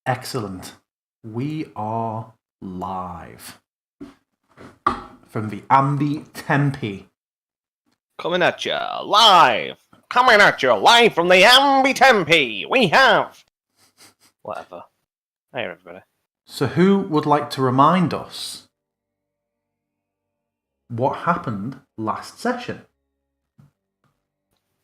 Excellent. We are live from the Ambi Tempe. Coming at you live from the Ambi Tempe. We have whatever. Hey everybody. So who would like to remind us what happened last session?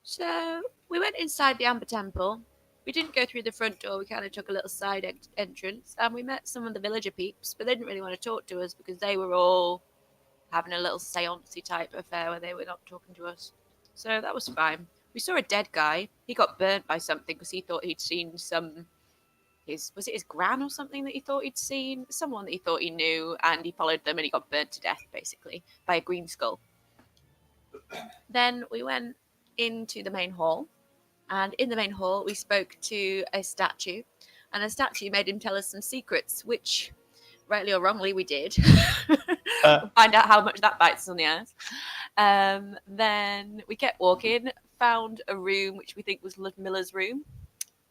So we went inside the Amber Temple. We didn't go through the front door. We kind of took a little side entrance, and we met some of the villager peeps, but they didn't really want to talk to us because they were all having a little seance-y type affair where they were not talking to us. So that was fine. We saw a dead guy. He got burnt by something because he thought he'd seen was it his gran or something that he thought he'd seen? Someone that he thought he knew, and he followed them and he got burnt to death, basically, by a green skull. Then we went into the main hall. And in the main hall, we spoke to a statue, and a statue made him tell us some secrets, which, rightly or wrongly, we did. Find out how much that bites us on the ass. Then we kept walking, found a room which we think was Ludmilla's room,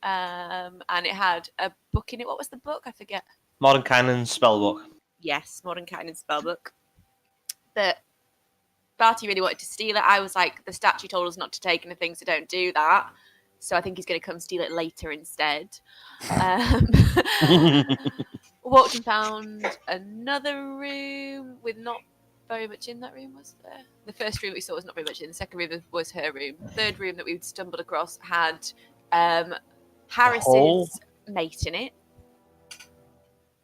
and it had a book in it. What was the book? I forget. Modern Canon Spellbook. Yes, Modern Canon Spellbook. But Barty really wanted to steal it. I was like, the statue told us not to take anything, so don't do that. So I think he's going to come steal it later instead. Walked and found another room with not very much in that room, was there? The first room we saw was not very much in. The second room was her room. The third room that we stumbled across had Harris's mate in it.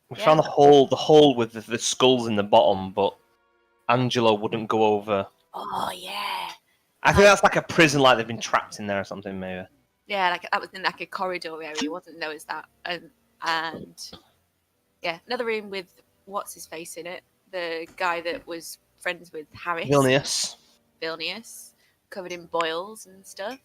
We found the hole with the skulls in the bottom, but Angelo wouldn't go over. Oh, yeah. I think that's like a prison, like they've been trapped in there or something, maybe. Yeah, like that was in like a corridor area. It wasn't known as that. And yeah, another room with what's his face in it, the guy that was friends with Harris. Vilnius, covered in boils and stuff.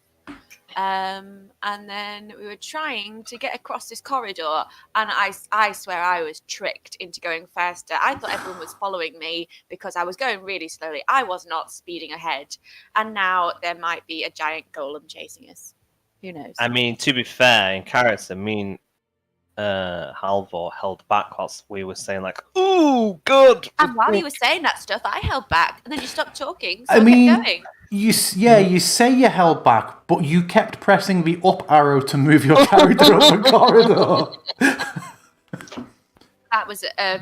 And then we were trying to get across this corridor, and I swear I was tricked into going faster. I thought everyone was following me because I was going really slowly. I was not speeding ahead, and now there might be a giant golem chasing us. Who knows? I mean, to be fair, in character, Halvor held back whilst we were saying like, "Ooh, good." And while you were saying that stuff, I held back, and then you stopped talking. So I mean, kept going. you say you held back, but you kept pressing the up arrow to move your character up the corridor. That was a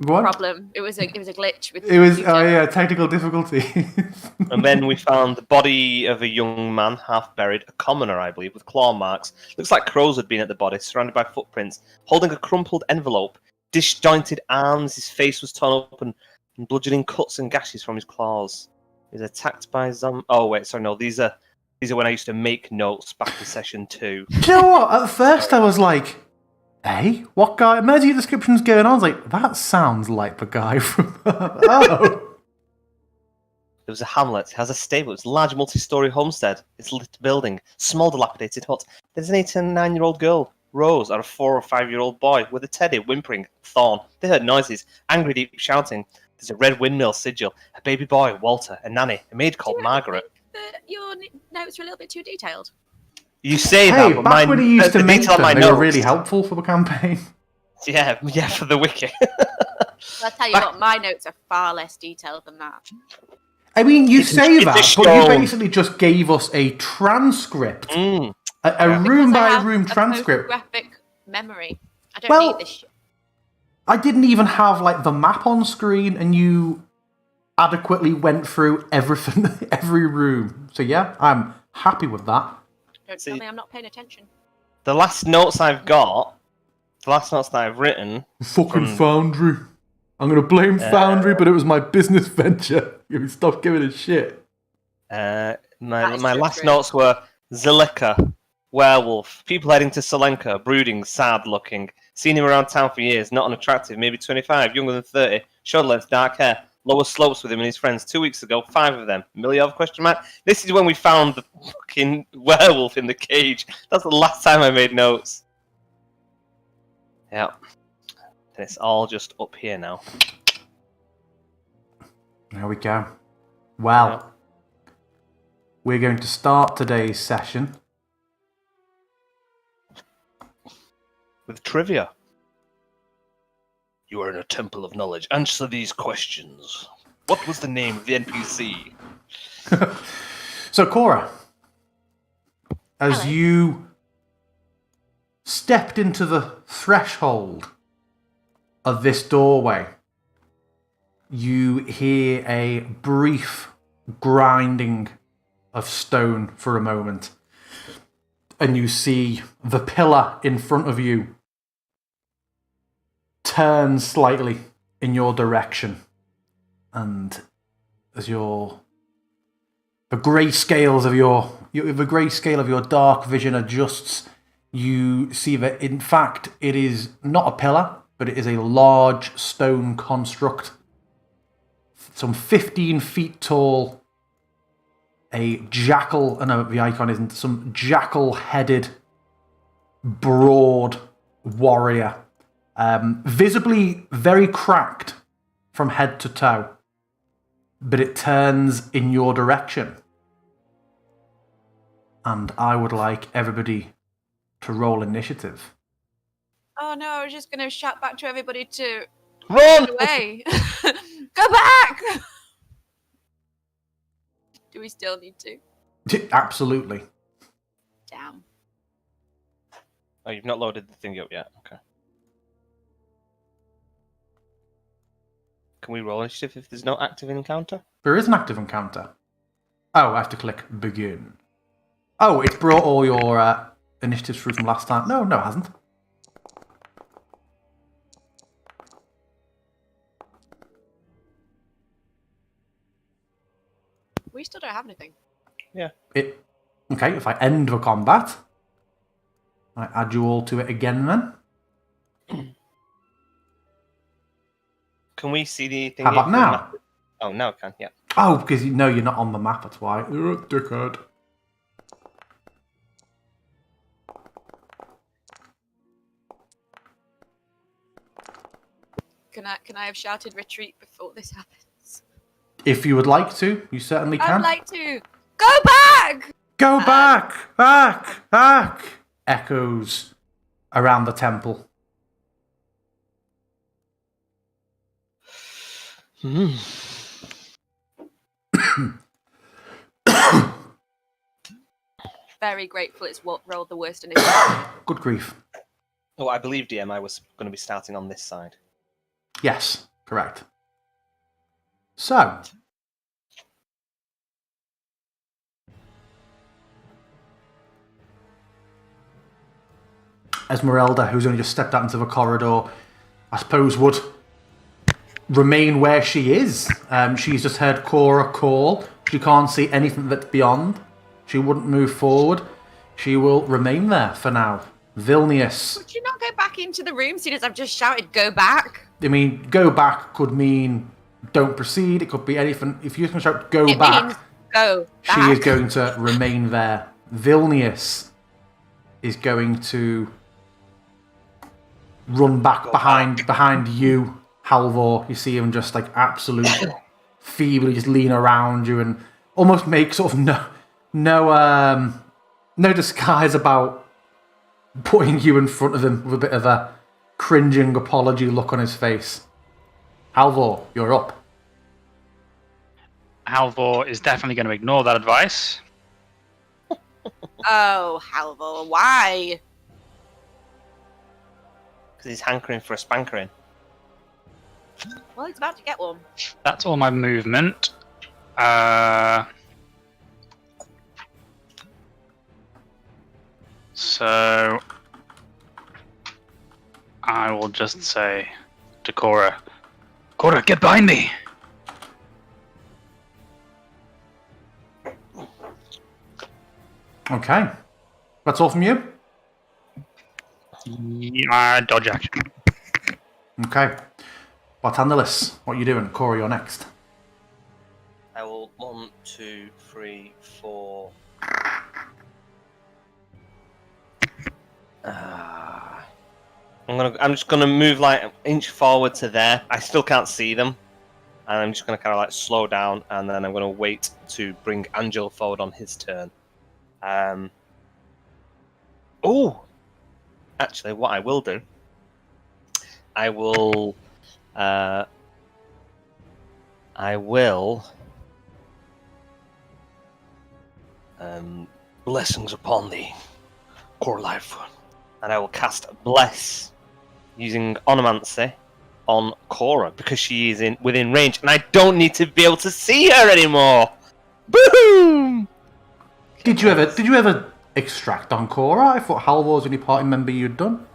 problem. It was a glitch. Technical difficulty. And then we found the body of a young man, half buried, a commoner, I believe, with claw marks. Looks like crows had been at the body, surrounded by footprints, holding a crumpled envelope, disjointed arms. His face was torn open, and bludgeoning cuts and gashes from his claws. He was attacked by zombies. Oh wait, sorry, no, these are when I used to make notes back in session 2. Do you know what? At first I was like, hey, what guy? Emergency description's going on. I was like, that sounds like the guy from... Oh. There was a hamlet. It has a stable. It's a large multi-storey homestead. It's a lit building. Small dilapidated hut. There's an 8 and 9-year-old girl, Rose, or a 4 or 5-year-old boy with a teddy whimpering, Thorn. They heard noises, angry deep shouting. There's a red windmill sigil, a baby boy, Walter, a nanny, a maid called Margaret. Your notes are a little bit too detailed. You say that, but back when he used to make them, they notes were really helpful for the campaign. Yeah, for the wiki. I'll tell you what, my notes are far less detailed than that. I mean, you say that, but you basically just gave us a transcript. A room-by-room transcript. Graphic memory. I don't need this shit. I didn't even have like the map on screen, and you adequately went through everything, every room. So yeah, I'm happy with that. Don't tell me I'm not paying attention. The last notes I've got, the last notes that I've written... Fucking Foundry. I'm going to blame Foundry, but it was my business venture. You stop giving a shit. My last notes were Zilika, werewolf, people heading to Solenka, brooding, sad looking. Seen him around town for years, not unattractive, maybe 25, younger than 30, shoulder length, dark hair. Lower slopes with him and his friends 2 weeks ago, 5 of them. Milyov question mark? This is when we found the fucking werewolf in the cage. That's the last time I made notes. Yeah. And it's all just up here now. There we go. Well, we're going to start today's session with trivia. You are in a temple of knowledge. Answer these questions. What was the name of the NPC? So, Cora, as Hello. you stepped into the threshold of this doorway, you hear a brief grinding of stone for a moment, and you see the pillar in front of you turn slightly in your direction, and as the grayscale of your dark vision adjusts, you see that in fact it is not a pillar, but it is a large stone construct, some 15 feet tall. A jackal, no, the icon isn't, some jackal-headed, broad warrior, visibly very cracked from head to toe, but it turns in your direction. And I would like everybody to roll initiative. Oh no, I was just going to shout back to everybody to Run! run away. Go back! Do we still need to? Absolutely. Damn. Oh, you've not loaded the thing up yet. Okay. Can we roll initiative if there's no active encounter? There is an active encounter. Oh, I have to click begin. Oh, it's brought all your initiatives through from last time. No, it hasn't. We still don't have anything. Yeah. Okay, if I end the combat, I add you all to it again then. Can we see the thing? How about now? Oh, now it can, yeah. Oh, because you're not on the map, that's why. Dickhead. Can I have shouted retreat before this happens? If you would like to, you certainly can. I'd like to. Go back! Go back! Back! Echoes around the temple. Very grateful it's what rolled the worst initiative. Good grief. Oh, I believe DM I was going to be starting on this side. Yes, correct. So, Esmerelda, who's only just stepped out into the corridor, I suppose would remain where she is. She's just heard Cora call. She can't see anything that's beyond. She wouldn't move forward. She will remain there for now. Vilnius. Would you not go back into the room seeing as I've just shouted go back? I mean, go back could mean don't proceed. It could be anything. If you can shout go It back, means go back. she is going to remain there. Vilnius is going to run back behind you, Halvor. You see him just like absolutely feebly just lean around you and almost make sort of no disguise about putting you in front of him with a bit of a cringing apology look on his face. Halvor, you're up. Halvor is definitely going to ignore that advice. Oh, Halvor, why? Because he's hankering for a spankering. Well, he's about to get one. That's all my movement. So I will just say to Cora, get behind me! Okay. That's all from you? Dodge action. Okay. Bartandalis, what are you doing? Cora, you're next. I will 1, 2, 3, 4. I'm just gonna move like an inch forward to there. I still can't see them, and I'm just gonna kind of like slow down, and then I'm gonna wait to bring Angel forward on his turn. Oh, Actually, what I will do, I will blessings upon thee, core life, and I will cast bless using onomancy on Cora because she is within range, and I don't need to be able to see her anymore. Boom! Did you ever extract on Cora? I thought Halvor was the only party member you'd done.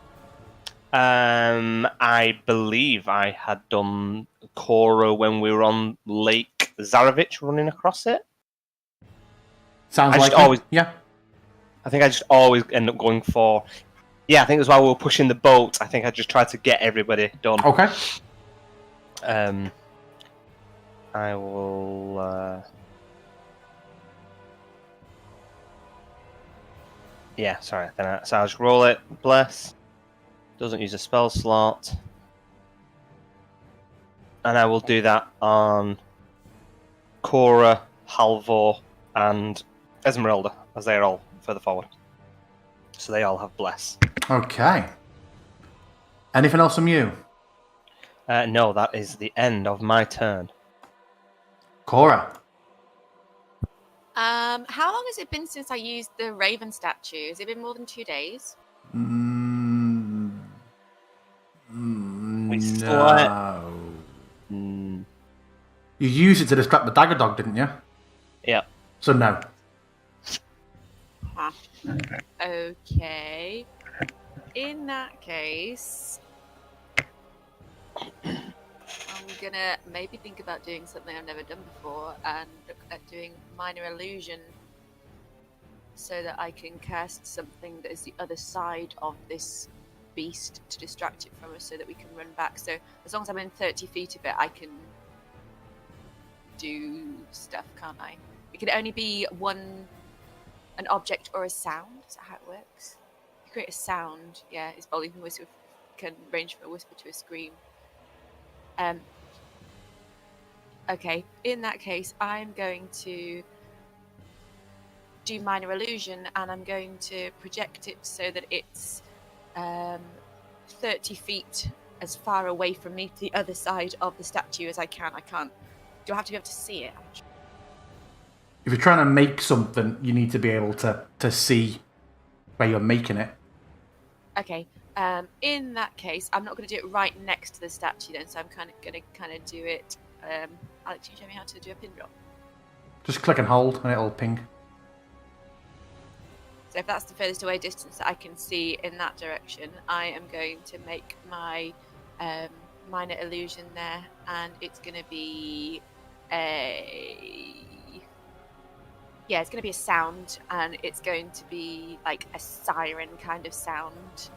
I believe I had done Cora when we were on Lake Zarovich running across it. Sounds I like just always, yeah. I think I just always end up going for. Yeah, I think it was while we were pushing the boat. I think I just tried to get everybody done. Okay. I will. Yeah, sorry. So I'll just roll it. Bless. Doesn't use a spell slot. And I will do that on Cora, Halvor, and Esmerelda, as they are all further forward. So they all have bless. Okay. Anything else from you? No, that is the end of my turn. Cora. How long has it been since I used the Raven statue? Has it been more than 2 days? We No. You used it to distract the dagger dog, didn't you? Yeah. So no. Huh. Okay. In that case, I'm gonna maybe think about doing something I've never done before and look at doing minor illusion so that I can cast something that is the other side of this beast to distract it from us so that we can run back. So as long as I'm in 30 feet of it, I can do stuff, can't I? It can only be an object or a sound. Is that how it works? You create a sound, yeah, it's volume from whisper, can range from a whisper to a scream. Okay, in that case, I'm going to do minor illusion and I'm going to project it so that it's 30 feet as far away from me to the other side of the statue as I can. Do I have to be able to see it? If you're trying to make something, you need to be able to see where you're making it. Okay. In that case, I'm not going to do it right next to the statue then, so I'm going to do it. Alex, can you show me how to do a pin drop? Just click and hold, and it'll ping. So if that's the furthest away distance that I can see in that direction, I am going to make my minor illusion there, and it's going to be it's going to be a sound, and it's going to be like a siren kind of sound.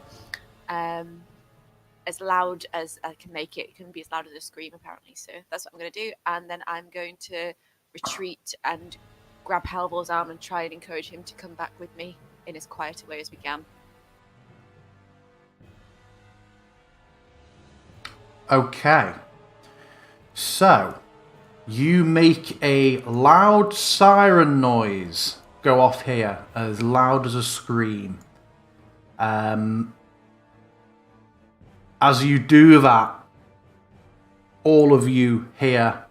As loud as I can make it. It can be as loud as a scream, apparently. So that's what I'm going to do. And then I'm going to retreat and grab Halvor's arm and try and encourage him to come back with me in as quiet a way as we can. Okay. So, you make a loud siren noise go off here, as loud as a scream. As you do that, all of you hear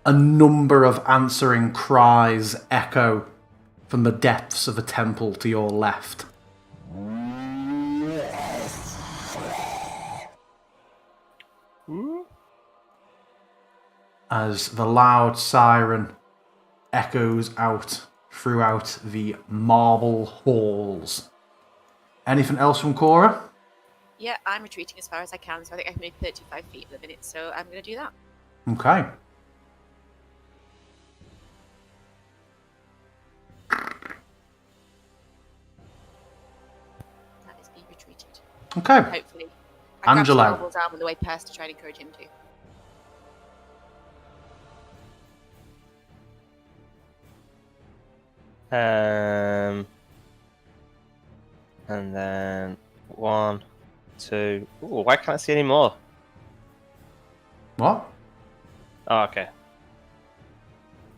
a number of answering cries echo from the depths of the temple to your left. As the loud siren echoes out throughout the marble halls. Anything else from Cora? Yeah, I'm retreating as far as I can, so I think I can move 35 feet in a minute, so I'm going to do that. Okay. That is me retreated. Okay. Hopefully. I Angelo. grabbed Halvor's arm on the way past to try and encourage him to. And then 1, 2. Ooh, why can't I see any more? What? Oh, okay.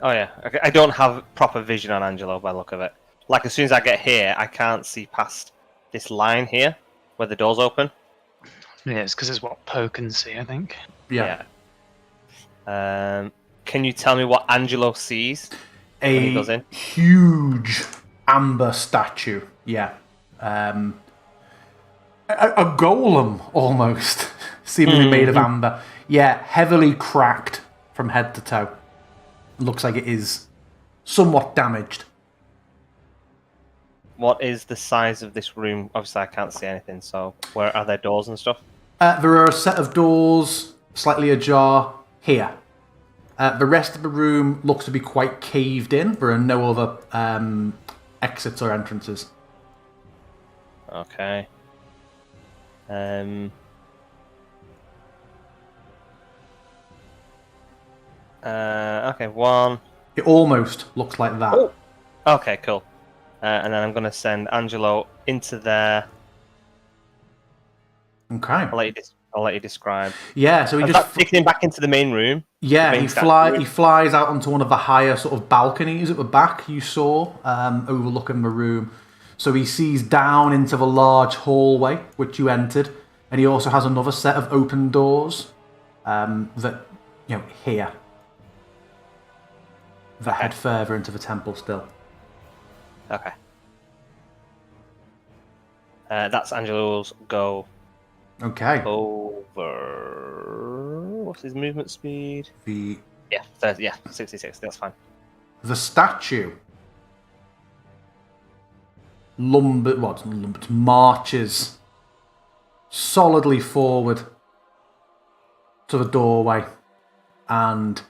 Oh, yeah. Okay. I don't have proper vision on Angelo by the look of it. Like, as soon as I get here, I can't see past this line here. where the door's open. Yeah, it's because it's what Poe can see, I think. Yeah. Can you tell me what Angelo sees when he goes in? Huge amber statue. Yeah. A golem, almost. Seemingly made of amber. Yeah, heavily cracked from head to toe. Looks like it is somewhat damaged. What is the size of this room? Obviously, I can't see anything, so where are there doors and stuff? There are a set of doors, slightly ajar, here. The rest of the room looks to be quite caved in. There are no other exits or entrances. Okay. Okay, one. It almost looks like that. Oh. Okay, cool. And then I'm going to send Angelo into there. Okay. I'll let you describe. Yeah, so he just taking him back into the main room. Yeah, he flies out onto one of the higher sort of balconies at the back you saw, overlooking the room. So he sees down into the large hallway which you entered, and he also has another set of open doors that here that head further into the temple still. Okay. That's Angelo's go. Okay. Over. What's his movement speed? 66. That's fine. The statue marches solidly forward to the doorway, and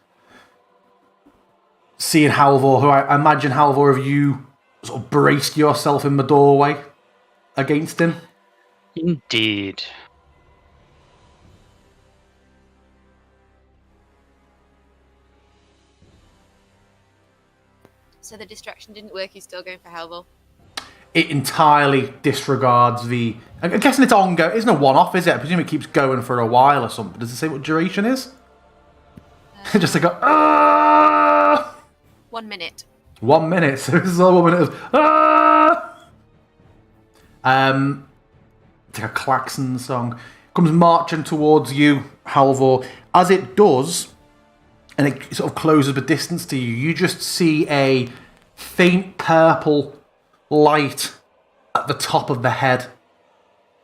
seeing Halvor, who I imagine, Halvor, have you sort of braced yourself in the doorway against him? Indeed. So the distraction didn't work, he's still going for Halvor. It entirely disregards the... I'm guessing it's ongoing. It's no one-off, is it? I presume it keeps going for a while or something. Does it say what duration is? Just like a... 1 minute. 1 minute. So this is all 1 minute of... It's like a klaxon song. Comes marching towards you, Halvor. As it does, and it sort of closes the distance to you, you just see a faint purple light at the top of the head,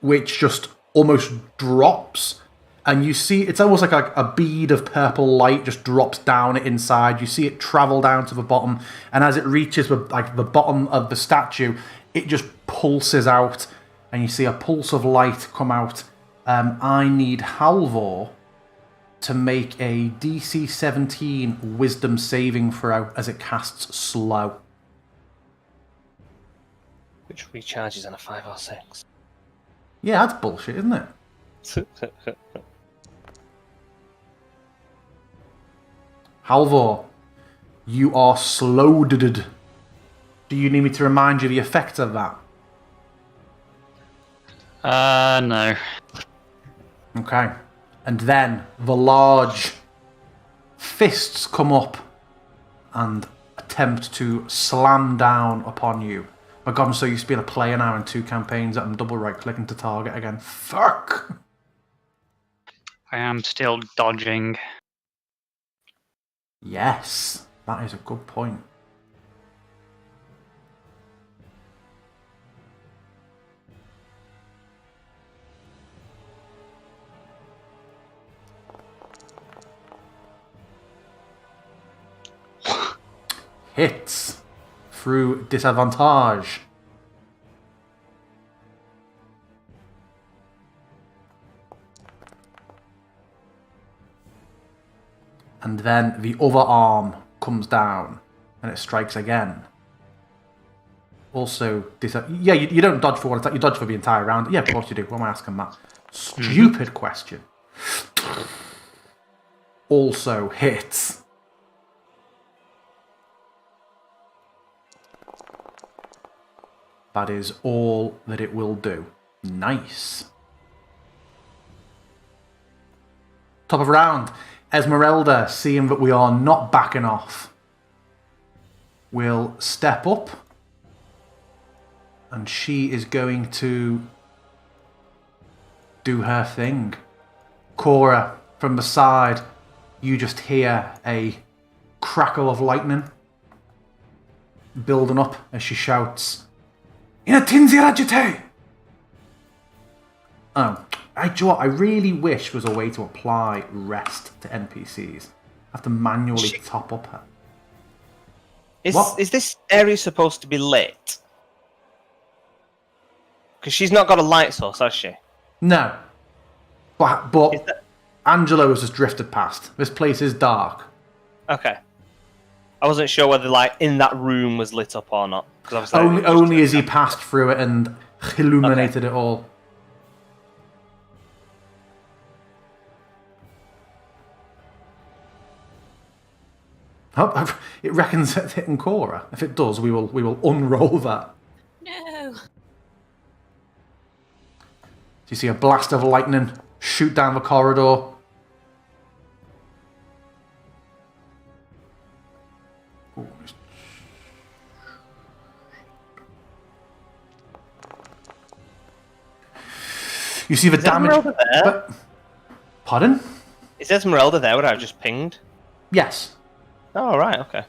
which just almost drops, and you see it's almost like a bead of purple light just drops down inside. You see it travel down to the bottom, and as it reaches the bottom of the statue, it just pulses out, and you see a pulse of light come out. I need Halvor to make a DC 17 Wisdom saving throw as it casts slow. Which recharges on a 5 or 6. Yeah, that's bullshit, isn't it? Halvor, you are slowed. Do you need me to remind you the effect of that? No. Okay. And then the large fists come up and attempt to slam down upon you. My God, I'm so used to being a player now in 2 campaigns that I'm double right-clicking to target again. Fuck! I am still dodging. Yes, that is a good point. Hits through disadvantage. And then the other arm comes down and it strikes again. Also, yeah, you don't dodge for one attack, you dodge for the entire round. Yeah, of course you do. What am I asking that? Stupid question. Also hits. That is all that it will do. Nice. Top of round. Esmerelda, seeing that we are not backing off, will step up. And she is going to do her thing. Cora, from the side, you just hear a crackle of lightning building up as she shouts, Inatinzi Rajite! Oh, I really wish there was a way to apply rest to NPCs. I have to manually top up her. Is this area supposed to be lit? Because she's not got a light source, has she? No. But Angelo has just drifted past. This place is dark. Okay. I wasn't sure whether, like, in that room was lit up or not. Only as he passed through it and illuminated it all. Oh, it reckons it's hitting Cora. If it does, we will unroll that. No. You see a blast of lightning shoot down the corridor. You see the damage. Esmeralda there? Pardon? Is Esmeralda there where I've just pinged? Yes. Oh, right, okay.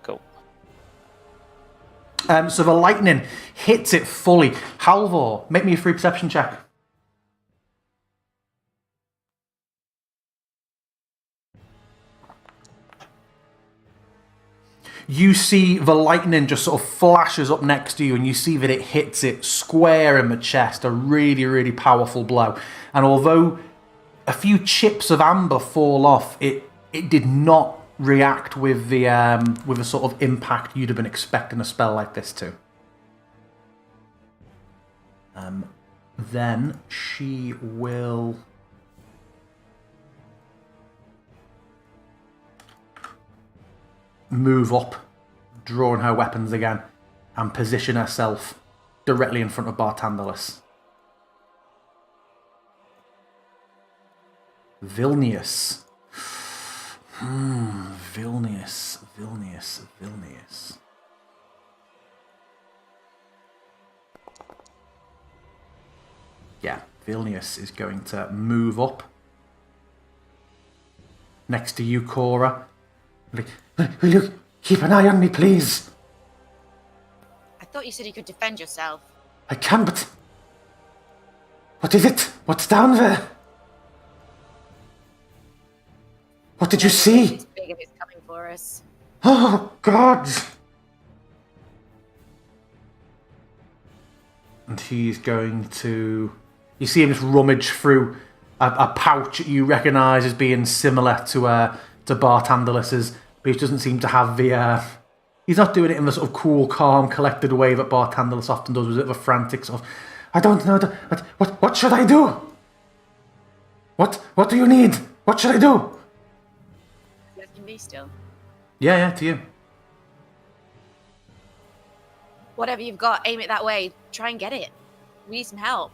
Cool. So the lightning hits it fully. Halvor, make me a free perception check. You see the lightning just sort of flashes up next to you, and you see that it hits it square in the chest, a really, really powerful blow. And although a few chips of amber fall off, it did not react with the sort of impact you'd have been expecting a spell like this to. Then she will move up, drawing her weapons again, and position herself directly in front of Barthandelus. Vilnius. Vilnius. Yeah, Vilnius is going to move up next to you, Cora. Will you keep an eye on me, please? I thought you said you could defend yourself. I can, but... What is it? What's down there? What did you see? It's big and it's coming for us. Oh, God! And he's going to... You see him just rummage through a pouch that you recognise as being similar to Barthandelus's, but he doesn't seem to have the... He's not doing it in the sort of cool, calm, collected way that Barthandelus often does, with it the frantic sort of... I don't know... What should I do? What do you need? What should I do? Can be still. Yeah, to you. Whatever you've got, aim it that way. Try and get it. We need some help.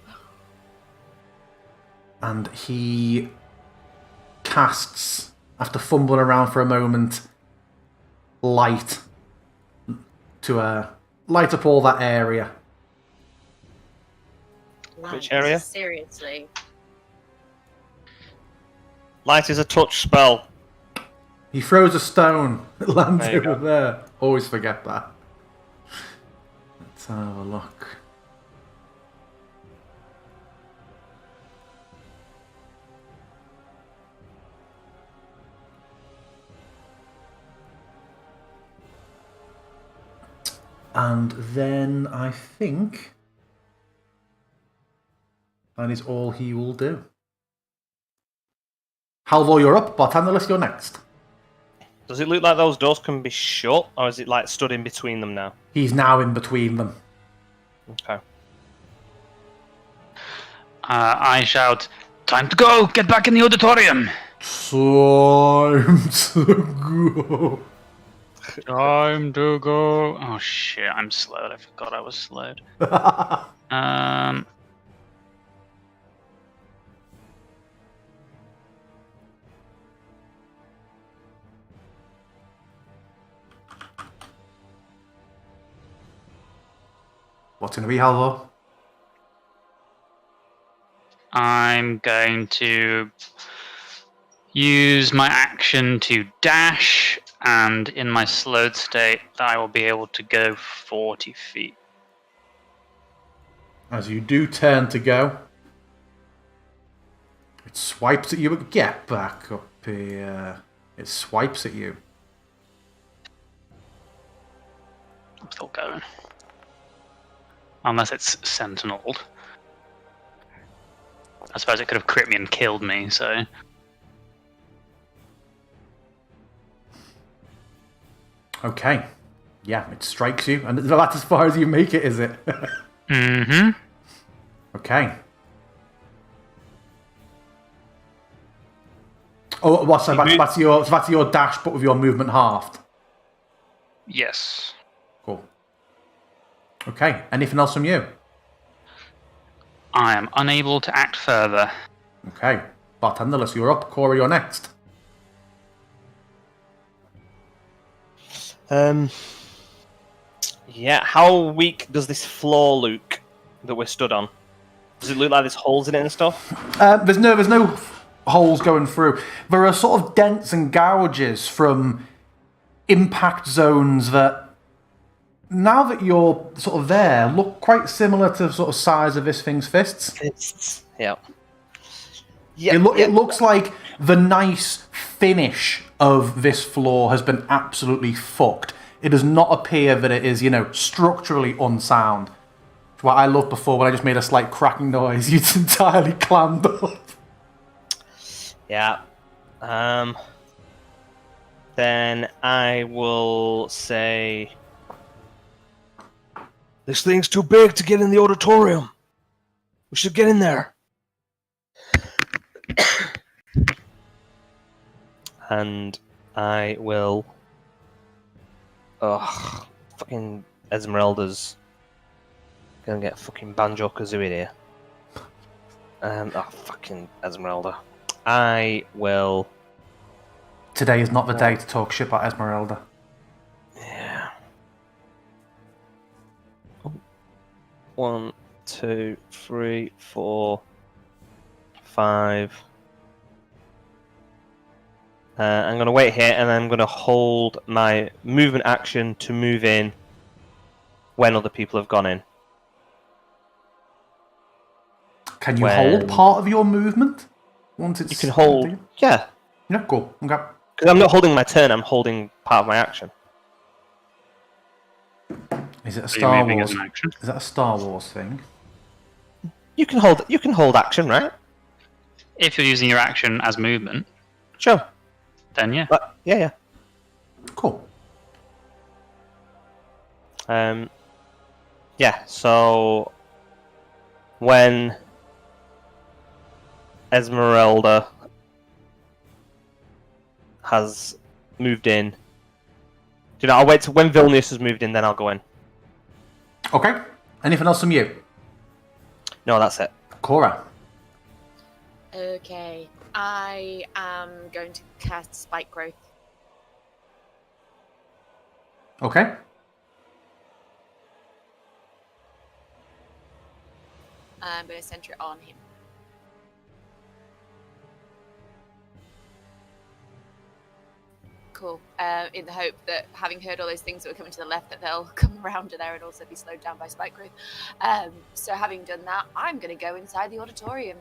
And he casts, after fumbling around for a moment, light to light up all that area. Which area? Seriously. Light is a touch spell. He throws a stone. It lands There you over go. there. Always forget that. Let's have a look. And then I think that is all he will do. Halvor, you're up. Barthandelus, you're next. Does it look like those doors can be shut, or is it like stood in between them now? He's now in between them. Okay. I shout, "Time to go! Get back in the auditorium!" Time to go. Time to go. Oh shit, I'm slowed. I forgot I was slowed. What's going to be, Halvor? I'm going to use my action to dash, and in my slowed state, I will be able to go 40 feet. As you do turn to go, it swipes at you. Get back up here. It swipes at you. I'm still going. Unless it's sentineled. I suppose it could have crit me and killed me, so... Okay. Yeah, it strikes you. And that's as far as you make it, is it? Mm-hmm. Okay. Oh, what? So that's your dash, but with your movement halved. Yes. Cool. Okay. Anything else from you? I am unable to act further. Okay. Bartenderless, you're up. Cora, you're next. Yeah, how weak does this floor look that we're stood on? Does it look like there's holes in it and stuff? There's no holes going through. There are sort of dents and gouges from impact zones that, now that you're sort of there, look quite similar to the sort of size of this thing's fists. Yeah. It looks like the nice finish of this floor has been absolutely fucked. It does not appear that it is, structurally unsound. What I loved before when I just made a slight cracking noise, you'd entirely clammed up. Yeah. Then I will say... This thing's too big to get in the auditorium. We should get in there. And I will... Ugh. Fucking Esmeralda's gonna get fucking Banjo-Kazooie here. Fucking Esmeralda. I will... Today is not the day to talk shit about Esmeralda. Yeah. 1, 2, 3, 4, 5. I'm going to wait here, and I'm going to hold my movement action to move in when other people have gone in. Can you hold part of your movement? Once it's... You can hold... Yeah. Yeah, cool. Okay. Because I'm not holding my turn, I'm holding part of my action. Is it a Star Wars? Is that a Star Wars thing? You can hold action, right? If you're using your action as movement, Sure. then yeah. Yeah. Cool. Yeah, so when Esmeralda has moved in, I'll wait till when Vilnius has moved in, then I'll go in. Okay. Anything else from you? No, that's it. Cora. Okay. I am going to cast Spike Growth. Okay. I'm going to center it on him. Cool. In the hope that, having heard all those things that were coming to the left, that they'll come around to there and also be slowed down by Spike Growth. So having done that, I'm going to go inside the auditorium.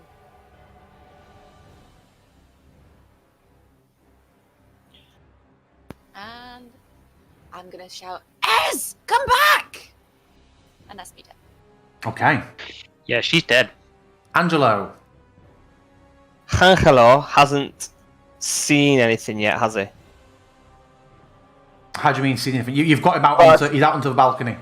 And I'm going to shout, Ez, come back! And that's me dead. Okay. Yeah, she's dead. Angelo. Angelo hasn't seen anything yet, has he? How do you mean seen anything? You've got him out he's out onto the balcony.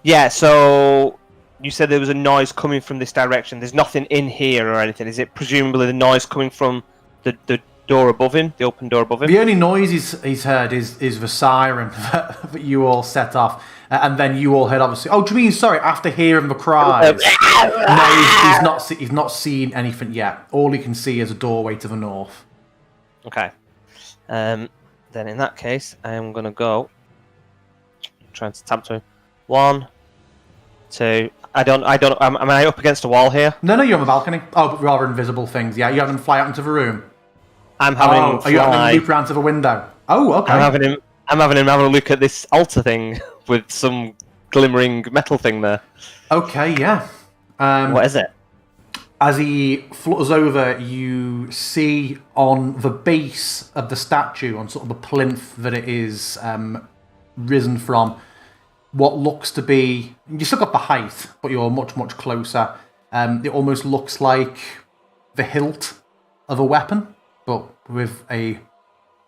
Yeah, so you said there was a noise coming from this direction. There's nothing in here or anything. Is it presumably the noise coming from the door above him, the open door above him? The only noise he's heard is the siren that you all set off. And then you all heard, obviously... Oh, do you mean, sorry, after hearing the cries? No, he's not seen anything yet. All he can see is a doorway to the north. Okay. Then in that case, I am going to go... Trying to tap to him. 1, 2... Am I up against a wall here? No, you're on the balcony. Oh, but rather invisible things. Yeah, you have them fly out into the room. I'm having him fly. Are you having him loop around to the window? Oh, okay. I'm having him having a look at this altar thing with some glimmering metal thing there. Okay, yeah. What is it? As he flutters over, you see on the base of the statue, on sort of the plinth that it is risen from, what looks to be... You still got the height, but you're much, much closer. It almost looks like the hilt of a weapon, but with a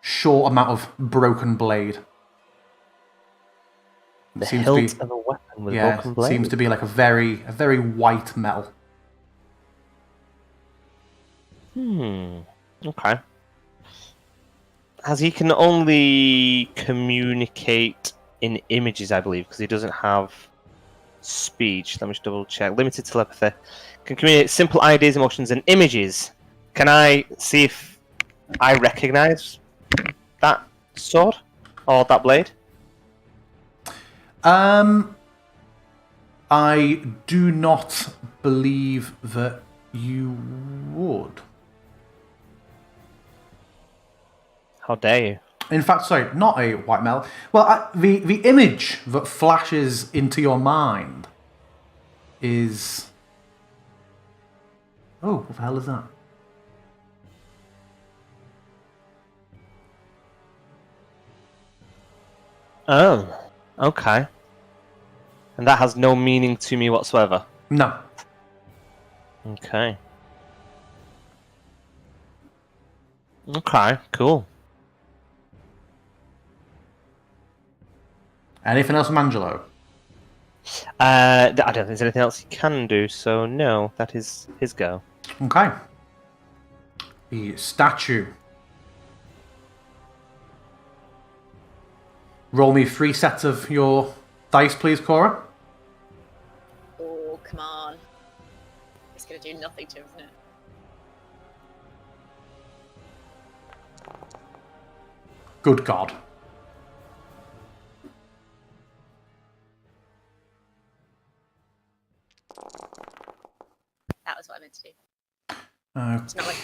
short amount of broken blade. The hilt of a weapon with a broken blade? Seems to be like a very white metal. Okay. As he can only communicate in images, I believe, because he doesn't have speech. Let me just double check. Limited telepathy. Can communicate simple ideas, emotions, and images. Can I see if I recognize that sword or that blade? I do not believe that you would. How dare you? In fact, sorry, not a white metal. Well, the image that flashes into your mind is... Oh, what the hell is that? Oh, okay. And that has no meaning to me whatsoever? No. Okay. Okay, cool. Anything else from Angelo? I don't think there's anything else he can do, so no, that is his go. Okay. The statue. Roll me 3 sets of your dice, please, Cora. Oh, come on. It's going to do nothing to him, isn't it? Good God. That was what I meant to do. Okay. It's not much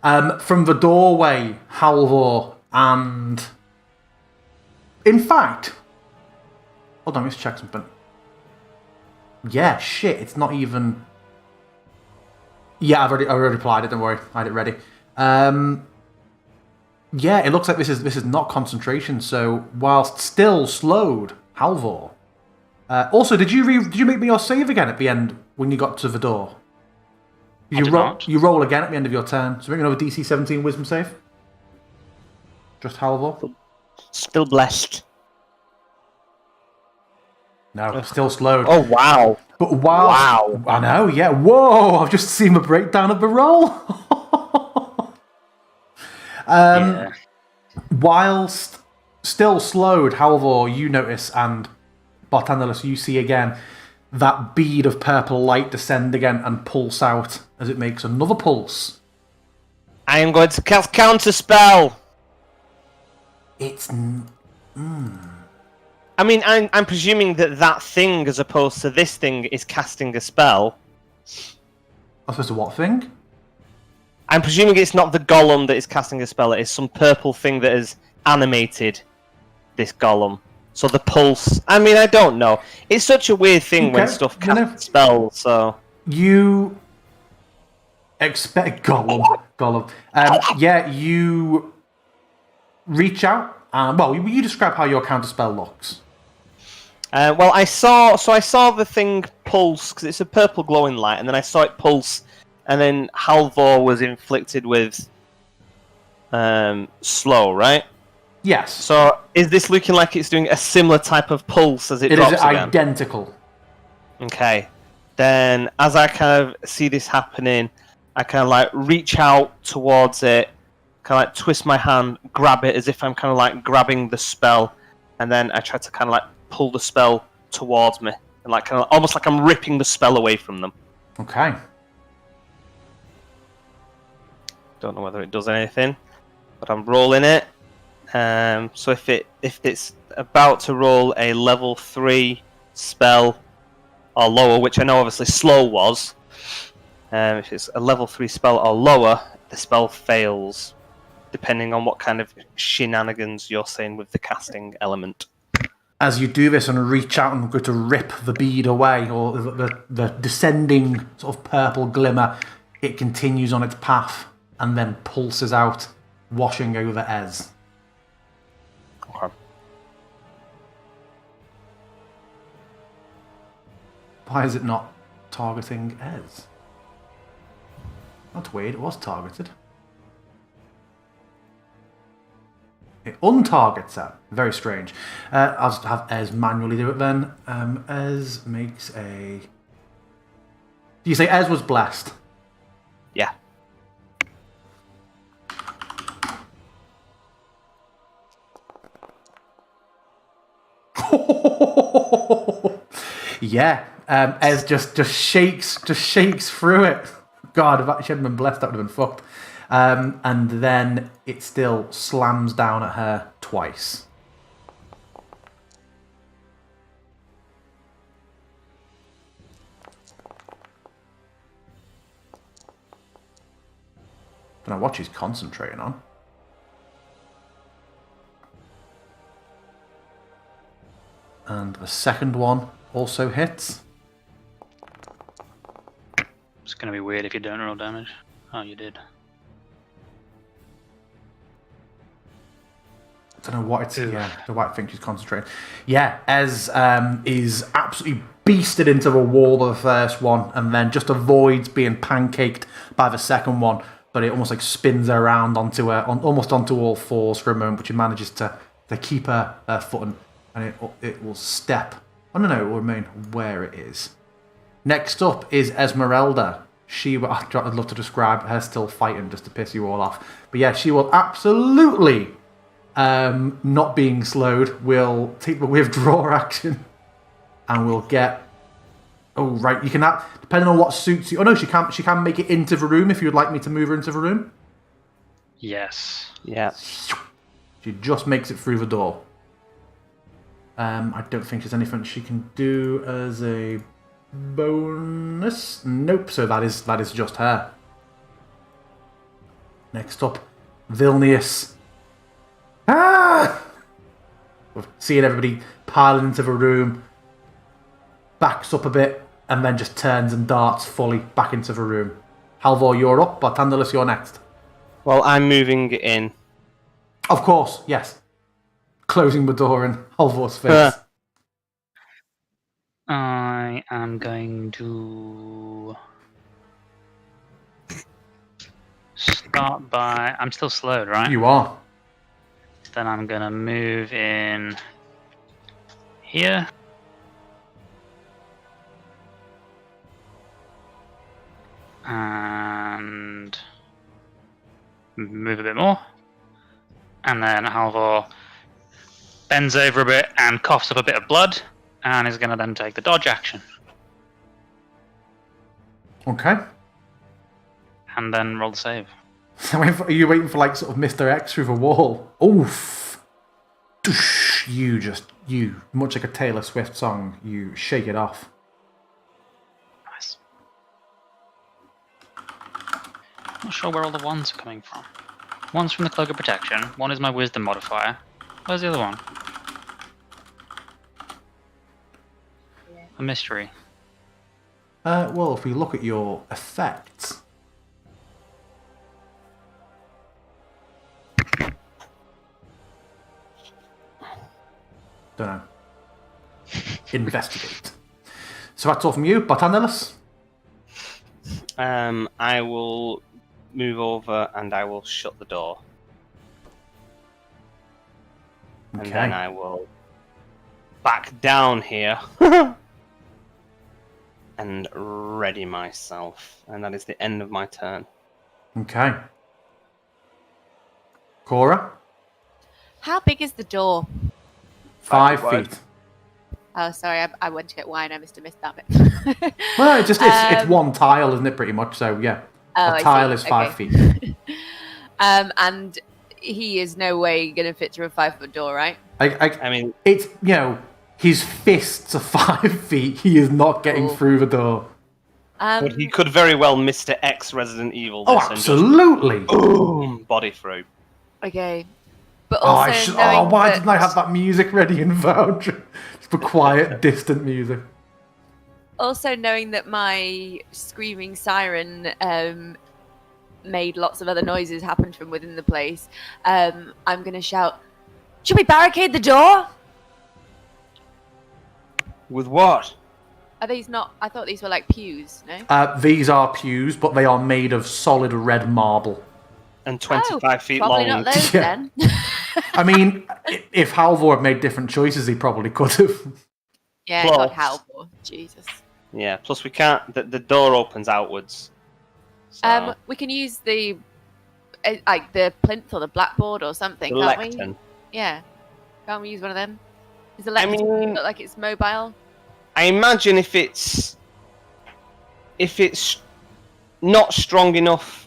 better. From the doorway, Halvor and... In fact... Hold on, let's check something. Yeah, shit, it's not even... Yeah, I've already applied it, don't worry. I had it ready. Yeah, it looks like this is not concentration, so whilst still slowed, Halvor... also, did you make me your save again at the end when you got to the door? You roll again at the end of your turn. So make another DC 17 Wisdom save. Just Halvor. Still blessed. No, still slowed. Oh wow! But wow! I know. Yeah. Whoa! I've just seen the breakdown of the roll. Yeah. Whilst still slowed, Halvor, you notice, and Bartandalus, you see again that bead of purple light descend again and pulse out as it makes another pulse. I am going to cast Counterspell! It's... I mean, I'm presuming that thing, as opposed to this thing, is casting a spell. I'm supposed to what thing? I'm presuming it's not the golem that is casting a spell, it is some purple thing that has animated this golem. So the pulse... I mean, I don't know. It's such a weird thing when stuff casts spells, so... You... expect... Golem. Yeah, you... reach out. Well, you describe how your counterspell looks. Well, I saw the thing pulse, because it's a purple glowing light, and then I saw it pulse, and then Halvor was inflicted with... slow, right? Yes. So, is this looking like it's doing a similar type of pulse as it drops again? It is identical. Okay. Then, as I kind of see this happening, I kind of like reach out towards it, kind of like twist my hand, grab it as if I'm kind of like grabbing the spell, and then I try to kind of like pull the spell towards me, and like kind of almost like I'm ripping the spell away from them. Okay. Don't know whether it does anything, but I'm rolling it. So if it's about to roll a level 3 spell or lower, which I know obviously slow was, if it's a level 3 spell or lower, the spell fails, depending on what kind of shenanigans you're saying with the casting element. As you do this and reach out and go to rip the bead away, or the descending sort of purple glimmer, it continues on its path and then pulses out, washing over Ez. Okay. Why is it not targeting Ez? That's weird, it was targeted. It untargets that. Very strange. I'll just have Ez manually do it then. Ez makes a... Do you say Ez was blessed? Yeah. Yeah. Ez just shakes through it. God, if she hadn't been blessed, that would have been fucked. And then it still slams down at her twice. Don't know what she's concentrating on. And the second one also hits. It's going to be weird if you don't roll damage. Oh, you did. I don't know what it's... Yeah, the white thing she's concentrating. Yeah, Ez is absolutely beasted into the wall of the first one and then just avoids being pancaked by the second one, but it almost like spins her around almost onto all fours for a moment, but she manages to keep her footing, and it will step... I don't know, it will remain where it is. Next up is Esmerelda. I'd love to describe her still fighting just to piss you all off. But yeah, she will absolutely... not being slowed, will take the withdraw action and we'll get... Oh, right, you can have... Depending on what suits you... Oh, no, she can make it into the room if you'd like me to move her into the room. Yes. Yeah. She just makes it through the door. I don't think there's anything she can do as a bonus. Nope, so that is just her. Next up, Vilnius. Ah! Seeing everybody piling into the room, backs up a bit, and then just turns and darts fully back into the room. Halvor, you're up, but Tandalis, you're next. Well, I'm moving in. Of course, yes. Closing the door in Halvor's face. I am going to start by... I'm still slowed, right? You are. Then I'm going to move in here. And move a bit more. And then Halvor bends over a bit and coughs up a bit of blood, and is going to then take the dodge action. Okay. And then roll the save. Are you waiting for like sort of Mr. X through the wall? Oof. You, much like a Taylor Swift song, you shake it off. Nice. Not sure where all the ones are coming from. One's from the Cloak of Protection, one is my Wisdom modifier. Where's the other one? A mystery. Well, if we look at your effects... Don't know. Investigate. So that's all from you, Botanelis. I will move over and I will shut the door. Okay. And then I will back down here and ready myself. And that is the end of my turn. Okay. Cora? How big is the door? 5 wide. feet. Oh, sorry, I went to get wine. I must have missed that bit. Well, it's one tile, isn't it, pretty much? So, yeah. Oh, A tile is 5 feet. And he is no way going to fit through a 5-foot door, right? I mean, it's, his fists are 5 feet. He is not getting Cool. through the door. but he could very well Mr. X Resident Evil Oh, this and just absolutely. boom, body through. Okay. But Oh, also knowing why that, didn't I have that music ready in Vouch? For quiet, distant music. also knowing that my screaming siren made lots of other noises happen from within the place, I'm going to shout, "Should we barricade the door?" With what? Are these not? I thought these were like pews, no? These are pews, but they are made of solid red marble. And 25 feet probably long. not those Yeah. then. I mean, if Halvor had made different choices, he probably could have. Yeah, Plus- God, Halvor. Jesus. Yeah, plus we can't... The door opens outwards. So, We can use the like the plinth or the blackboard or something, the can't lectern. we? Yeah. Can't we use one of them? Does the lectern mean- look like it's mobile? I imagine if it's not strong enough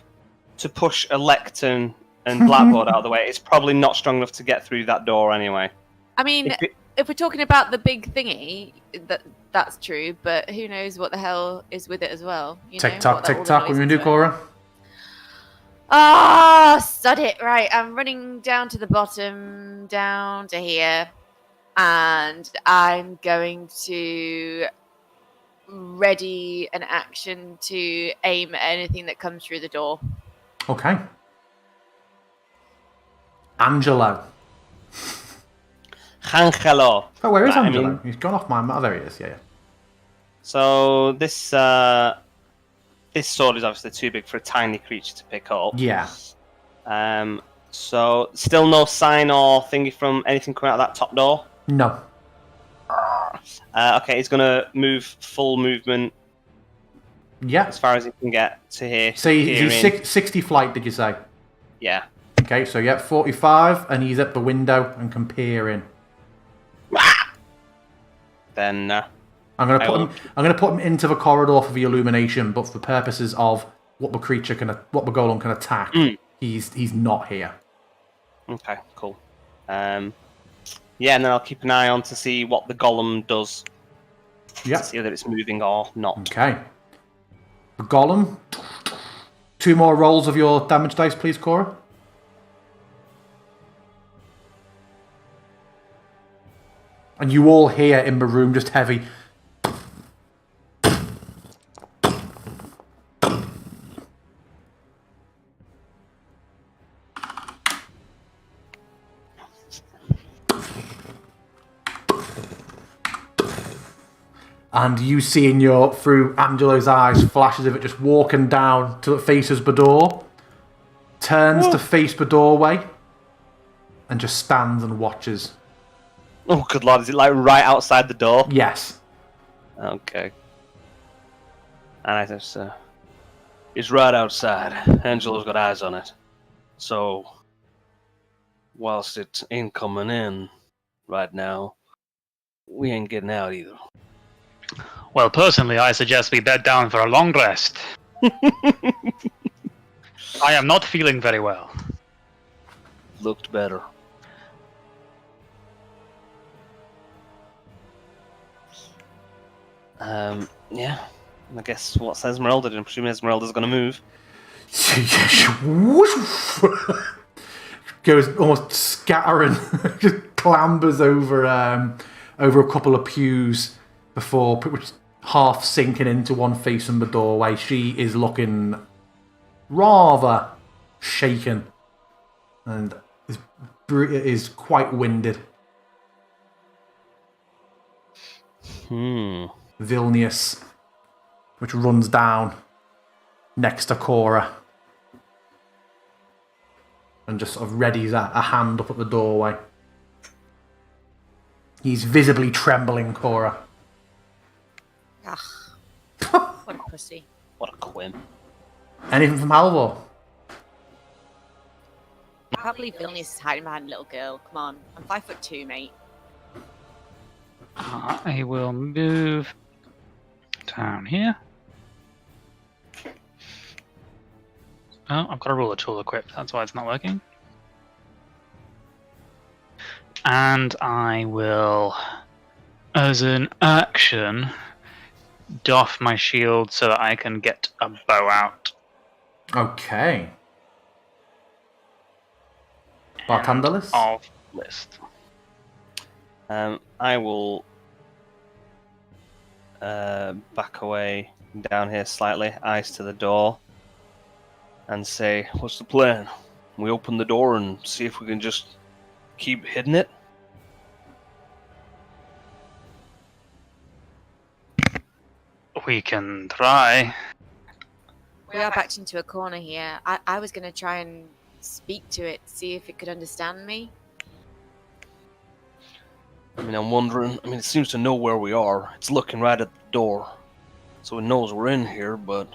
to push a lectern and blackboard out of the way, it's probably not strong enough to get through that door anyway. I mean, if we're talking about the big thingy, that's true, but who knows what the hell is with it as well? Tick tock, tick tock. What are we going to do, Cora? Stud it. Right, I'm running down to the bottom, down to here, and I'm going to ready an action to aim at anything that comes through the door. Okay. Angelo. Angelo. Oh, where is Right, I Angelo? mean- He's gone off my... Oh, there he is, yeah. So this sword is obviously too big for a tiny creature to pick up. Yeah. So still no sign or thingy from anything coming out of that top door. No. Okay, he's gonna move full movement Yeah. as far as he can get to here. So he's peering. 60 flight, did you say? Yeah. Okay, so yeah, 45, and he's at the window and can peer in. Then I'm gonna put him into the corridor for the illumination, but for purposes of what the golem can attack, he's not here. okay, cool. Yeah, and then I'll keep an eye on to see what the golem does. Yeah. To see whether it's moving or not. Okay. The golem. 2 more rolls of your damage dice, please, Cora. And you all hear in the room just heavy. And you see through Angelo's eyes flashes of it just walking down till it faces the door, turns to face the doorway, and just stands and watches. Oh, good lord, is it like right outside the door? Yes. Okay. And I just, it's right outside. Angelo's got eyes on it. So, whilst it ain't coming in right now, we ain't getting out either. Well, personally, I suggest we bed down for a long rest. I am not feeling very well. Looked better. Yeah. I guess what's Esmeralda doing? I'm presuming Esmeralda's gonna move. Goes almost scattering, just clambers over a couple of pews before half sinking into one facing the doorway. She is looking rather shaken and is quite winded. Vilnius, which runs down next to Cora and just sort of readies a hand up at the doorway. He's visibly trembling, Cora. Ugh. What a pussy. What a quim. Anything from Halvor? I can't believe Vilnius is hiding behind a little girl. Come on. I'm 5'2", mate. I will move down here. Oh, I've got a ruler tool equipped. That's why it's not working. And I will, as an action, doff my shield so that I can get a bow out. Okay. End Bartandalis? of list. I will back away down here slightly, eyes to the door, and say, "What's the plan? We open the door and see if we can just keep hitting it?" We can try. We are backed into a corner here. I was going to try and speak to it, see if it could understand me. I mean, I'm wondering. I mean, it seems to know where we are. It's looking right at the door, so it knows we're in here. But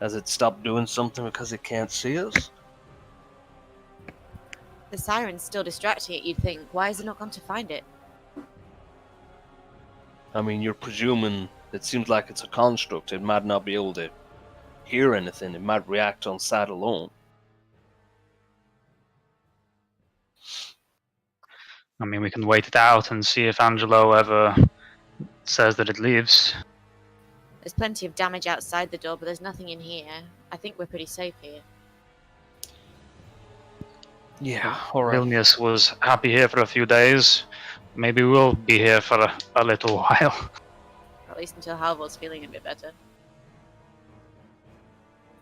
has it stopped doing something because it can't see us? The siren's still distracting it, you'd think. Why has it not gone to find it? I mean, you're presuming. It seems like it's a construct. It might not be able to hear anything. It might react on sight alone. I mean, we can wait it out and see if Angelo ever says that it leaves. There's plenty of damage outside the door, but there's nothing in here. I think we're pretty safe here. Yeah, alright. Vilnius was happy here for a few days. Maybe we'll be here for a little while. Or at least until Halvor's feeling a bit better.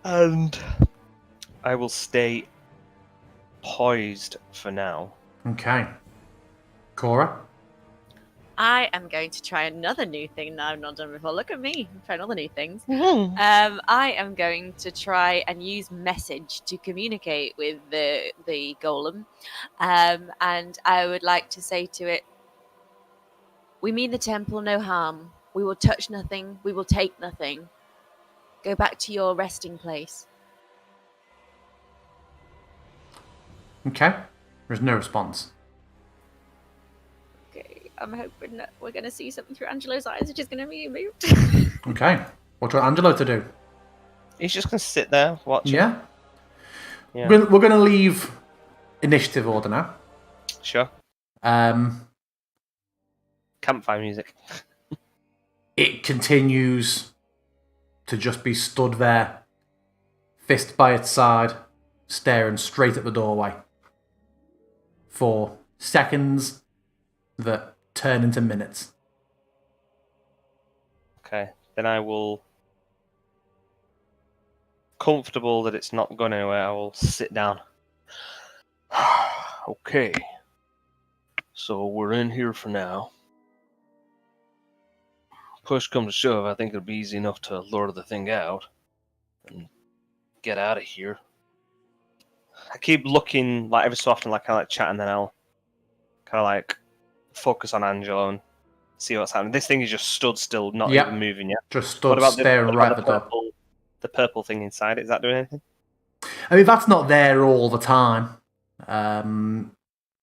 And I will stay poised for now. Okay. Cora? I am going to try another new thing that I've not done before. Look at me, I'm trying all the new things. I am going to try and use message to communicate with the golem. And I would like to say to it, "We mean the temple no harm. We will touch nothing. We will take nothing. Go back to your resting place." Okay. There's no response. Okay, I'm hoping that we're going to see something through Angelo's eyes, which is going to be moved. Okay. What do you want Angelo to do? He's just going to sit there watching. Yeah? Yeah. We're going to leave initiative order now. Sure. Campfire music. It continues to just be stood there, fist by its side, staring straight at the doorway for seconds that turn into minutes. Okay, then I will... Comfortable that it's not going anywhere, I will sit down. Okay. So we're in here for now. Push comes to shove, I think it'll be easy enough to lure the thing out and get out of here. I keep looking, like, every so often, like, kind of like chatting, then I'll kind of like focus on Angelo and see what's happening. This thing is just stood still, not Yep. even moving yet. Just stood staring right at the door. The purple thing inside it, is that doing anything? I mean, that's not there all the time.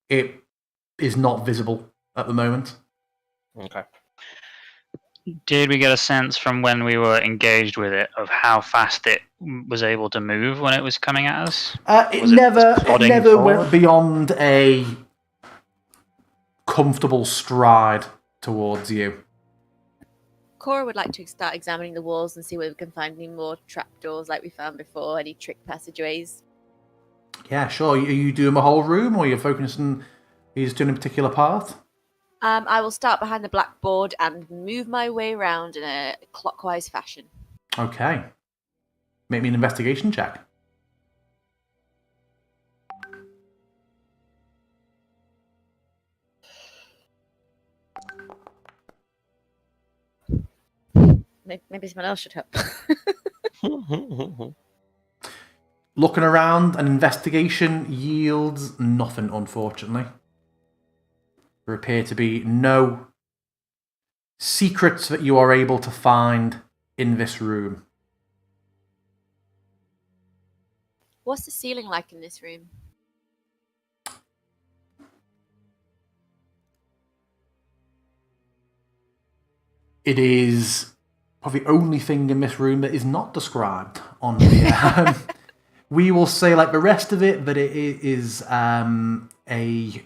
It is not visible at the moment. Okay. Did we get a sense from when we were engaged with it of how fast it was able to move when it was coming at us? It never went beyond a comfortable stride towards you. Cora would like to start examining the walls and see whether we can find any more trapdoors like we found before, any trick passageways. Yeah, sure. Are you doing the whole room, or are you focusing? Are you just doing a particular part? I will start behind the blackboard and move my way around in a clockwise fashion. Okay. Make me an investigation check. Maybe someone else should help. Looking around, an investigation yields nothing, unfortunately. There appear to be no secrets that you are able to find in this room. What's the ceiling like in this room? It is probably the only thing in this room that is not described on the... we will say, like the rest of it, that it is a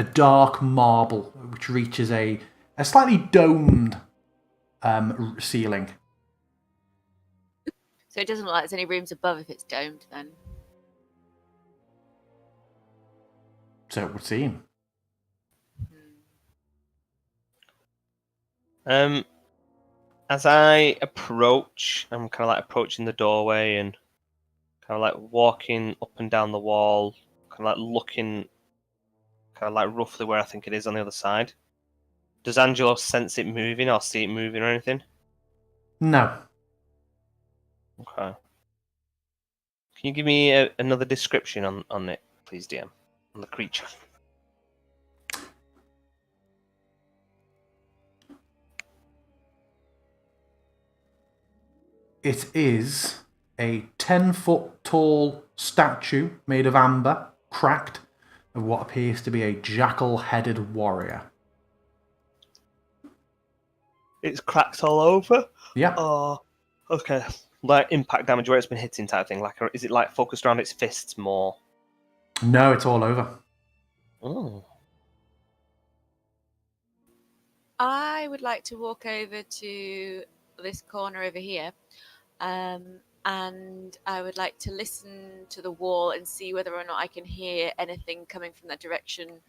dark marble which reaches a slightly domed ceiling. So it doesn't look like there's any rooms above if it's domed then. So it would seem. As I approach, I'm kind of like approaching the doorway and kind of like walking up and down the wall, kind of like looking, kind of like roughly where I think it is on the other side. Does Angelo sense it moving or see it moving or anything? No. Okay. Can you give me another description on it, please, DM? On the creature. It is a 10-foot tall statue made of amber, cracked, of what appears to be a jackal-headed warrior. It's cracked all over? Yeah. Oh, okay. Like impact damage where it's been hitting type thing. Like, is it like focused around its fists more? No, it's all over. Oh. I would like to walk over to this corner over here, and I would like to listen to the wall and see whether or not I can hear anything coming from that direction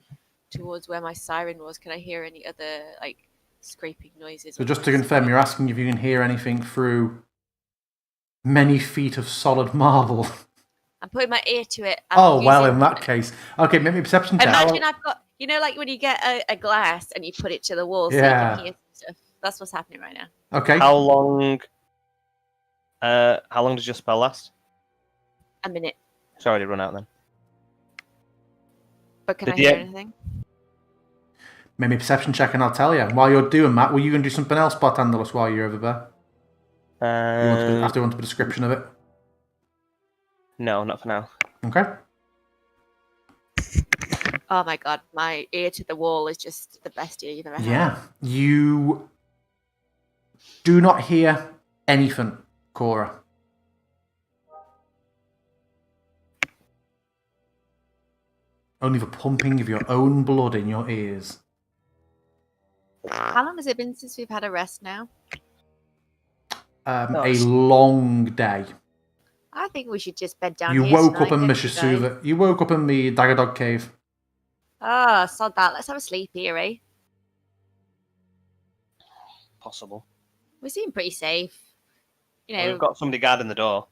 towards where my siren was. Can I hear any other like scraping noises? So just to confirm, you're asking if you can hear anything through many feet of solid marble. I'm putting my ear to it. Oh, well, in that case. Okay, make me a perception check. Imagine I've got, you know, like when you get a glass and you put it to the wall so you Yeah. can hear stuff. That's what's happening right now. Okay. How long does your spell last? A minute. It's already run out then. But can I Did hear you- anything? Make me a perception check and I'll tell you. While you're doing that, were you going to do something else, Bartandalus, while you're over there? After you want a description of it? No, not for now. Okay. Oh my god, my ear to the wall is just the best ear you've ever had. Yeah. You do not hear anything, Cora. Only the pumping of your own blood in your ears. How long has it been since we've had a rest now? A long day. I think we should just bed down You here woke tonight, up in don't you guys? Mishasuva. You woke up in the Dagger Dog Cave. Oh, sod that. Let's have a sleep here, eh? Possible. We seem pretty safe. You Well, know, we've got somebody guarding the door.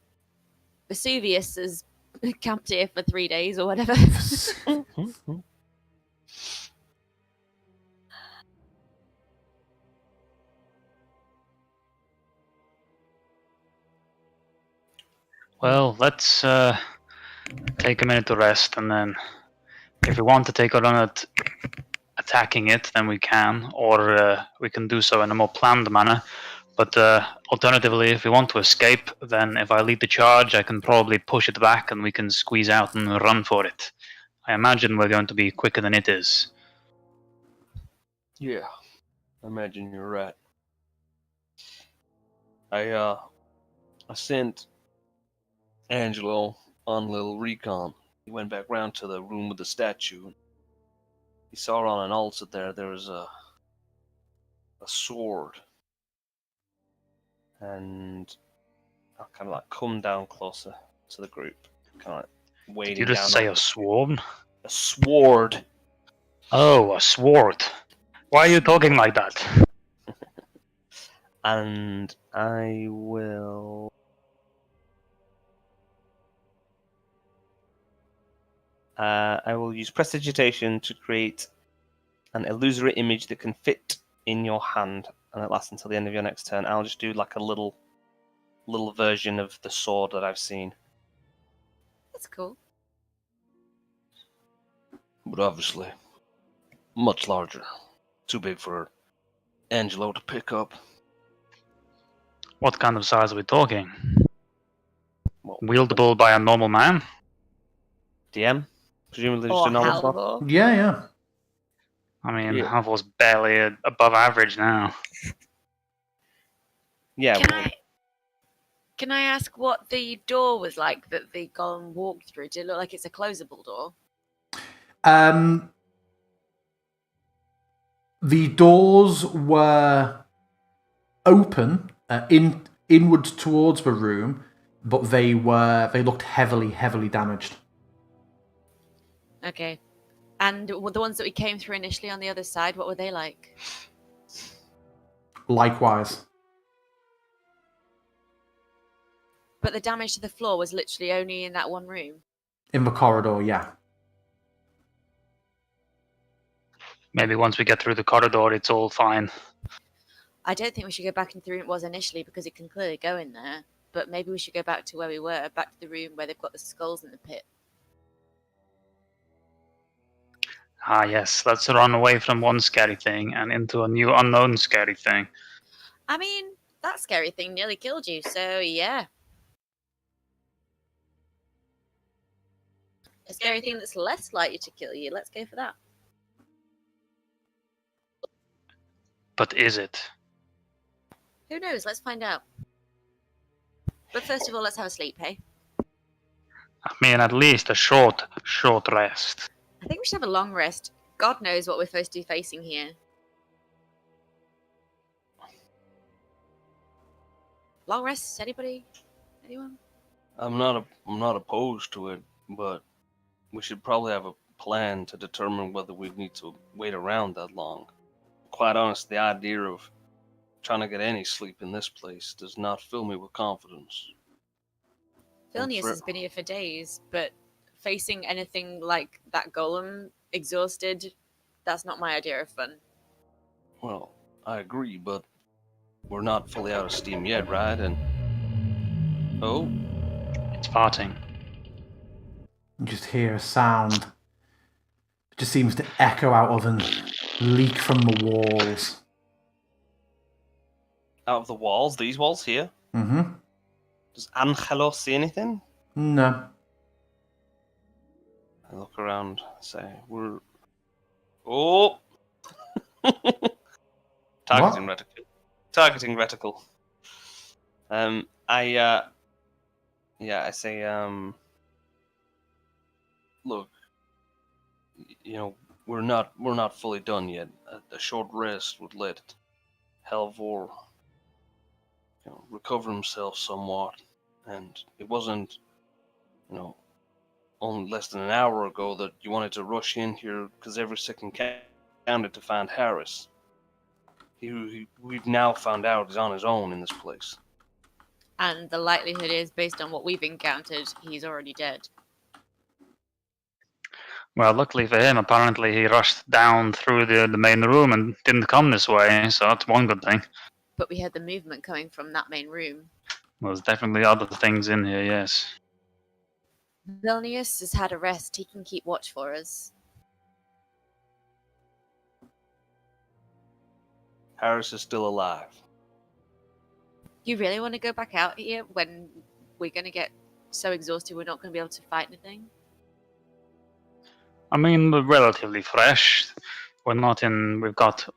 Vesuvius has camped here for 3 days or whatever. Well, let's take a minute to rest, and then if we want to take a run at attacking it, then we can, or we can do so in a more planned manner. But alternatively, if we want to escape, then if I lead the charge, I can probably push it back and we can squeeze out and run for it. I imagine we're going to be quicker than it is. Yeah, I imagine you're right. I sent Angelo on a little recon. He went back round to the room with the statue. He saw on an altar there was a sword. And I kind of like come down closer to the group. Kind of like wading Did you just down say on a sword? a sword. Oh, a sword. Why are you talking like that? And I will... I will use Prestidigitation to create an illusory image that can fit in your hand, and it lasts until the end of your next turn. I'll just do like a little version of the sword that I've seen. That's cool. But obviously, much larger. Too big for Angelo to pick up. What kind of size are we talking? Well, Wieldable by a normal man? DM? Presumably just Or a normal sword? Halvor. Yeah. I mean, Yeah. Halvor's barely above average now. Yeah, Can I ask what the door was like that the golem walked through? Did it look like it's a closable door? The doors were open inward towards the room, but they looked heavily damaged. Okay. And the ones that we came through initially on the other side, what were they like? Likewise. But the damage to the floor was literally only in that one room. In the corridor, yeah. Maybe once we get through the corridor, it's all fine. I don't think we should go back into the room it was initially because it can clearly go in there. But maybe we should go back to where we were, back to the room where they've got the skulls in the pit. Ah, yes. Let's run away from one scary thing and into a new unknown scary thing. I mean, that scary thing nearly killed you, so yeah. A scary thing that's less likely to kill you. Let's go for that. But is it? Who knows? Let's find out. But first of all, let's have a sleep, hey? I mean, at least a short rest. I think we should have a long rest. God knows what we're supposed to be facing here. Long rests, anybody? Anyone? I'm not opposed to it, but we should probably have a plan to determine whether we need to wait around that long. Quite honest, the idea of trying to get any sleep in this place does not fill me with confidence. Vilnius has been here for days, but facing anything like that golem exhausted, that's not my idea of fun. Well, I agree, but we're not fully out of steam yet, right? And oh, It's farting. You just hear a sound. It just seems to echo out of and leak from the walls. out of the walls, these walls here. Mm-hmm. Does Angelo see anything? No. I look around, say, we're... Oh! Targeting reticle. Targeting reticle. I say, look, you know, we're not fully done yet. A short rest would let Halvor, recover himself somewhat, and it wasn't, only less than an hour ago that you wanted to rush in here because every second counted to find Harris. We've now found out he's on his own in this place. And the likelihood is, based on what we've encountered, he's already dead. Well, luckily for him, apparently he rushed down through the main room and didn't come this way, so that's one good thing. But we heard the movement coming from that main room. Well, there's definitely other things in here, yes. Vilnius has had a rest. He can keep watch for us. Harris is still alive. You really want to go back out here when we're going to get so exhausted we're not going to be able to fight anything? I mean, we're relatively fresh. We've got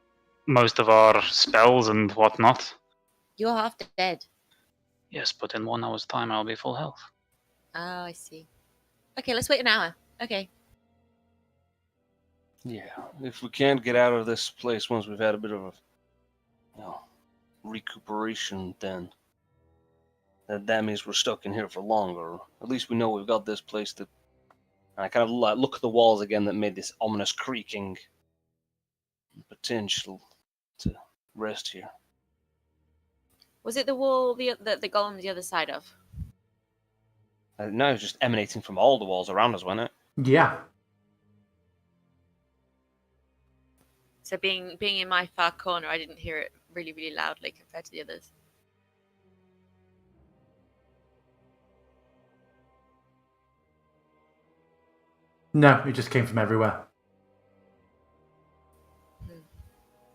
most of our spells and whatnot. You're half dead. Yes, but in 1 hour's time I'll be full health. Oh, I see. Okay, let's wait an hour. Okay. Yeah, if we can't get out of this place once we've had a bit of a, recuperation, then that means we're stuck in here for longer. At least we know we've got this place to. And I kind of look at the walls again that made this ominous creaking. Potential to rest here. Was it the wall the golem's the other side of? No, it's just emanating from all the walls around us, wasn't it? Yeah. So being in my far corner, I didn't hear it really, really loudly compared to the others. No, it just came from everywhere.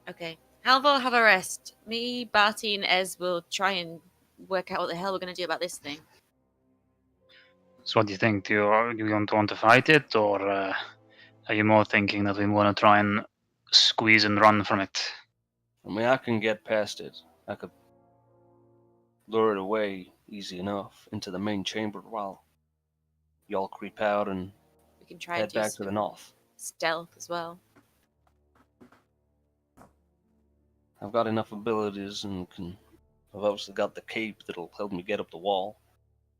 Okay. Halvor, have a rest. Me, Barty, and Ez will try and work out what the hell we're going to do about this thing. So what do you think? Do you want to fight it, or are you more thinking that we want to try and squeeze and run from it? I mean, I can get past it. I could lure it away easy enough into the main chamber while y'all creep out and We can try head and do back to the north. stealth as well. I've got enough abilities and I've obviously got the cape that'll help me get up the wall.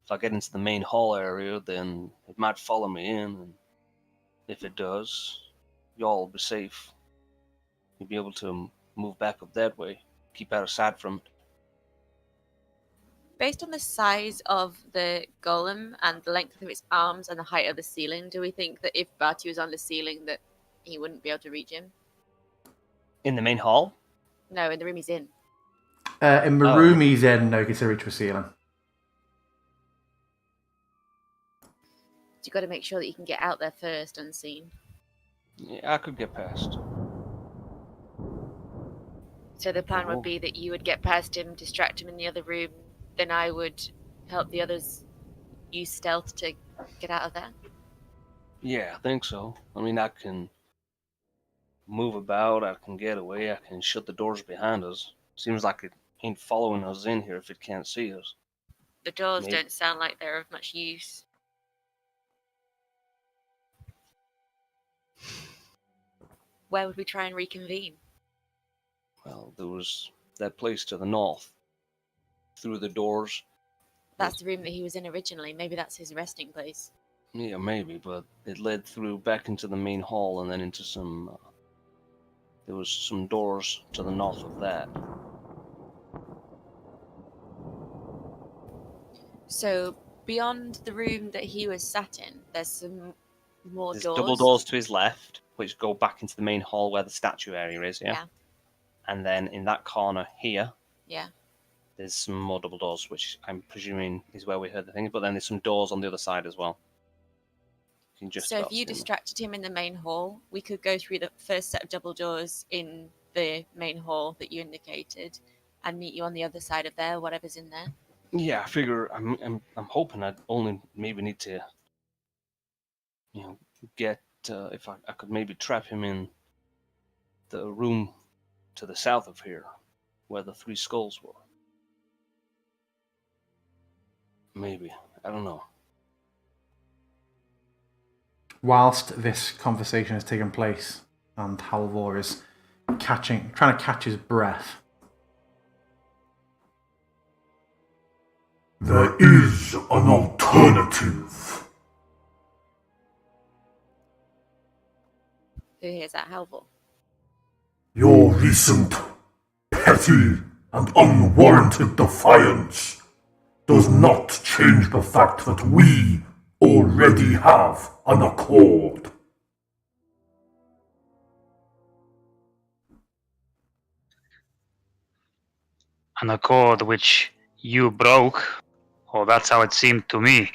If I get into the main hall area, then it might follow me in, and if it does, y'all will be safe. You'll be able to move back up that way, keep out of sight from it. Based on the size of the golem and the length of its arms and the height of the ceiling, do we think that if Barty was on the ceiling that he wouldn't be able to reach him? In the main hall? No, in the room he's in. In the room he's in, no, he can still reach the ceiling. You've got to make sure that you can get out there first unseen. Yeah, I could get past. So the plan would be that you would get past him, distract him in the other room, then I would help the others use stealth to get out of there? Yeah, I think so. I mean, I can move about, I can get away, I can shut the doors behind us. Seems like it ain't following us in here if it can't see us. The doors don't sound like they're of much use. Where would we try and reconvene? Well, there was that place to the north. Through the doors. That's the room that he was in originally. Maybe that's his resting place. Yeah, maybe, but it led through back into the main hall and then into some... there was some doors to the north of that. So, beyond the room that he was sat in, there's some more There's doors. double doors to his left, which go back into the main hall where the statue area is, yeah? And then in that corner here, there's some more double doors, which I'm presuming is where we heard the thing, but then there's some doors on the other side as well. So if you distracted him in the main hall, we could go through the first set of double doors in the main hall that you indicated and meet you on the other side of there, whatever's in there. Yeah, I figure I'm hoping I'd only maybe need to, get if I could maybe trap him in the room to the south of here, where the three skulls were. Maybe, I don't know. Whilst this conversation is taking place, and Halvor is trying to catch his breath. There is an alternative. Who hears that, Halvor? Your recent petty and unwarranted defiance does not change the fact that we already have an accord. An accord which you broke, or that's how it seemed to me.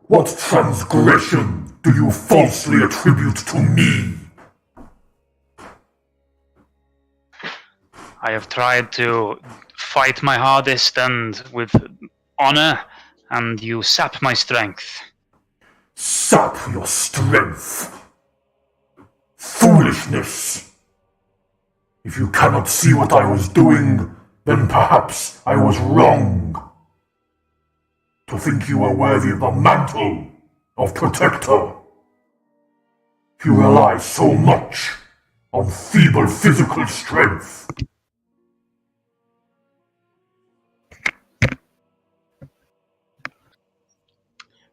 What transgression do you falsely attribute to me? I have tried to fight my hardest and with honor, and you sap my strength. Sap your strength. Foolishness. If you cannot see what I was doing, then perhaps I was wrong. To think you were worthy of the mantle of Protector. You rely so much on feeble physical strength.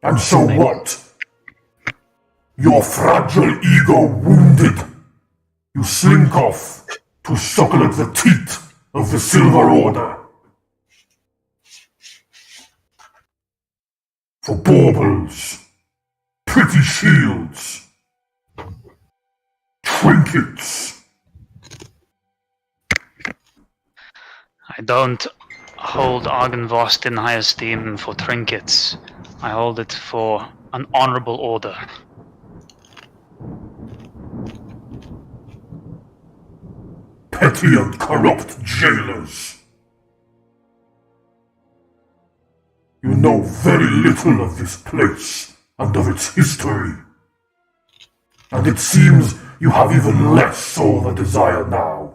And so what? Your fragile ego wounded, you slink off to suckle at the teat of the Silver Order. For baubles, pretty shields, trinkets. I don't hold Argynvost in high esteem for trinkets. I hold it for an honorable order. Petty and corrupt jailers. You know very little of this place and of its history. And it seems you have even less so of a desire now.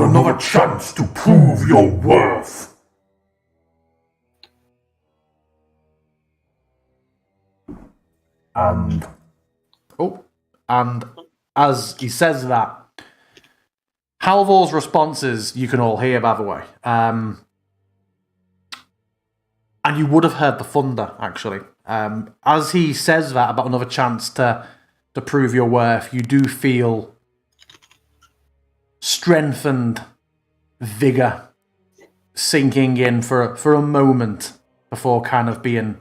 another chance to prove your worth. And as he says that, Halvor's responses you can all hear, by the way. And you would have heard the thunder, actually. As he says that about another chance to prove your worth, you do feel strengthened vigor sinking in for a moment before kind of being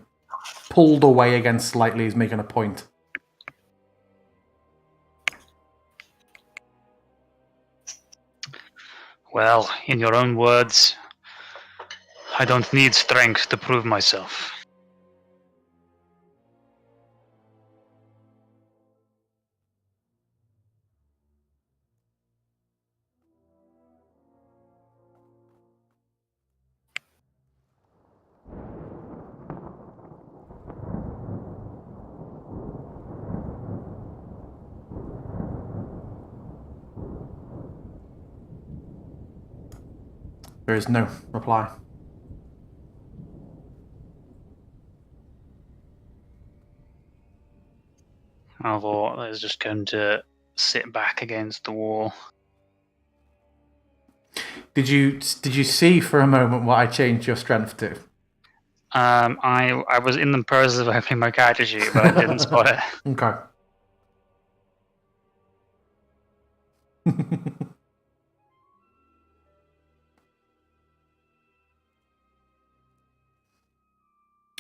pulled away again slightly. He's making a point. Well, in your own words, I don't need strength to prove myself. There is no reply. Halvor is just going to sit back against the wall. Did you see for a moment what I changed your strength to? I was in the process of opening my character sheet, but I didn't spot it. Okay.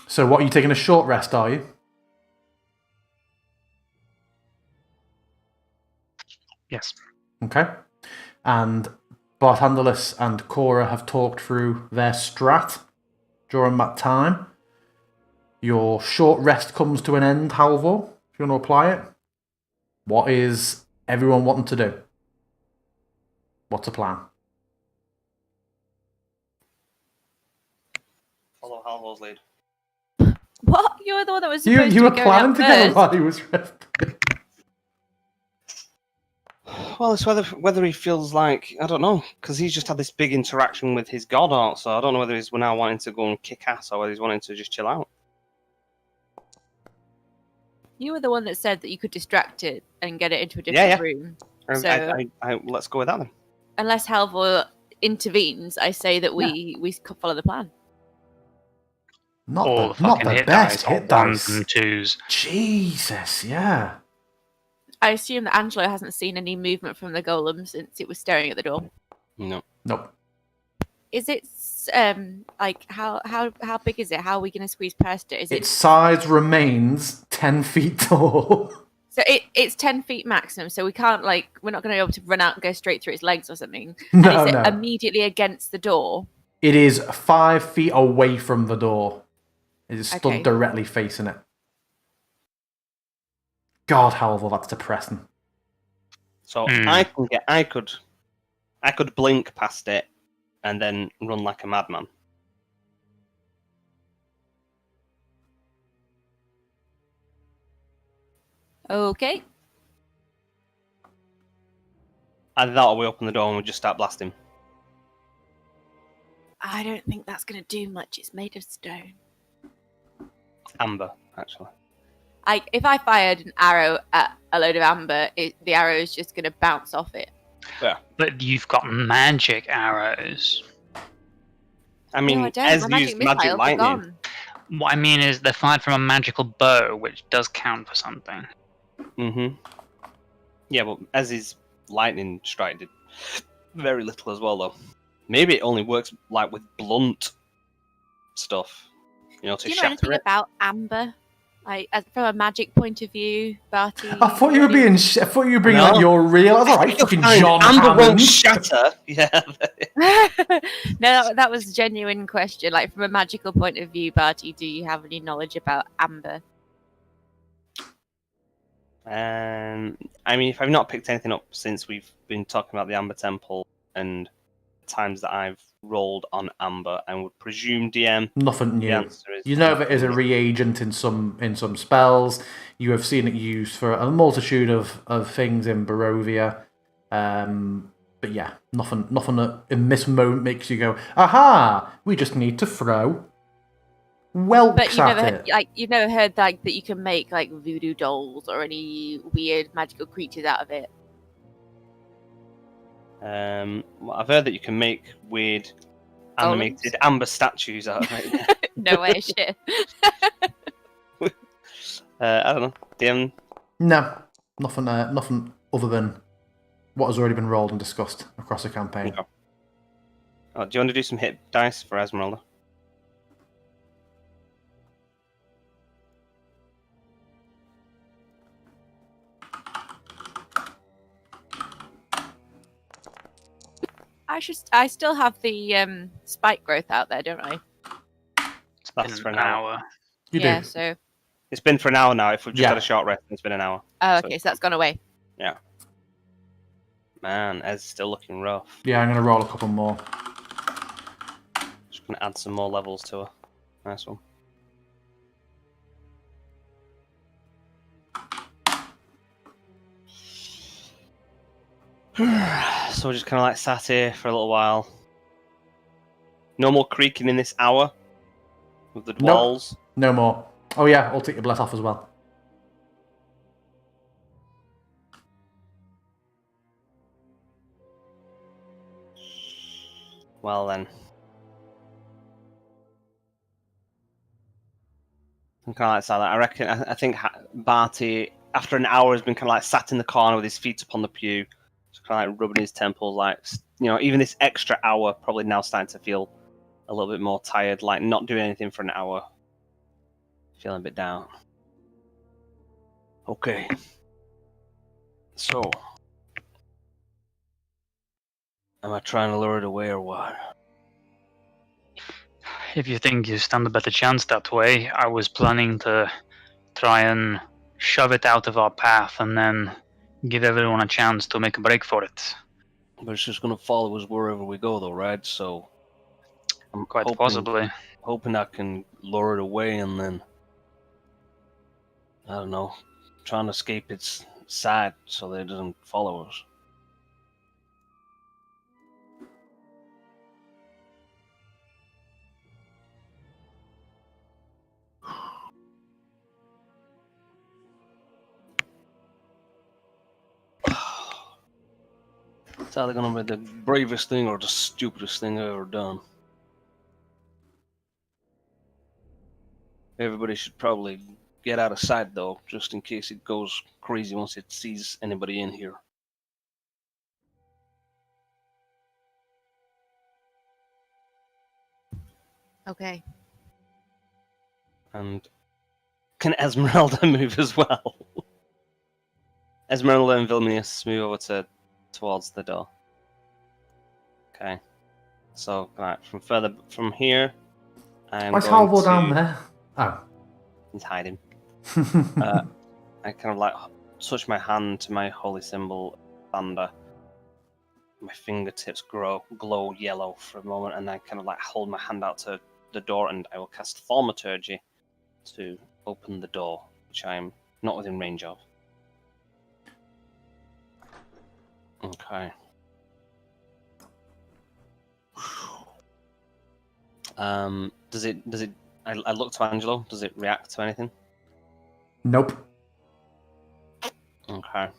So what, are you taking a short rest, are you? Yes. Okay. And Barthandelus and Cora have talked through their strat during that time. Your short rest comes to an end, Halvor, if you want to apply it. What is everyone wanting to do? What's the plan? Follow Halvor's lead. What? You were the one that was supposed You to were be going planning out to go first. while he was resting. Well, it's whether he feels like, I don't know, because he's just had this big interaction with his god art, so I don't know whether he's now wanting to go and kick ass or whether he's wanting to just chill out. You were the one that said that you could distract it and get it into a different room. So Let's go with that then. unless Halvor intervenes, I say that we follow the plan. Not the best hit dice. Ones and twos. Jesus, yeah. I assume that Angelo hasn't seen any movement from the golem since it was staring at the door. No. Nope. Is it like how big is it? How are we going to squeeze past it? Is Its size remains 10 feet tall. So it's 10 feet maximum. So we're not going to be able to run out and go straight through its legs or something. No, and is it no. immediately against the door? It is 5 feet away from the door. It is stood Okay. directly facing it. God, Halvor, that's depressing. So I could blink past it and then run like a madman. Okay. Either that or we open the door and we just start blasting. I don't think that's going to do much. It's made of stone. Amber, actually. If I fired an arrow at a load of amber, the arrow is just going to bounce off it. Yeah. But you've got magic arrows. I mean, No, I don't. as My used missiles magic are lightning. gone. What I mean is they're fired from a magical bow, which does count for something. Mm-hmm. Yeah, but as his lightning strike did very little as well, though. Maybe it only works like with blunt stuff, to Do you know shatter anything it. about amber? From a magic point of view, Barty? I thought you were bringing No. like your real. That's all right, fucking John Amber won't Hammond. shatter. Yeah. No, that was a genuine question. Like, from a magical point of view, Barty, do you have any knowledge about amber? I mean, if I've not picked anything up since we've been talking about the Amber Temple and times that I've rolled on Amber, I would presume DM. Nothing The new. answer is You know that it is a reagent in some spells. You have seen it used for a multitude of things in Barovia. But But yeah, nothing that in this moment makes you go, aha, we just need to throw whelks But you've never heard that you can make like voodoo dolls or any weird magical creatures out of it. Well, I've heard that you can make weird animated amber statues out of it. No way, shit. I don't know. DM. No, nothing other than what has already been rolled and discussed across the campaign. Okay. Oh, do you want to do some hit dice for Esmeralda? I still have the spike growth out there, don't I? That's for an hour. You yeah, do. so It's been for an hour now. If we've just had a short rest, it's been an hour. oh, okay, so that's gone away. Yeah. Man, Ez is still looking rough. Yeah, I'm going to roll a couple more. Just going to add some more levels to her. Nice one. So we're just kind of like sat here for a little while. No more creaking in this hour with the walls. No more. Oh yeah, I'll take your bless off as well. Well then. I'm kind of like silent. I reckon. I think Barty, after an hour, has been kind of like sat in the corner with his feet up on the pew, just kind of like rubbing his temples. Like, you know, even this extra hour, probably now starting to feel a little bit more tired. Like not doing anything for an hour, feeling a bit down. Okay. So, am I trying to lure it away or what? If you think you stand a better chance that way, I was planning to try and shove it out of our path and then give everyone a chance to make a break for it. But it's just going to follow us wherever we go, though, right? So, I'm Quite possibly. hoping I can lure it away and then, I don't know, trying to escape its sight so that it doesn't follow us. It's either going to be the bravest thing or the stupidest thing I've ever done. Everybody should probably get out of sight, though, just in case it goes crazy once it sees anybody in here. Okay. And can Esmeralda move as well? Esmeralda and Vilnius move over towards the door. Okay. So, right, from here, Why is Halvor down there? Oh. He's hiding. I kind of like touch my hand to my holy symbol, thunder. My fingertips glow yellow for a moment, and I kind of like hold my hand out to the door, and I will cast Thaumaturgy to open the door, which I'm not within range of. Okay. Does it? I look to Angelo. Does it react to anything? Nope. Okay.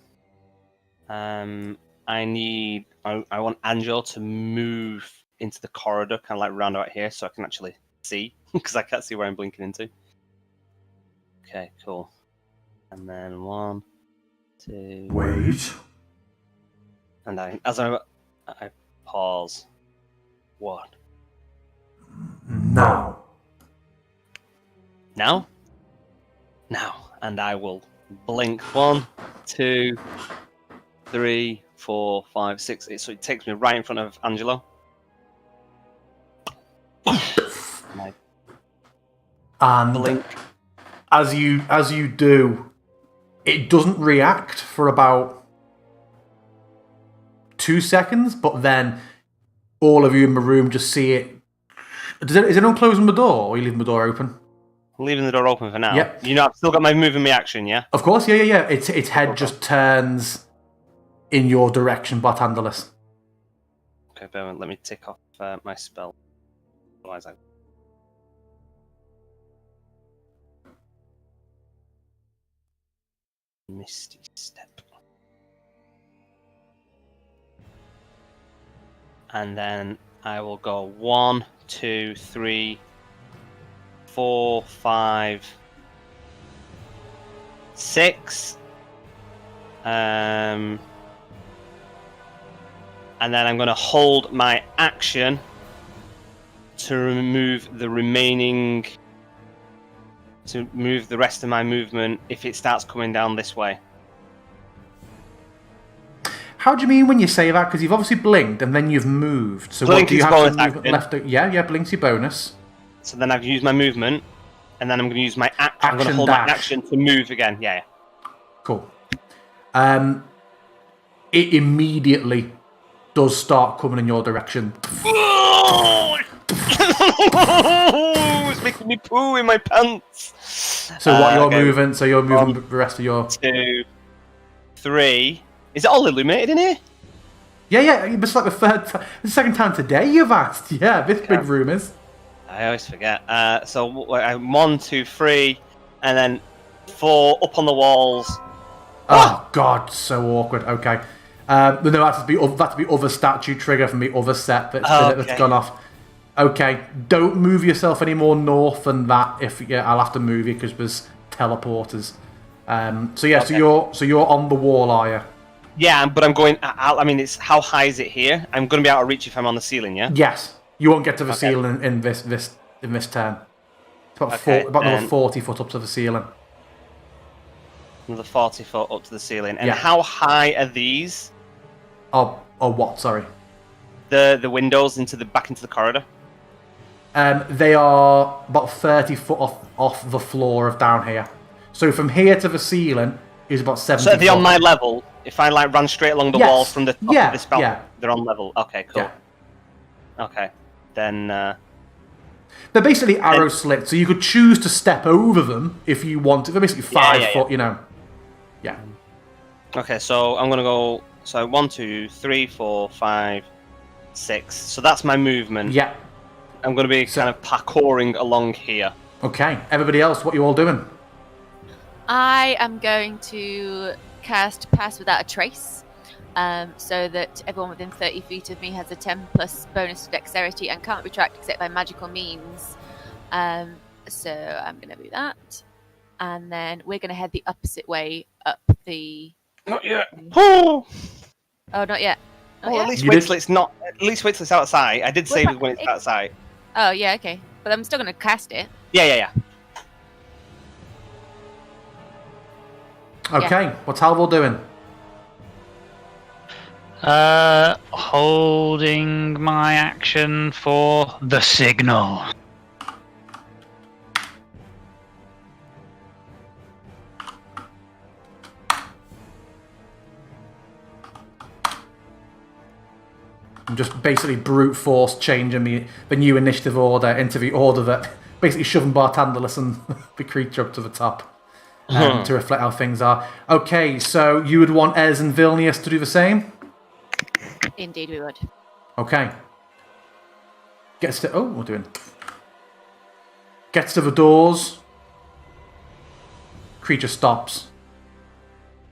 I want Angelo to move into the corridor, kind of like round about here, so I can actually see, because I can't see where I'm blinking into. Okay, cool. And then 1, 2. Wait. And as I pause. What? Now. Now? Now. And I will blink 1, 2, 3, 4, 5, 6. So it takes me right in front of Angelo. And blink. As you do, it doesn't react for about 2 seconds, but then all of you in the room just see it. Is anyone closing the door, or are you leaving the door open? I'm leaving the door open for now. Yep. You know, I've still got my moving reaction, yeah? Of course, yeah. Its head just turns in your direction, Bartandalis. Okay, let me tick off my spell. Otherwise, Misty Step. And then I will go 1, 2, 3, 4, 5, 6. And then I'm going to hold my action to remove the remaining... to move the rest of my movement if it starts coming down this way. How do you mean when you say that? Because you've obviously blinked and then you've moved. So Blink what, do you is have bonus to move action. left? Yeah, blink's your bonus. So then I've used my movement, and then I'm going to use my action. I'm going to hold dash. my action to move again. Yeah. Cool. It immediately does start coming in your direction. It's making me poo in my pants. So what you're okay. moving? So you're moving the rest of your... 2, 3. Is it all illuminated in here? Yeah. It's like the second time today you've asked. Yeah, this big room is. I always forget. So 1, 2, 3, and then 4 up on the walls. Oh God, so awkward. Okay. No, that's to be other statue trigger from the other set that's gone off. Okay, don't move yourself any more north than that. I'll have to move you because there's teleporters. So you're on the wall, are you? Yeah, but I'm going. I mean, it's how high is it here? I'm going to be able to reach if I'm on the ceiling. Yeah. Yes, you won't get to the ceiling in this turn. It's about another 40 foot up to the ceiling. Another 40 foot up to the ceiling. And Yeah. how high are these? Oh, what? Sorry. The windows back into the corridor. They are about 30 foot off the floor of down here. So from here to the ceiling is about 70 So are they foot. on my level? If I ran straight along the wall from the top of the spell, they're on level. Okay, cool. Yeah. Okay, then. They're basically arrow slits, so you could choose to step over them if you wanted. They're basically 5 foot, you know. Yeah. Okay, so I'm gonna go. So 1, 2, 3, 4, 5, 6. So that's my movement. Yeah. I'm gonna be kind of parkouring along here. Okay. Everybody else, what are you all doing? I am going to cast Pass Without a Trace, so that everyone within 30 feet of me has a 10 plus bonus to dexterity and can't be tracked except by magical means. So I'm going to do that. And then we're going to head the opposite way up the... Not yet. Oh, not yet. Not well, yet? at least wait till it's not. At least wait till it's outside. I did say when it's outside. Oh, yeah, okay. But I'm still going to cast it. Yeah. Okay. What's Halvor doing? Holding my action for the signal. I'm just basically brute force changing the new initiative order into the order that basically shoving Bartandelus and the creature up to the top to reflect how things are. Okay, so you would want Ez and Vilnius to do the same? Indeed we would. Okay. Gets to the doors. Creature stops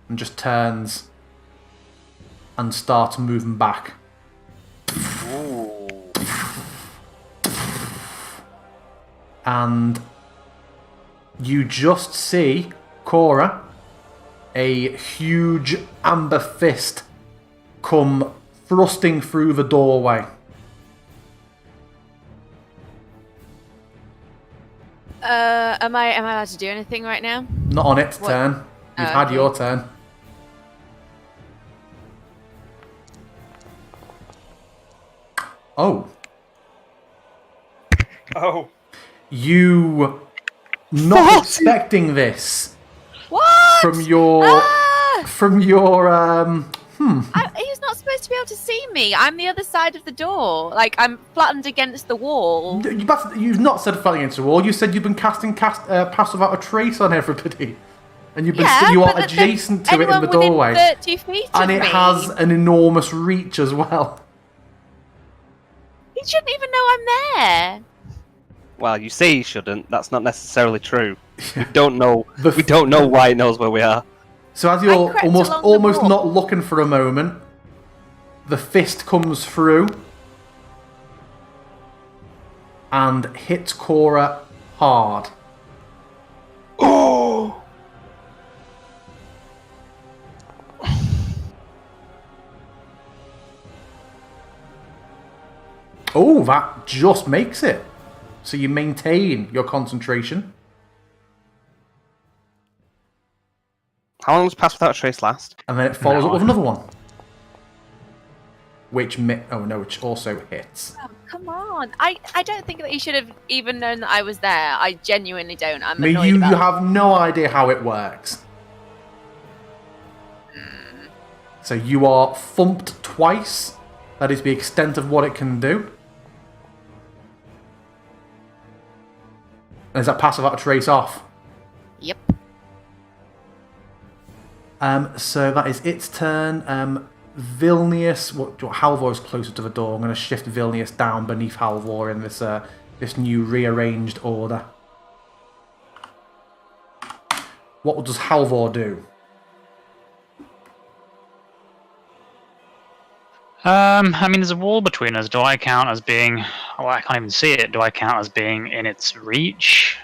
and just turns and starts moving back. Ooh. And you just see Cora, a huge amber fist, come thrusting through the doorway. Am I allowed to do anything right now? Not on its turn. You've had okay. your turn. Oh. Oh. You not expecting this What? from your He's not supposed to be able to see me. I'm the other side of the door. Like, I'm flattened against the wall. You've not said flattening against the wall. You said you've been casting Pass Without a Trace on everybody. And you've been you are adjacent to it in the doorway. 30 feet and of it me. has an enormous reach as well. He shouldn't even know I'm there. Well, you say he shouldn't. That's not necessarily true. We don't know. The We don't know why it knows where we are. So as I you're crept almost along the wall. not looking for a moment, the fist comes through and hits Cora hard. Oh! Oh, that just makes it. So you maintain your concentration. How long does Pass Without a Trace last? And then it follows No. up with another one. Which also hits. Oh, come on. I don't think that he should have even known that I was there. I genuinely don't. I'm I mean, annoyed you about it. have no idea how it works. So you are thumped twice. That is the extent of what it can do. And is that Pass Without a Trace off? Yep. So that is its turn. Vilnius, Halvor is closer to the door. I'm going to shift Vilnius down beneath Halvor in this new rearranged order. What does Halvor do? I mean, there's a wall between us. Do I count as being... Oh, I can't even see it. Do I count as being in its reach?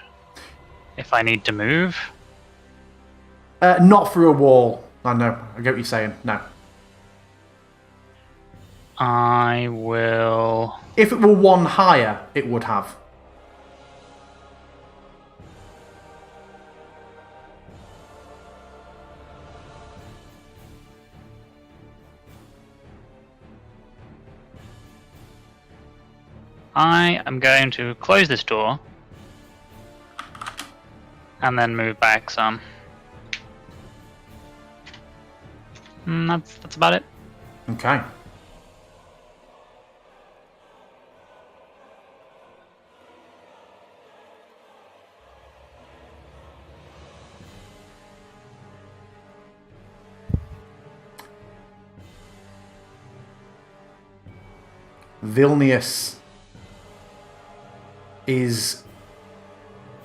If I need to move? Not through a wall. I know. I get what you're saying. No. I will... If it were one higher, it would have. I am going to close this door. And then move back some. That's about it. Okay. Vilnius is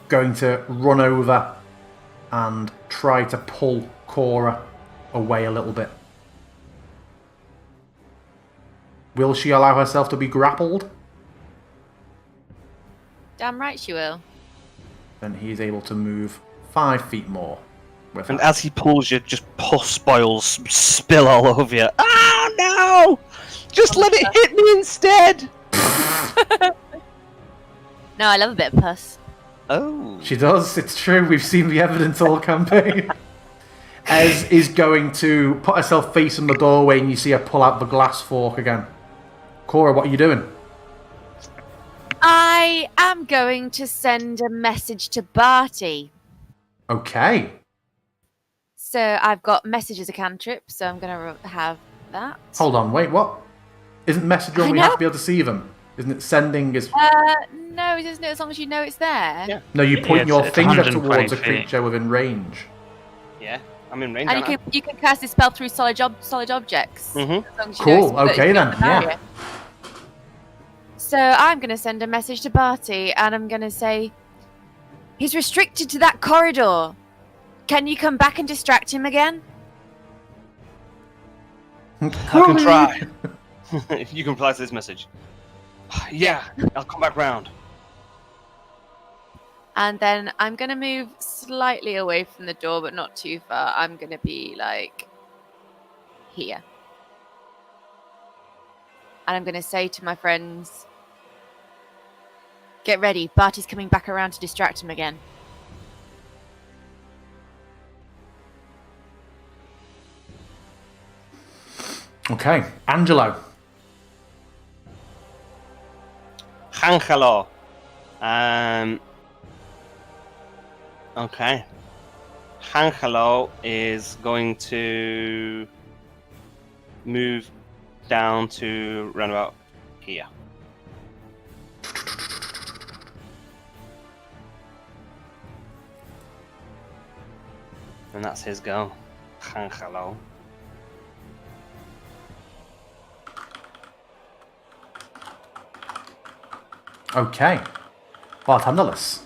going to run over and try to pull Cora away a little bit. Will she allow herself to be grappled? Damn right she will. Then he is able to move 5 feet more. With And her. as he pulls you, just pus spoils spill all over you. Oh no! Just let it hit me instead! No, I love a bit of pus. Oh. She does, it's true, we've seen the evidence all campaign. Ez is going to put herself facing the doorway and you see her pull out the glass fork again. Cora, what are you doing? I am going to send a message to Barty. Okay. So I've got message as a cantrip, so I'm going to have that. Hold on, wait, what? Isn't message when we have to be able to see them? Isn't it sending is... No, isn't it as long as you know it's there? Yeah. No, you point Yeah, your it's finger 120 towards a feet. creature within range. Yeah, I'm in range. And you can cast this spell through solid objects. Mm-hmm. As long as you Cool, know it's okay then, the barrier. yeah. So I'm going to send a message to Barty, and I'm going to say, he's restricted to that corridor. Can you come back and distract him again? I can try. You can reply to this message. Yeah, I'll come back round. And then I'm going to move slightly away from the door, but not too far. I'm going to be, like, here. And I'm going to say to my friends, get ready. Barty's coming back around to distract him again. Okay, Angelo. Angelo. Okay. Angelo is going to move down to round about here. And that's his go. Angelo. Okay. Bartendalus.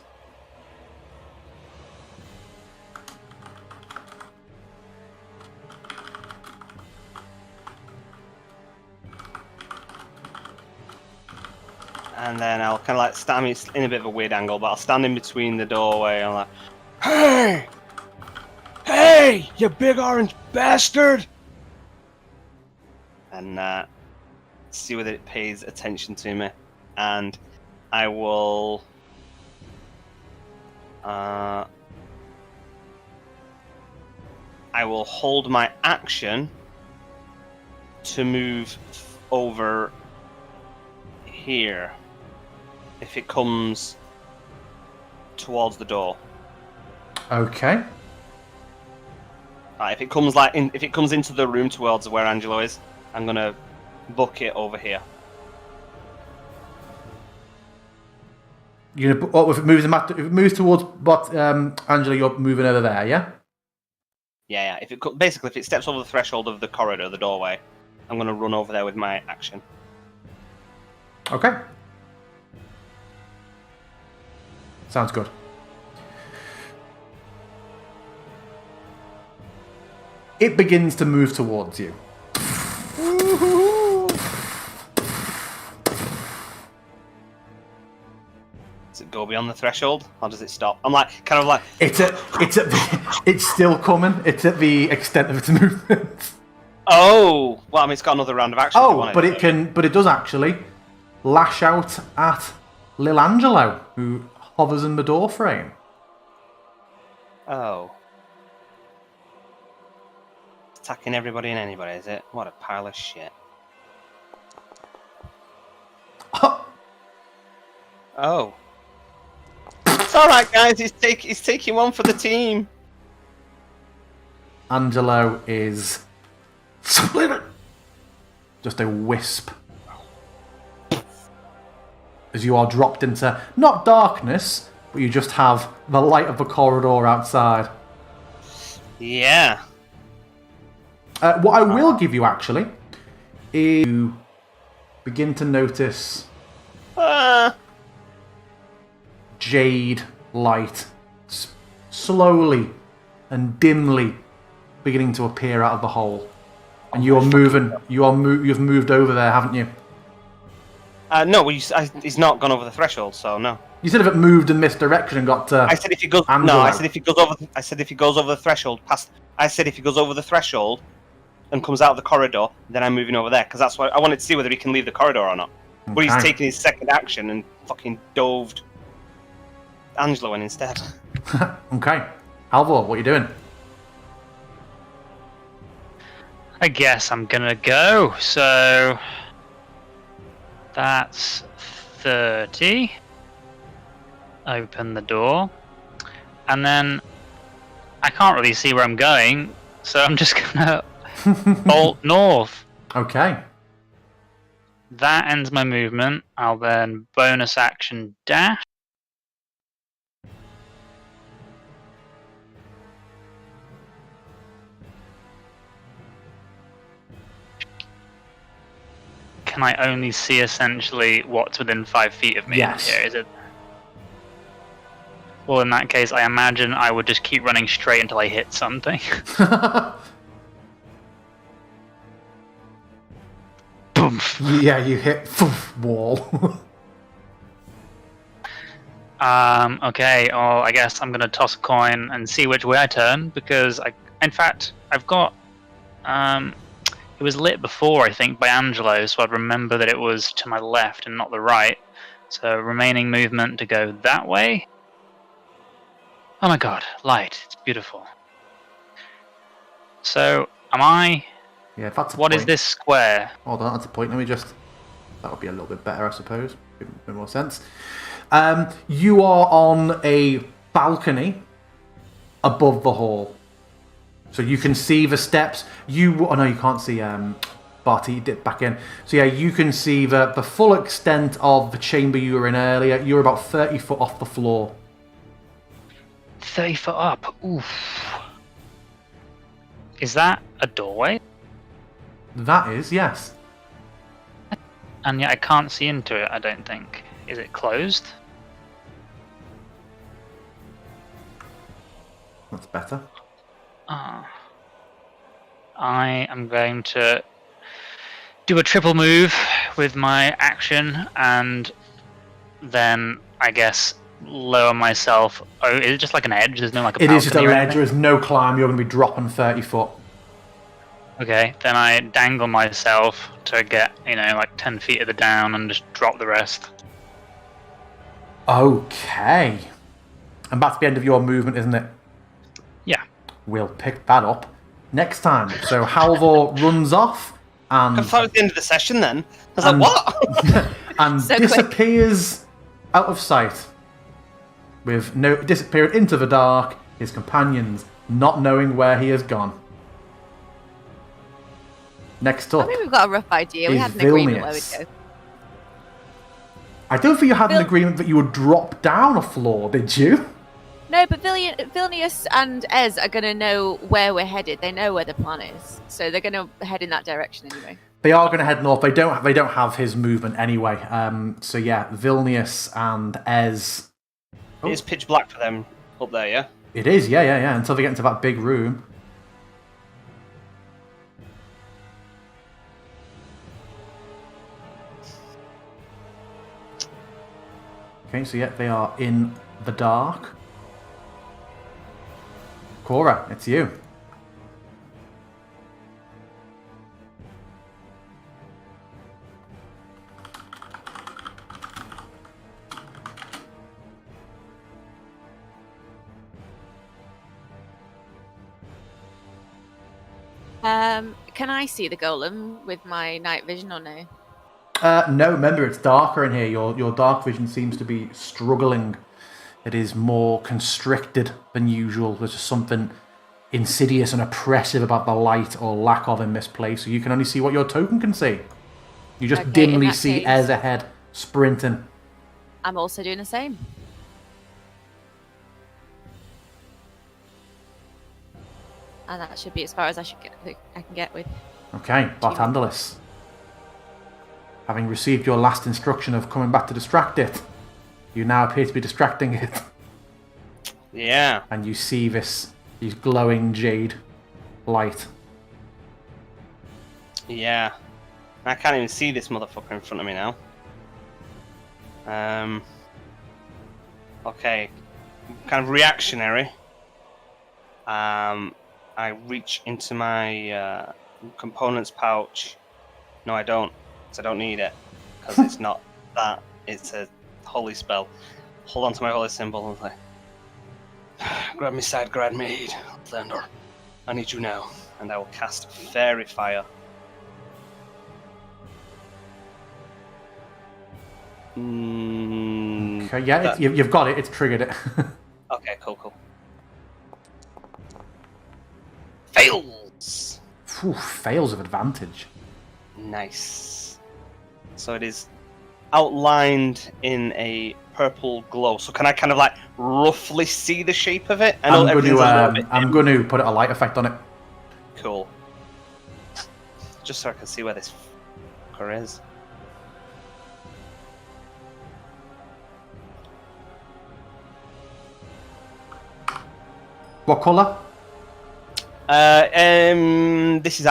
And then I'll kind of like stand. I mean, it's in a bit of a weird angle, but I'll stand in between the doorway. And I'm like, "Hey, hey, you big orange bastard!" And see whether it pays attention to me. And I will. I will hold my action to move over here if it comes towards the door. Okay. If it comes if it comes into the room towards where Angelo is, I'm gonna book it over here. You're gonna, if it moves towards Angela, you're moving over there, yeah? Yeah. If it steps over the threshold of the corridor, the doorway, I'm gonna run over there with my action. Okay. Sounds good. It begins to move towards you. Does it go beyond the threshold, or does it stop? I'm like, kind of like... It's still coming. It's at the extent of its movement. Oh! Well, I mean, it's got another round of action. But it does actually lash out at Lil Angelo, who hovers in the door frame. Oh. Attacking everybody and anybody, is it? What a pile of shit. Oh. It's alright, guys. He's taking one for the team. Angelo is just a wisp as you are dropped into not darkness, but you just have the light of the corridor outside. Yeah. What I will give you actually is you begin to notice jade light slowly and dimly beginning to appear out of the hole, and you're moving. You've moved over there, haven't you? No, he's not gone over the threshold, so no. You said if it moved in this direction and got to. I said if he goes. No, I said if he goes over. I said if he goes over the threshold past. I said if he goes over the threshold and comes out of the corridor, then I'm moving over there because that's what I wanted to see whether he can leave the corridor or not. Okay. But he's taken his second action and fucking doved Angelo in instead. Okay, Alvor, what are you doing? I guess I'm gonna go. So that's 30. Open the door, and then I can't really see where I'm going, so I'm just gonna bolt north. Okay. That ends my movement. I'll then bonus action dash. Can I only see essentially what's within 5 feet of me? Yes. Here, is it? Well, in that case, I imagine I would just keep running straight until I hit something. Boom. Yeah, you hit wall. Okay, well, I guess I'm going to toss a coin and see which way I turn, because, in fact, I've got... it was lit before, I think, by Angelo, so I'd remember that it was to my left and not the right. So, remaining movement to go that way. Oh my god, light. It's beautiful. So, am I... Yeah, that's a What point. is this square? Hold on, that's a point. Let me just... That would be a little bit better, I suppose. Give a bit more sense. You are on a balcony above the hall. So you can see the steps. Oh no, you can't see Barty, dip back in. So yeah, you can see the full extent of the chamber you were in earlier. You're about 30 foot off the floor. 30 foot up. Oof. Is that a doorway? That is, yes. And yet I can't see into it, I don't think. Is it closed? That's better. I am going to do a triple move with my action and then I guess lower myself. Oh, is it just like an edge? There's no like a It is just a balcony or ledge. anything? There's no climb. You're going to be dropping 30 foot. Okay, then I dangle myself to get, like 10 feet of the down and just drop the rest. Okay. And that's the end of your movement, isn't it? Yeah. We'll pick that up next time. So Halvor runs off and... I thought it was the end of the session then. I was like, what? and So disappears out of sight. Disappearing into the dark, his companions not knowing where he has gone. Next up, I mean, we've got a rough idea. We is had an agreement where Vilnius. we'd go. I don't think you had an Vil- agreement that you would drop down a floor, did you? No, but Vilnius and Ez are going to know where we're headed. They know where the plan is, so they're going to head in that direction anyway. They are going to head north. They don't have his movement anyway. So yeah, Vilnius and Ez. It is pitch black for them up there, yeah? It is, yeah. Until they get into that big room. Okay, so yeah, they are in the dark. Cora, it's you. Can I see the golem with my night vision or no? No, remember it's darker in here. Your dark vision seems to be struggling. It is more constricted than usual. There's just something insidious and oppressive about the light or lack of in this place. So you can only see what your token can see. You just Okay, in dimly that see case- Ez ahead, sprinting. I'm also doing the same. And that should be as far as I can get with. Okay, Bartandalis. Having received your last instruction of coming back to distract it, you now appear to be distracting it. Yeah. And you see these glowing jade light. Yeah. I can't even see this motherfucker in front of me now. Okay. Kind of reactionary. I reach into my components pouch. No, I don't. Because I don't need it. Because it's not that. It's a holy spell. Hold on to my holy symbol and like, grab me side, grab maid, Thunder. I need you now. And I will cast Fairy Fire. Okay, yeah, you've got it. It's triggered it. Okay, cool. Fails! Phew, fails of advantage. Nice. So it is outlined in a purple glow. So can I kind of like roughly see the shape of it? I know everything's a little bit I'm going to put a light effect on it. cool. Just so I can see where this fucker is. What colour? This is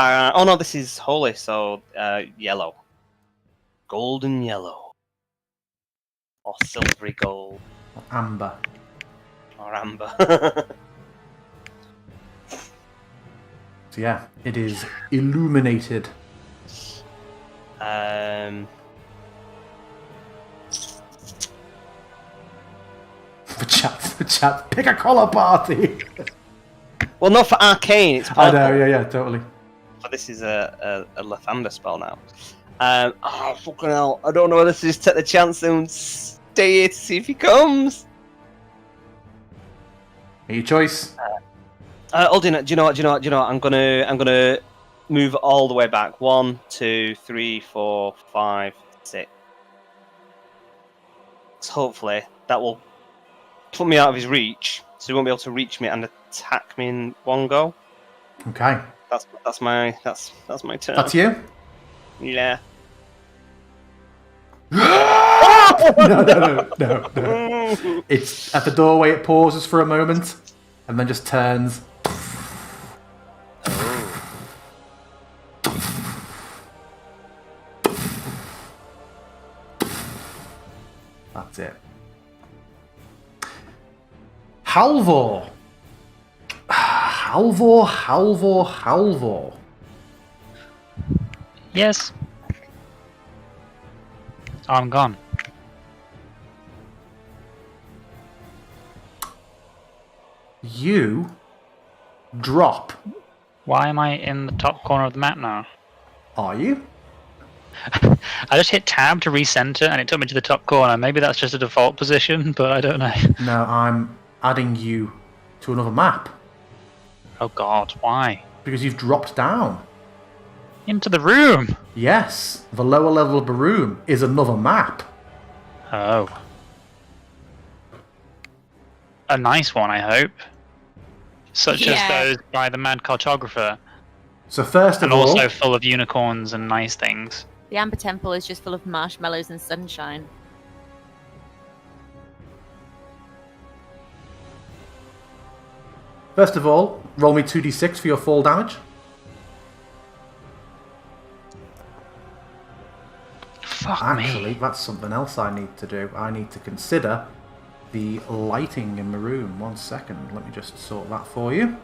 this is holy, so yellow. Golden yellow. Or silvery gold. Amber. Or amber. So yeah, it is illuminated. For chat, pick a colour party. Well, not for arcane, it's purple. I know, yeah, totally. But this is a Lathander spell now. Fucking hell. I don't know whether to just take the chance and stay here to see if he comes. Your choice. Aldina, do you know what? I'm gonna move all the way back. 1, 2, 3, 4, 5, 6. So hopefully that will put me out of his reach, so he won't be able to reach me and attack me in one go. Okay. That's my turn. That's you? Yeah. Oh! No. It's at the doorway. It pauses for a moment, and then just turns. That's it. Halvor. Halvor. Yes. I'm gone. You drop. Why am I in the top corner of the map now? Are you? I just hit tab to recenter and it took me to the top corner. Maybe that's just a default position, but I don't know. No, I'm adding you to another map. Oh god, why? Because you've dropped down. Into the room! Yes, the lower level of the room is another map. Oh. A nice one, I hope. Such as those by the Mad Cartographer. So first of and all... also full of unicorns and nice things. The Amber Temple is just full of marshmallows and sunshine. First of all, roll me 2d6 for your fall damage. Fuck Actually, me. that's something else I need to do. I need to consider the lighting in the room. 1 second. Let me just sort that for you.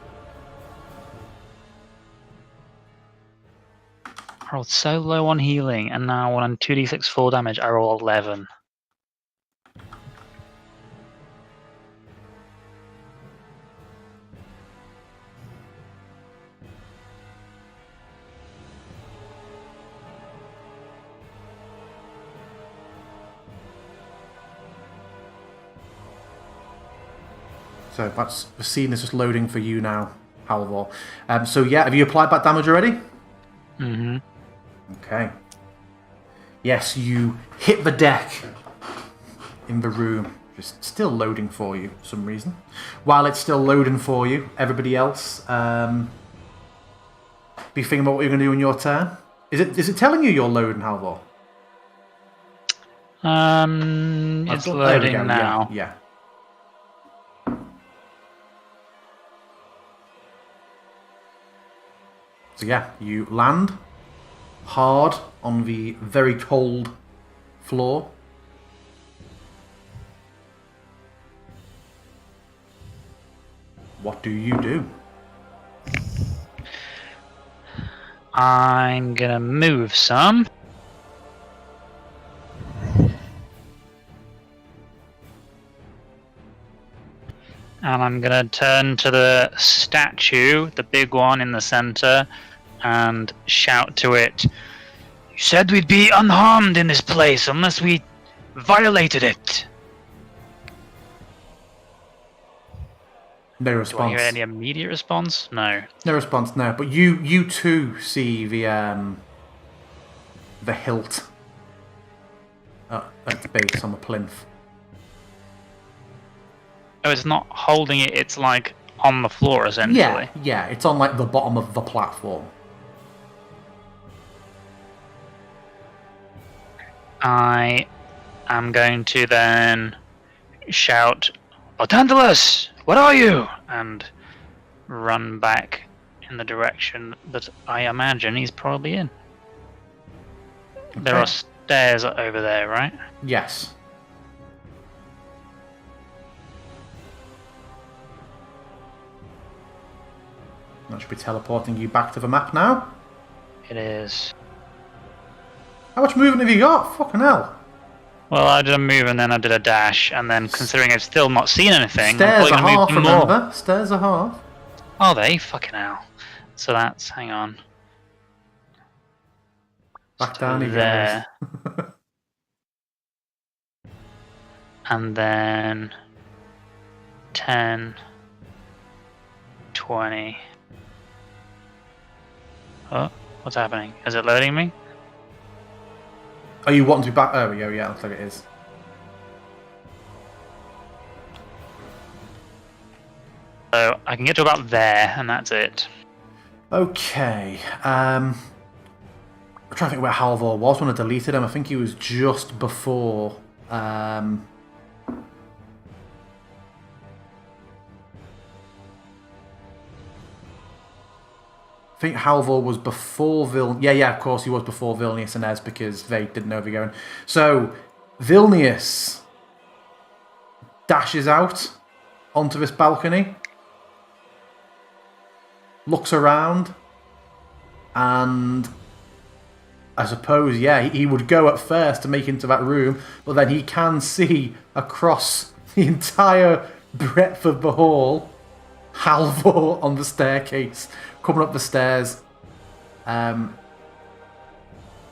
I rolled so low on healing, and now when I'm 2d6 full damage, I roll 11. So that's the scene is just loading for you now, Halvor. So yeah, have you applied that damage already? Mm-hmm. Okay. Yes, you hit the deck in the room. Just still loading for you for some reason. While it's still loading for you, everybody else, be thinking about what you're going to do in your turn. Is it telling you you're loading, Halvor? It's loading now. Yeah. So yeah, you land hard on the very cold floor. What do you do? I'm gonna move some. And I'm gonna turn to the statue, the big one in the center, and shout to it, "You said we'd be unharmed in this place unless we violated it." No Do I response. hear any immediate response? No. No response. No. But you too see the hilt at the base on the plinth. Oh, it's not holding it. It's like on the floor essentially. Yeah. It's on like the bottom of the platform. I am going to then shout, "Tantalus, what are you?" and run back in the direction that I imagine he's probably in. Okay. There are stairs over there, right? Yes. That should be teleporting you back to the map now. It is. How much movement have you got? Fucking hell. Well, I did a move and then I did a dash, and then considering I've still not seen anything, stairs I'm are half, move more. remember? Stairs are half. Are they? Fucking hell. So that's, hang on. Back down he there. goes. And then 10, 20. Oh, what's happening? Is it loading me? Are you wanting to be back? Oh, yeah, looks like it is. So I can get to about there, and that's it. Okay. I'm trying to think where Halvor was when I deleted him. I think he was just before I think Halvor was before Yeah, of course he was before Vilnius and Ez because they didn't know they were going. So, Vilnius dashes out onto this balcony, looks around, and I suppose, he would go at first to make into that room, but then he can see across the entire breadth of the hall Halvor on the staircase, coming up the stairs.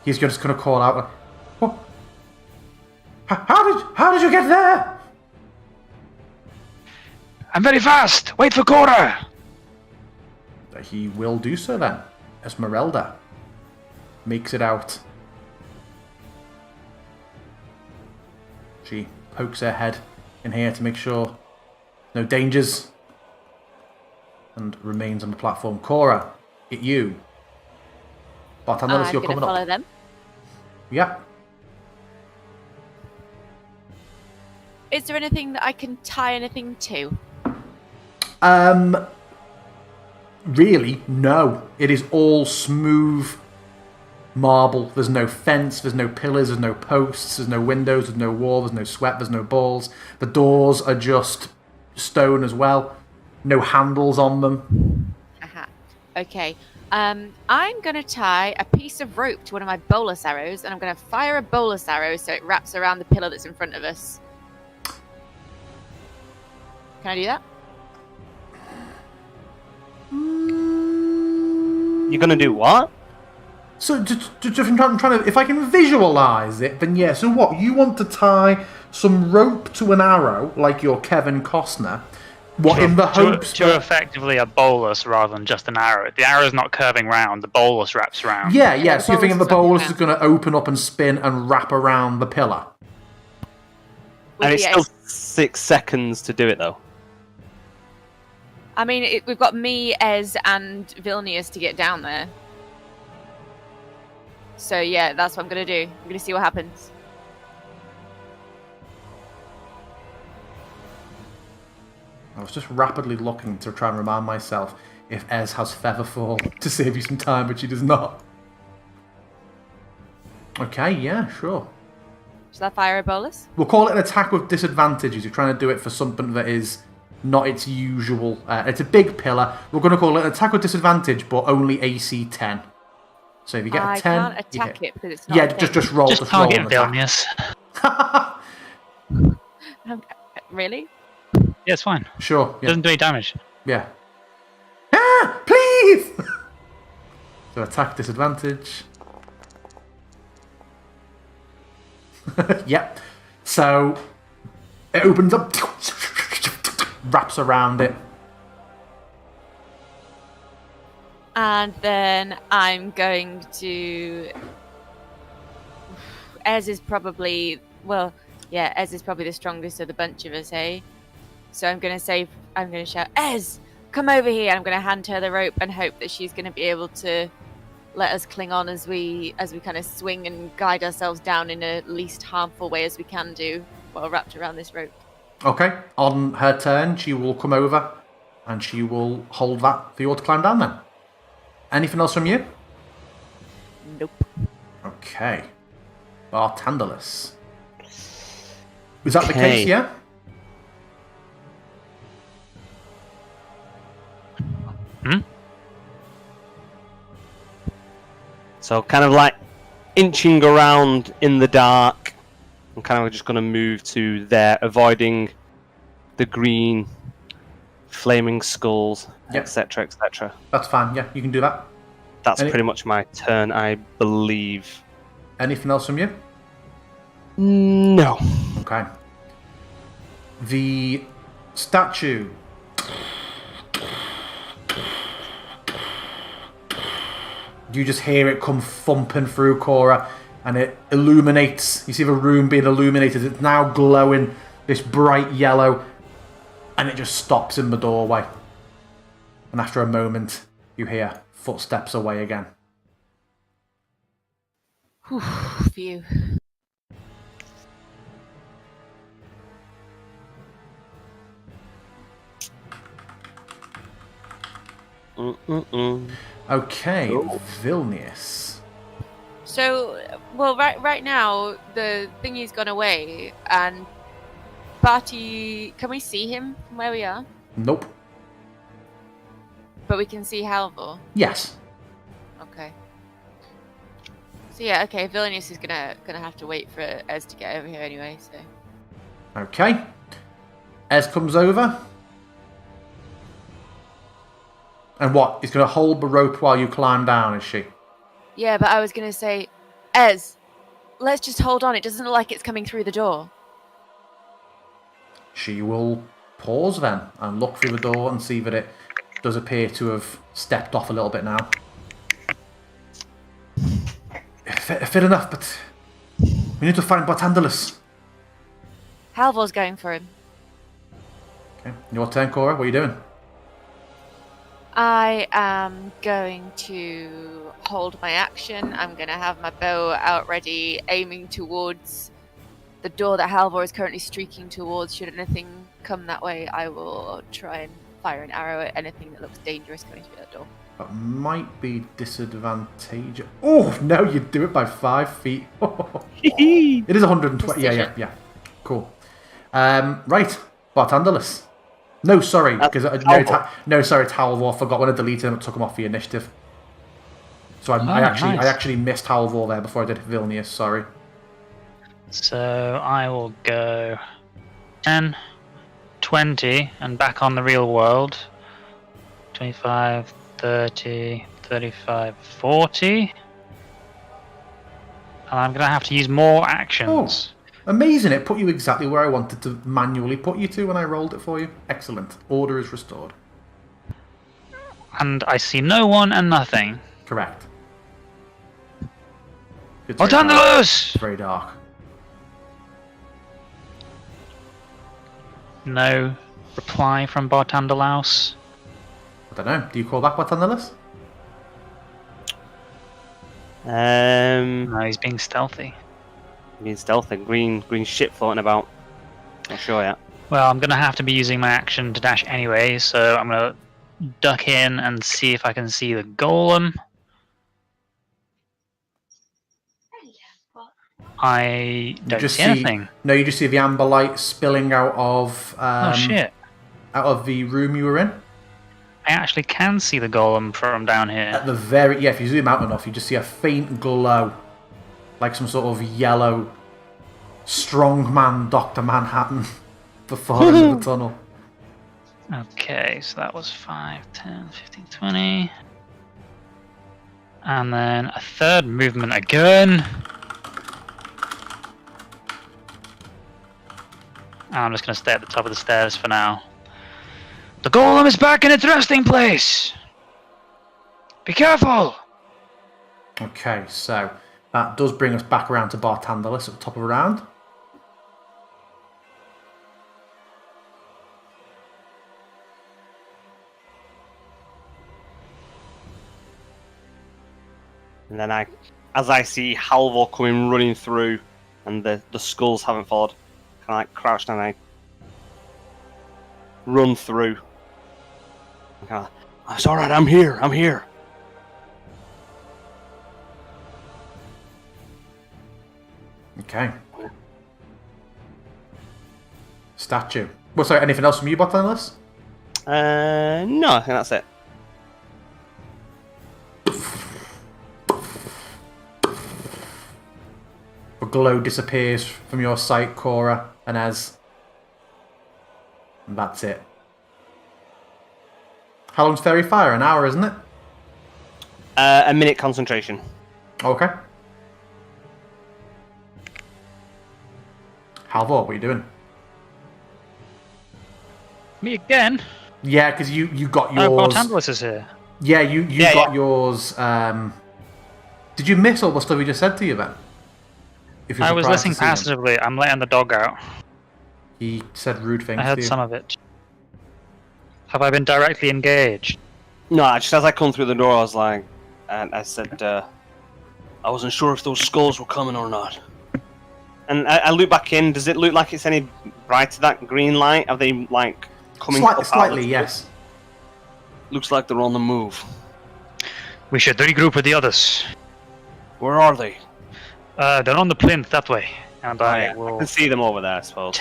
He's just going to call out, "What? How did you get there?" I'm very fast! Wait for Cora! He will do so then. Esmerelda makes it out. She pokes her head in here to make sure no dangers and remains on the platform. Cora, it's you. Bartenders, you're coming up. Follow them. Yeah. Is there anything that I can tie anything to? Really, no. It is all smooth marble. There's no fence, there's no pillars, there's no posts, there's no windows, there's no wall, there's no sweat, there's no balls. The doors are just stone as well. No handles on them. Aha. Okay. I'm going to tie a piece of rope to one of my bolus arrows, and I'm going to fire a bolus arrow so it wraps around the pillar that's in front of us. Can I do that? You're gonna do what? So, I'm trying to, if I can visualise it, then yeah. So what? You want to tie some rope to an arrow, like your Kevin Costner, in the hopes to effectively a bolus rather than just an arrow. The arrow's not curving round, the bolus wraps around. Yeah, so you're thinking the bolus is going to open up and spin and wrap around the pillar. And it's still 6 seconds to do it, though. I mean, we've got me, Ez, and Vilnius to get down there. So yeah, that's what I'm going to do. I'm going to see what happens. I was just rapidly looking to try and remind myself if Ez has Featherfall to save you some time, but she does not. Okay, yeah, sure. Shall I fire a bolus? We'll call it an attack with disadvantages. You're trying to do it for something that is not its usual. It's a big pillar. We're going to call it an attack with disadvantage, but only AC 10. So if you get a 10... I can't attack it because it's not Yeah, just roll. Just target roll Vilnius. Really? Yeah, it's fine. Sure. Yeah. Doesn't do any damage. Yeah. Ah, please! So attack disadvantage. Yep. So it opens up, wraps around it. And then I'm going to... Ez is probably... Well, yeah, Ez is probably the strongest of the bunch of us, eh? So I'm going to shout, Ez, come over here. And I'm going to hand her the rope and hope that she's going to be able to let us cling on as we kind of swing and guide ourselves down in a least harmful way as we can do while wrapped around this rope. Okay. On her turn, she will come over and she will hold that for you all to climb down then. Anything else from you? Nope. Okay. Bartenders. Was that the case, yeah? So kind of like inching around in the dark. I'm kind of just going to move to there, avoiding the green flaming skulls, etc., etc. That's fine, yeah, you can do that. That's pretty much my turn, I believe. Anything else from you? No. Okay. The statue. You just hear it come thumping through, Cora, and it illuminates. You see the room being illuminated. It's now glowing this bright yellow, and it just stops in the doorway. And after a moment, you hear footsteps away again. Whew, phew. Okay, Cool. Vilnius. So, well, right now the thingy's gone away, and Barty, can we see him from where we are? Nope. But we can see Halvor. Yes. Okay. So yeah, okay. Vilnius is gonna have to wait for Ez to get over here anyway. So. Okay. Ez comes over. And what? He's going to hold the rope while you climb down, is she? Yeah, but I was gonna say, Ez, let's just hold on. It doesn't look like it's coming through the door. She will pause then and look through the door and see that it does appear to have stepped off a little bit now. Fair enough, but we need to find Bartandalus. Halvor's going for him. Okay, your turn, Cora. What are you doing? I am going to hold my action. I'm going to have my bow out ready, aiming towards the door that Halvor is currently streaking towards. Should anything come that way, I will try and fire an arrow at anything that looks dangerous coming through that door. That might be disadvantageous. Oh, no, you do it by 5 feet. It is 120. Yeah. Cool. Right, Bartandalus. No, sorry, because it's Halvor. Forgot when I deleted him, it took him off the initiative. So I actually missed Halvor there before I did Vilnius. Sorry. So I will go 10, 20, and back on the real world. 25, 30, 35, 40. And I'm going to have to use more actions. Amazing, it put you exactly where I wanted to manually put you to when I rolled it for you. Excellent. Order is restored. And I see no one and nothing. Correct. It's Bartandalus! very dark. No reply from Bartandalaus. I don't know. Do you call that Bartandalus? No, he's being stealthy. Being stealthy. Green shit floating about. Not sure yet. Well, I'm going to have to be using my action to dash anyway, so I'm going to duck in and see if I can see the golem. I don't see anything. No, you just see the amber light spilling out of Oh shit. out of the room you were in. I actually can see the golem from down here. At the if you zoom out enough, you just see a faint glow, like some sort of yellow strongman Dr. Manhattan before into the tunnel. Okay, so that was 5, 10, 15, 20. And then a third movement again. I'm just going to stay at the top of the stairs for now. The golem is back in its resting place! Be careful! Okay, so that does bring us back around to Bartandalus at the top of the round. And then as I see Halvor coming running through, and the skulls haven't followed, kind of like crouched and I run through. Kind of, it's all right. I'm here. Okay. Statue. Well, sorry, anything else from you, Bartandalus? No, I think that's it. The glow disappears from your sight, Cora, and and that's it. How long's Fairy Fire? An hour, isn't it? A minute concentration. Okay. Halvor, what are you doing? Me again? Yeah, because you got yours. Oh, Bartandalus is here. Yeah, you got yours. Did you miss all the stuff he just said to you then? I was listening passively. I'm letting the dog out. He said rude things I heard to you. some of it. Have I been directly engaged? No, just as I come through the door, I was like, and I said, I wasn't sure if those skulls were coming or not. And I look back in. Does it look like it's any brighter, that green light? Are they like coming up Slightly, yes. Looks like they're on the move. We should regroup with the others. Where are they? They're on the plinth that way. And I I will can see them over there, I suppose.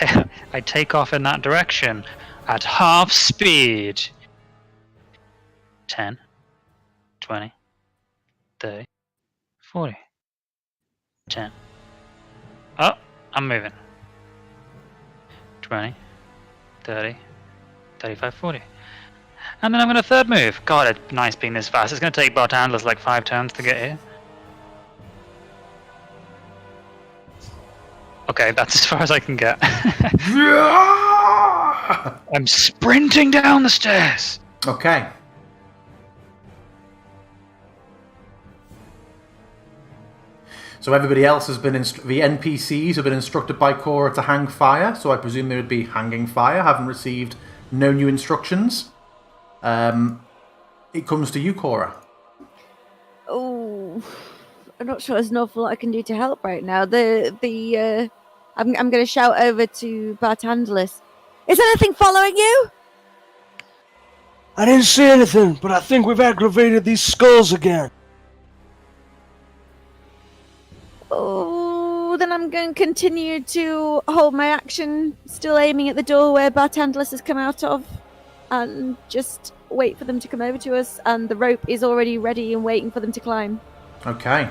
I take off in that direction at half speed. 10, 20, 30, 40. 10. Oh, I'm moving. 20, 30, 35, 40. And then I'm going to third move. God, it's nice being this fast. It's going to take Bartandler's like 5 turns to get here. Okay, that's as far as I can get. I'm sprinting down the stairs. Okay. So everybody else has been the NPCs have been instructed by Cora to hang fire. So I presume they would be hanging fire. Haven't received no new instructions. It comes to you, Cora. Oh, I'm not sure there's an awful lot I can do to help right now. I'm going to shout over to Bartandlis. Is anything following you? I didn't see anything, but I think we've aggravated these skulls again. Oh, then I'm going to continue to hold my action, still aiming at the door where Bartandlis has come out of, and just wait for them to come over to us. And the rope is already ready and waiting for them to climb. Okay.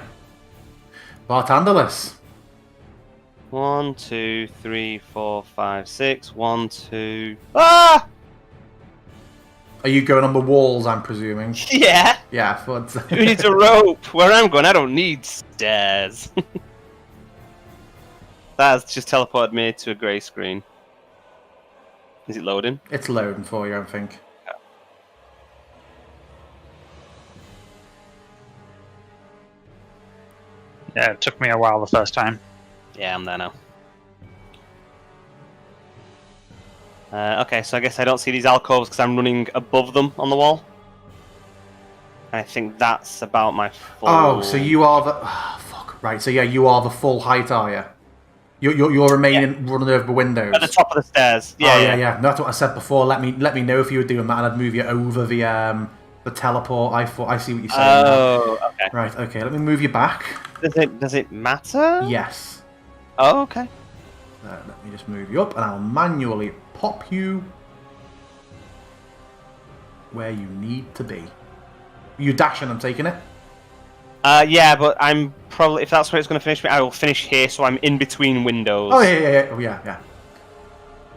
Bartandlis. 1, 2, 3, 4, 5, 6. 1, 2. Ah! Are you going on the walls, I'm presuming? Yeah. Yeah, but... Who needs a rope? Where I'm going, I don't need stairs. That's just teleported me to a grey screen. Is it loading? It's loading for you, I think. Yeah, it took me a while the first time. Yeah, I'm there now. Okay, so I guess I don't see these alcoves because I'm running above them on the wall. I think that's about my full... Oh, so you are the... Oh, fuck. Right, so yeah, you are the full height, are you? You're remaining running over the windows. At the top of the stairs. Yeah, yeah. No, that's what I said before. Let me know if you were doing that, and I'd move you over the teleport. I see what you're saying. Oh, okay. Right, okay. Let me move you back. Does it matter? Yes. Oh, okay. Let me just move you up, and I'll manually pop you where you need to be. You dashing? I'm taking it. Yeah, but I'm probably, if that's where it's going to finish me, I will finish here, so I'm in between windows. Oh yeah. Oh yeah.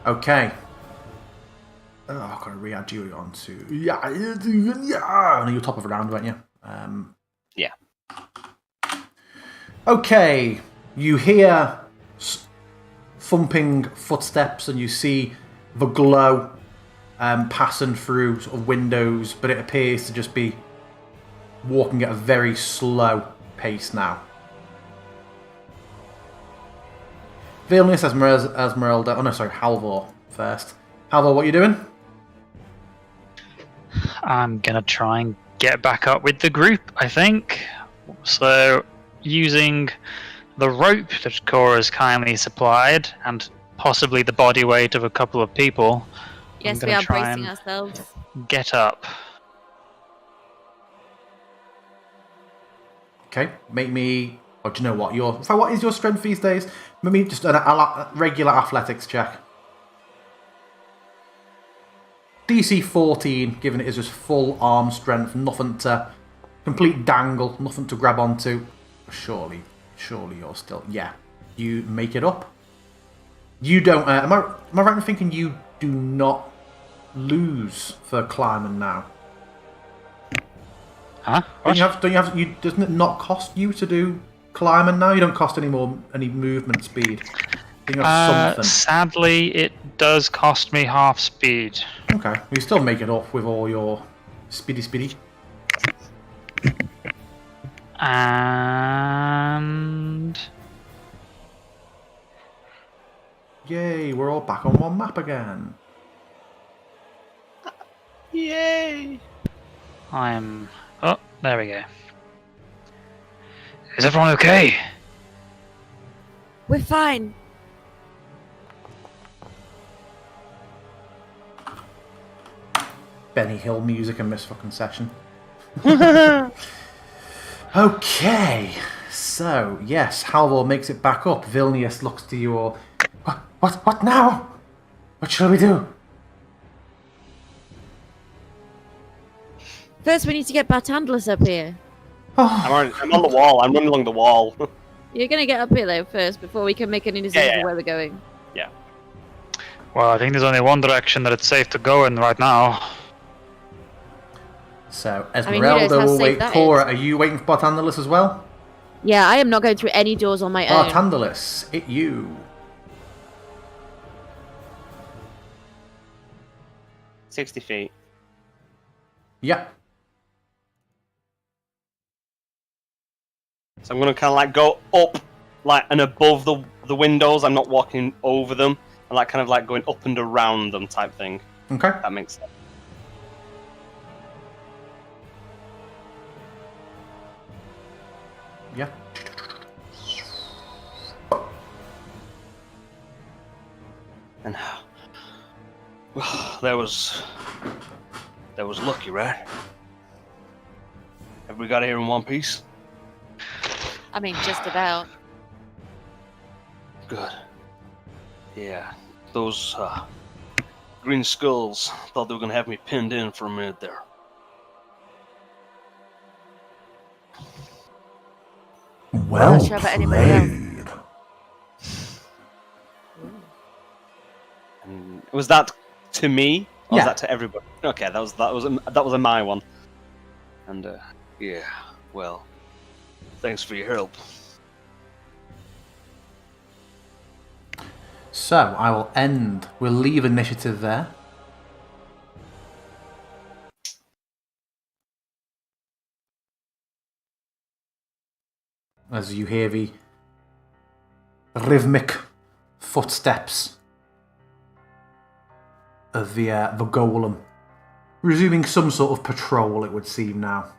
Okay. Oh, I've got to re-add you onto. Yeah. And you're top of a round, weren't you? Yeah. Okay. You hear thumping footsteps, and you see the glow passing through sort of windows, but it appears to just be walking at a very slow pace now. Vilnius, Esmeralda. Oh no, sorry, Halvor first. Halvor, what are you doing? I'm gonna try and get back up with the group, I think. So, using the rope that Cora's kindly supplied, and possibly the body weight of a couple of people, Yes, I'm we gonna are try bracing and ourselves. get up. Okay, make me... Oh, do you know what? What is your strength these days? Make me just a regular athletics check. DC 14, given it is just full arm strength, nothing to... Complete dangle, nothing to grab onto. Surely you're still... Yeah, you make it up. You don't... am I right in thinking you do not lose for climbing now? Huh? What? Doesn't it not cost you to do climbing now? You don't cost any movement speed. Don't you have something? Sadly, it does cost me half speed. Okay, you still make it up with all your speedy. And... Yay, we're all back on one map again. Yay! I'm... Oh, there we go. Is everyone okay? We're fine. Benny Hill music in this fucking session. Okay, so yes, Halvor makes it back up. Vilnius looks to you all. What now? What shall we do? First, we need to get Bartandless up here. Oh, I'm on the wall. I'm running along the wall. You're gonna get up here though first before we can make any decision for where we're going. Yeah. Well, I think there's only one direction that it's safe to go in right now. so who knows Esmeralda how will safe wait. that Cora, is? are you waiting for Bartandalus as well? Yeah, I am not going through any doors on my own. Bartandalus, it you. 60 feet. Yeah. So I'm gonna kind of like go up, like and above the windows. I'm not walking over them. I'm like kind of like going up and around them type thing. Okay. That makes sense. Yeah. And well, that was lucky, right? Have we got here in one piece? I mean, just about. Good. Yeah, those green skulls thought they were gonna have me pinned in for a minute there. Well Not sure about anybody else. played. And was that to me? Or Yeah. was that to everybody? Okay, that was a my one. And yeah, well, thanks for your help. So I will end. We'll leave initiative there. As you hear the rhythmic footsteps of the golem, resuming some sort of patrol, it would seem now.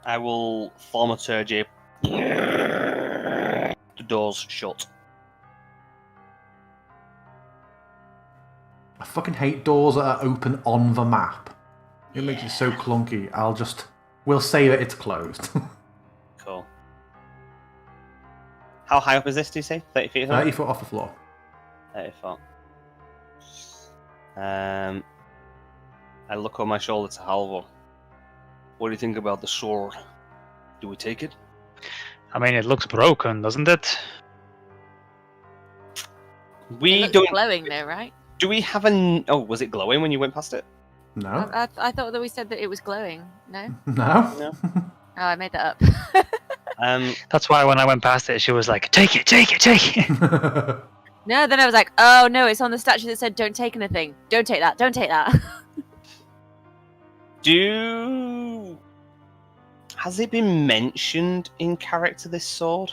I will thaumaturgy. The doors shut. I fucking hate doors that are open on the map. It makes it so clunky. We'll say that it's closed. Cool. How high up is this, do you say? 30 feet? 30 foot off the floor. 30 foot. I look over my shoulder to Halvor. What do you think about the sword? Do we take it? I mean, it looks broken, doesn't it? It looks glowing though, right? Do we have an... Oh, was it glowing when you went past it? No. I thought that we said that it was glowing. No? No. No. Oh, I made that up. That's why when I went past it, she was like, take it, take it, take it. No, then I was like, oh no, it's on the statue that said, don't take anything. Don't take that, don't take that. Has it been mentioned in character, this sword?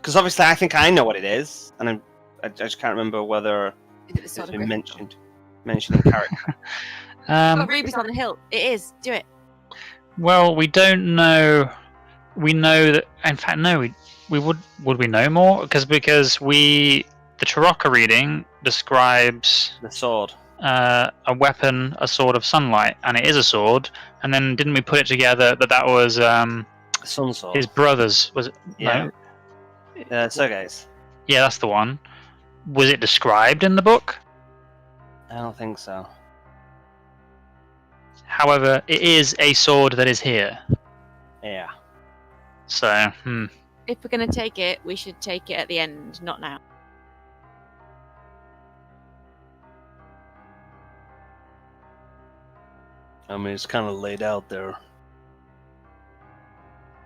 Because obviously I think I know what it is, and I just can't remember whether Is it the it's sword of been Gryffindor? mentioned in character. Got rubies on the hilt. It is. Do it. Well, we don't know. We know that. In fact, no. We would we know more? Because the Tarokka reading describes The sword. a weapon, a sword of sunlight, and it is a sword. And then didn't we put it together that was Sun sword. his brother's? Was it? Yeah. No? Sergei's. Yeah, that's the one. Was it described in the book? I don't think so. However, it is a sword that is here. Yeah. So, If we're going to take it, we should take it at the end, not now. I mean, it's kind of laid out there.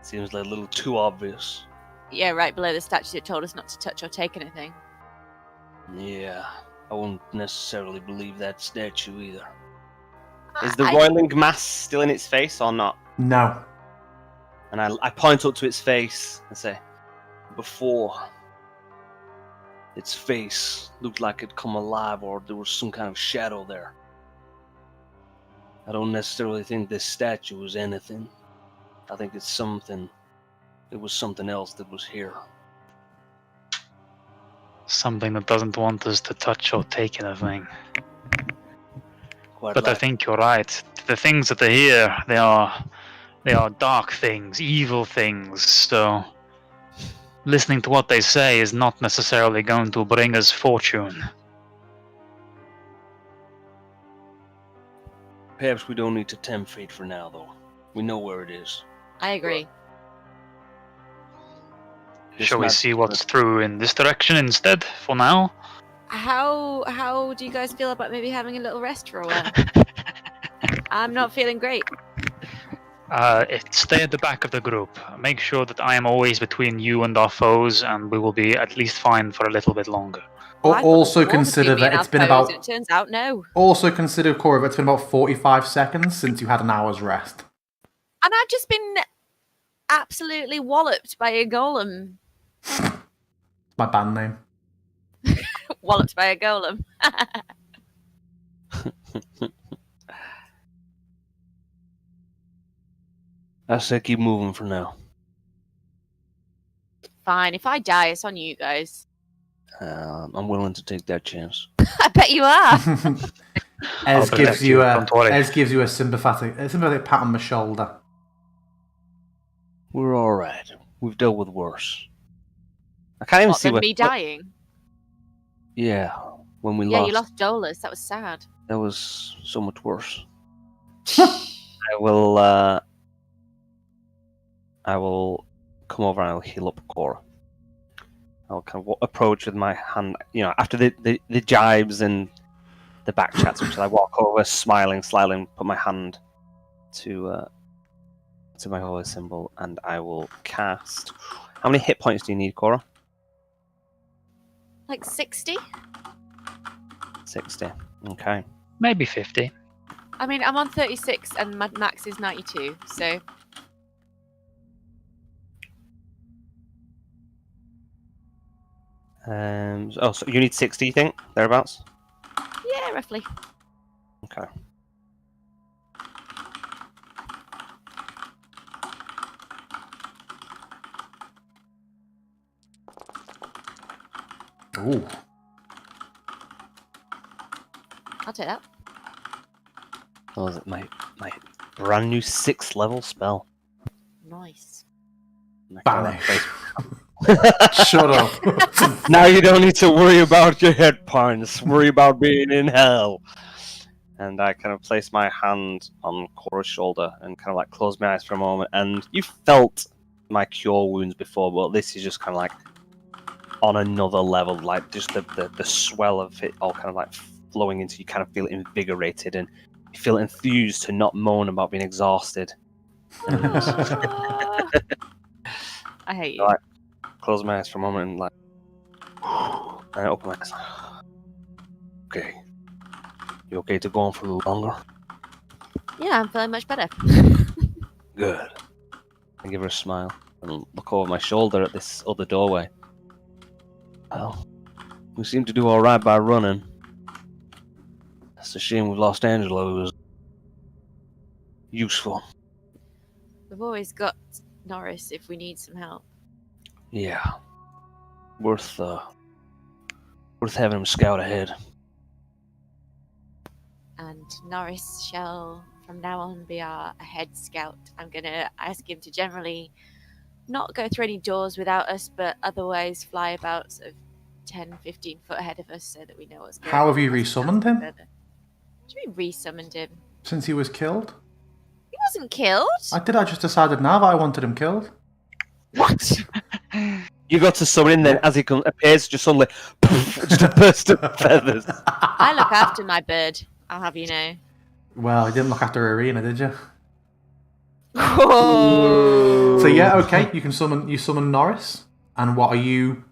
Seems like a little too obvious. Yeah, right below the statue that told us not to touch or take anything. Yeah, I wouldn't necessarily believe that statue either. Is the roiling mass still in its face or not? No. And I point up to its face and say, before, its face looked like it'd come alive or there was some kind of shadow there. I don't necessarily think this statue was anything. I think it's something. It was something else that was here. something that doesn't want us to touch or take anything. But I think you're right. The things that are here, they are dark things, evil things. So listening to what they say is not necessarily going to bring us fortune. Perhaps we don't need to tempt fate for now, though. We know where it is. I agree. Shall we see what's through in this direction instead, for now? How do you guys feel about maybe having a little rest for a while? I'm not feeling great. Stay at the back of the group. Make sure that I am always between you and our foes, and we will be at least fine for a little bit longer. Well, I thought Also there was war consider between me that and it's been our about. foes, and it turns out no. Also consider, Cora, that it's been about 45 seconds since you had an hour's rest. And I've just been absolutely walloped by a golem. It's my band name. Walloped by a golem. I say keep moving for now. Fine, if I die, it's on you guys. I'm willing to take that chance. I bet you are. Ez protect gives you, you don't worry. Ez gives you a sympathetic pat on the shoulder. We're all right. We've dealt with worse. I can't even What, see than what. me dying? Yeah, when we Yeah, lost. you lost Dolus. That was sad. That was so much worse. I will come over and I'll heal up Cora. I'll kind of approach with my hand, after the jibes and the back chats, which I walk over, smiling slightly, and put my hand to my holy symbol, and I will cast. How many hit points do you need, Cora? Like 60? 60. Okay. Maybe 50. I mean, I'm on 36 and my max is 92, so... So you need 60, you think? Thereabouts? Yeah, roughly. Okay. Ooh. I'll take that. Oh, is it my brand new 6th level spell? Nice. Banish. Shut up. Now you don't need to worry about your hit points. Worry about being in hell. And I kind of place my hand on Cora's shoulder and kind of like close my eyes for a moment. And you felt my cure wounds before, but this is just kind of like on another level. Like just the swell of it all kind of like flowing into you. Kind of feel invigorated and you feel enthused to not moan about being exhausted. I hate you. Like, close my eyes for a moment and like, and I open my eyes. Okay, you okay to go on for a little longer? Yeah, I'm feeling much better. Good. I give her a smile and look over my shoulder at this other doorway. Well, we seem to do all right by running. It's a shame we've lost Angela, who was useful. We've always got Norris if we need some help. Yeah, worth having him scout ahead. And Norris shall, from now on, be our head scout. I'm going to ask him to generally not go through any doors without us, but otherwise fly about sort of 10, 15 foot ahead of us so that we know what's going on. How have you resummoned him? What do you mean resummoned him? Since he was killed? He wasn't killed. I just decided now that I wanted him killed. What? You got to summon him, then as he appears, just suddenly, just a burst of feathers. I look after my bird, I'll have you know. Well, you didn't look after Arena, did you? Oh. So yeah, okay, you summon Norris, and what are you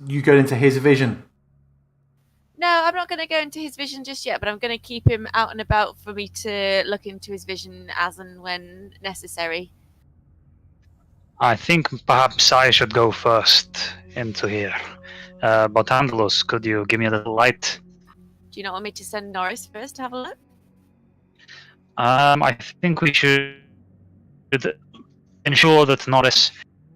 going into his vision? No, I'm not going to go into his vision just yet, but I'm going to keep him out and about for me to look into his vision as and when necessary. I think perhaps I should go first into here. Botandalos, could you give me a little light? Do you not want me to send Norris first to have a look? I think we should ensure that Norris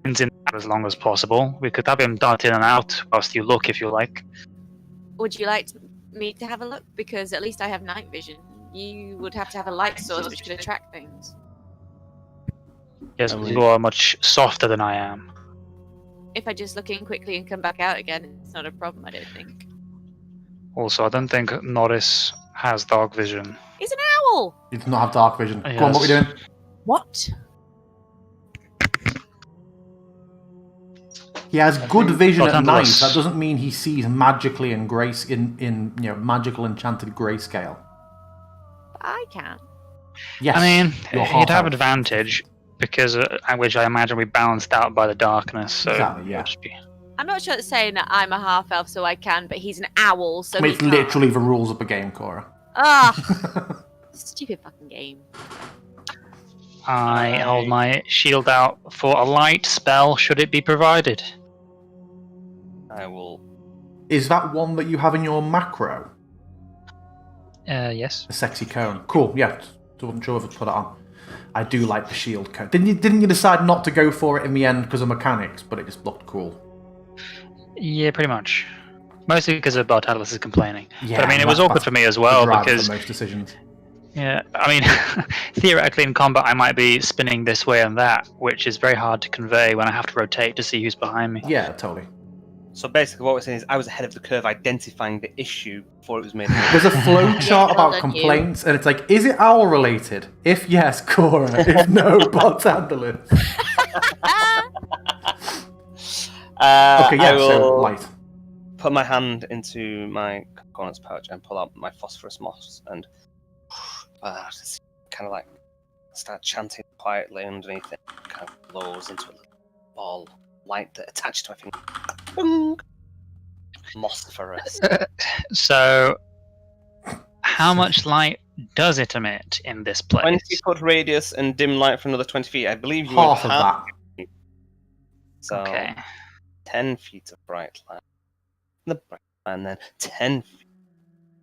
is in as long as possible. We could have him dart in and out whilst you look, if you like. Would you like me to have a look? Because at least I have night vision. you would have to have a light source which could attract things. Yes, you are much softer than I am. If I just look in quickly and come back out again, it's not a problem, I don't think. Also, I don't think Norris has dark vision. He's an owl! He does not have dark vision. Yes. Go on, what are we doing? What? He has good vision at night. Bartendless. That doesn't mean he sees magically in grace in magical enchanted grayscale. I can. Yes. I mean, you're he'd have half-elf. advantage because which I imagine we balanced out by the darkness. So Exactly, yeah. it'd just be- I'm not sure it's saying that I'm a half elf, so I can, but he's an owl, so I mean, he it's can't. literally the rules of the game, Cora. Ah, stupid fucking game. I hold my shield out for a light spell, should it be provided. I will. Is that one that you have in your macro? Yes. The sexy cone. Cool, yeah. So I'm sure I've put it on. I do like the shield cone. Didn't you decide not to go for it in the end because of mechanics, but it just looked cool? Yeah, pretty much. Mostly because of Bartendless is complaining. Yeah, but I mean, it was that's awkward for me as well the driver because for most decisions. yeah, I mean, theoretically in combat I might be spinning this way and that, which is very hard to convey when I have to rotate to see who's behind me. Yeah, totally. So basically, what we're saying is, I was ahead of the curve, identifying the issue before it was made. There's a flow chart well about done, you. complaints, and it's like, is it owl related? If yes, Cora. If no, Bartendless. Okay, yeah, I so will light. put my hand into my components pouch and pull out my phosphorus moss and kind of like start chanting quietly underneath it. Kind of blows into a little ball of light that attached to my finger. Boom. Mossphorus. So, how much light does it emit in this place? 20-foot radius and dim light for another 20 feet. I believe you Half would of have that. So Okay. 10 feet of bright light. And then 10 feet